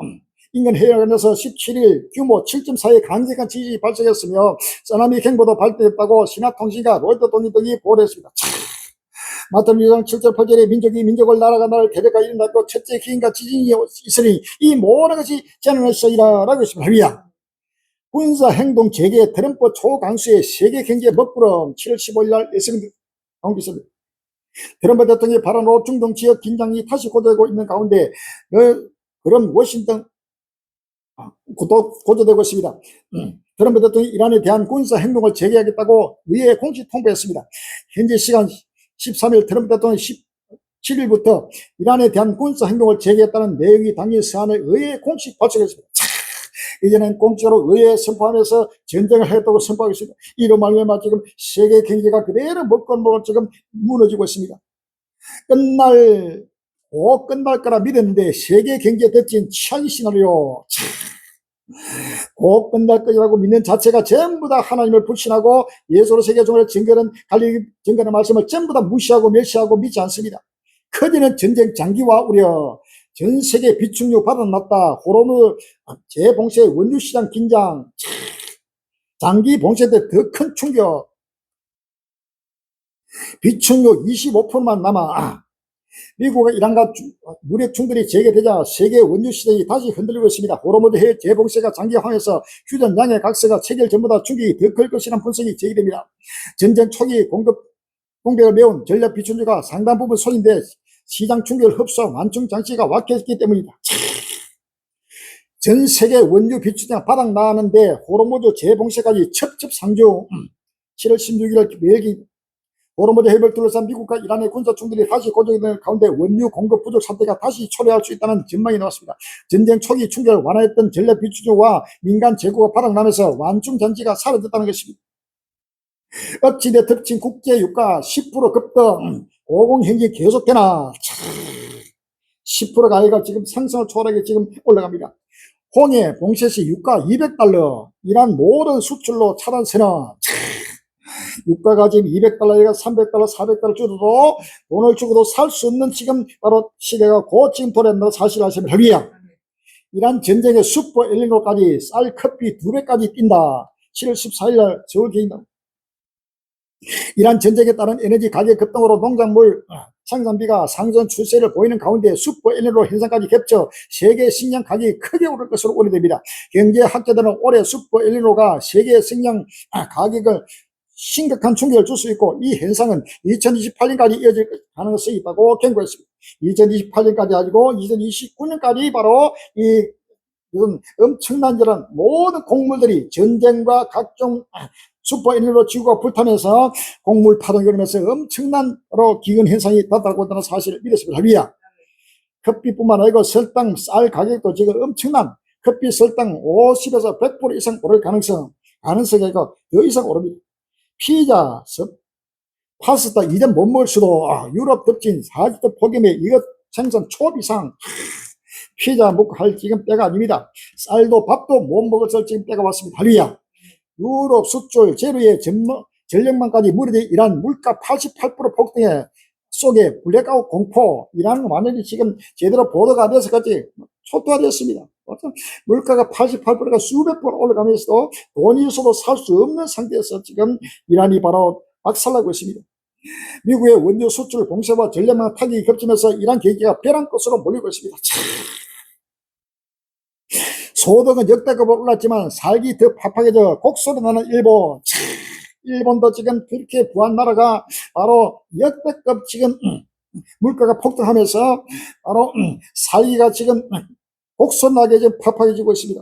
인근 해안에서 17일 규모 7.4의 강력한 지진이 발생했으며 쓰나미 경보도 발표했다고 신화통신과 로이터 통신 등이 보도했습니다. 마태복음 6장 7절 8절에 민족이 민족을 나라가 나라를 대적하여 일어났고 첫째 기인과 지진이 있으니 이 모든 것이 재난했으리라 라고 했습니다. 할렐루야. 군사행동 재개 트럼프 초강수의 세계 경제 먹구름 7월 15일 날 예수님 나오겠습니다. 트럼프 대통령의 발언으로 중동 지역 긴장이 다시 고조되고 있는 가운데 그런 워싱턴 고조되고 있습니다. 트럼프 대통령이 이란에 대한 군사 행동을 재개하겠다고 의회에 공식 통보했습니다. 현재 시간 13일 트럼프 대통령이 17일부터 이란에 대한 군사 행동을 재개했다는 내용이 담긴 서한을 의회에 공식 발표했습니다. 이제는 공식으로 의회에 선포하면서 전쟁을 하겠다고 선포하겠습니다. 이로 말미암아 지금 세계 경제가 그대로 먹고 지금 무너지고 있습니다. 꼭 끝날 거라 믿었는데 세계 경제 덮친 최악의 시나리오. 꼭 끝날 거라고 믿는 자체가 전부 다 하나님을 불신하고 예수로 세계 종을 증거하는 말씀을 전부 다 무시하고 멸시하고 믿지 않습니다. 커지는 전쟁 장기화 우려, 전 세계 비축류 바닥났다, 호르몬 재봉쇄 원유시장 긴장, 장기 봉쇄 때 더 큰 충격, 비축류 25%만 남아 미국과 이란과 무력 충돌이 재개되자 세계 원유 시장이 다시 흔들리고 있습니다. 호르무즈 해외 재봉쇄가 장기화해서 휴전 양의 각서가 체결 전보다 충격이 더 클 것이라는 분석이 제기됩니다. 전쟁 초기 공백을 메운 전략 비축류가 상당 부분 소진돼 시장 충격을 흡수한 완충 장치가 wak해졌기 때문입니다. 전 세계 원유 비축량 바닥 나왔는데 호르무즈 재봉쇄까지 첩첩상중 7월 16일 매일 호르무즈 해협을 둘러싼 미국과 이란의 군사 충돌이 다시 고조되는 되는 가운데 원유 공급 부족 사태가 다시 초래할 수 있다는 전망이 나왔습니다. 전쟁 초기 충격을 완화했던 전략 비축유와 민간 재고가 바닥나면서 완충 전지가 사라졌다는 것입니다. 어찌돼 덮친 국제 유가 10% 급등, 고공행진이 계속되나 10%가 아니라 지금 상승을 초월하게 지금 올라갑니다. 홍해, 봉쇄시 유가 $200, 이란 모든 수출로 차단세는 유가가 지금 $200가 $300, $400 주고도 돈을 주고도 살 수 없는 지금 바로 시대가 곧 지금 도래한다는 사실을 아시면 합니다. 이란 전쟁의 슈퍼 엘니노까지 쌀, 커피 2배까지 뛴다. 7월 14일 날 서울 개인다. 이란 전쟁에 따른 에너지 가격 급등으로 농작물 생산비가 상승 추세를 보이는 가운데 슈퍼 엘니노 현상까지 겹쳐 세계 식량 가격이 크게 오를 것으로 우려됩니다. 경제학자들은 올해 슈퍼 엘니노가 세계 식량 가격을 심각한 충격을 줄 수 있고 이 현상은 2028년까지 이어질 가능성이 있다고 경고했습니다. 2028년까지 아니고 2029년까지 바로 이런 엄청난 이런 모든 곡물들이 전쟁과 각종 슈퍼 엘니노 지구가 불타면서 곡물 파동이 일어나면서 엄청난 기근 현상이 나타나고 있다는 사실을 믿었습니다. 합의야. 커피뿐만 아니고 설탕, 쌀 가격도 지금 엄청난 커피, 설탕 50에서 100% 이상 오를 가능성이 더 이상 오릅니다. 피자, 파스타 이젠 못 먹을 수도 유럽 덮친 40도 폭염에 이것 생선 초비상 피자 먹고 할 지금 때가 아닙니다. 쌀도 밥도 못 먹을 지금 때가 왔습니다. 할렐루야. 유럽 수출 제로의 전력망까지 무리된 이란 물가 88% 폭등에 속에 블랙아웃 공포, 이란은 완전히 지금 제대로 보도가 돼서까지 초토화되었습니다. 물가가 88%가 수백 번 올라가면서도 돈이 있어도 살 수 없는 상태에서 지금 이란이 바로 박살나고 있습니다. 미국의 원유 수출 봉쇄와 전력망 타격이 겹치면서 이란 경기가 벼랑 끝으로 몰리고 있습니다. 소득은 역대급으로 올랐지만 살기 더 팍팍해져 곡소리 나는 일본. 일본도 지금 그렇게 부한 나라가 바로 역대급 지금 물가가 폭등하면서 바로 살기가 지금 곡선나게 지금 팍팍해지고 있습니다.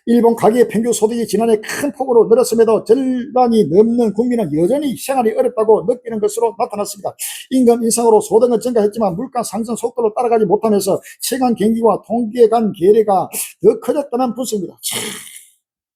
일본 가계의 평균 소득이 지난해 큰 폭으로 늘었음에도 절반이 넘는 국민은 여전히 생활이 어렵다고 느끼는 것으로 나타났습니다. 임금 인상으로 소득은 증가했지만 물가 상승 속도를 따라가지 못하면서 최근 경기와 통계 간 괴리가 더 커졌다는 분석입니다.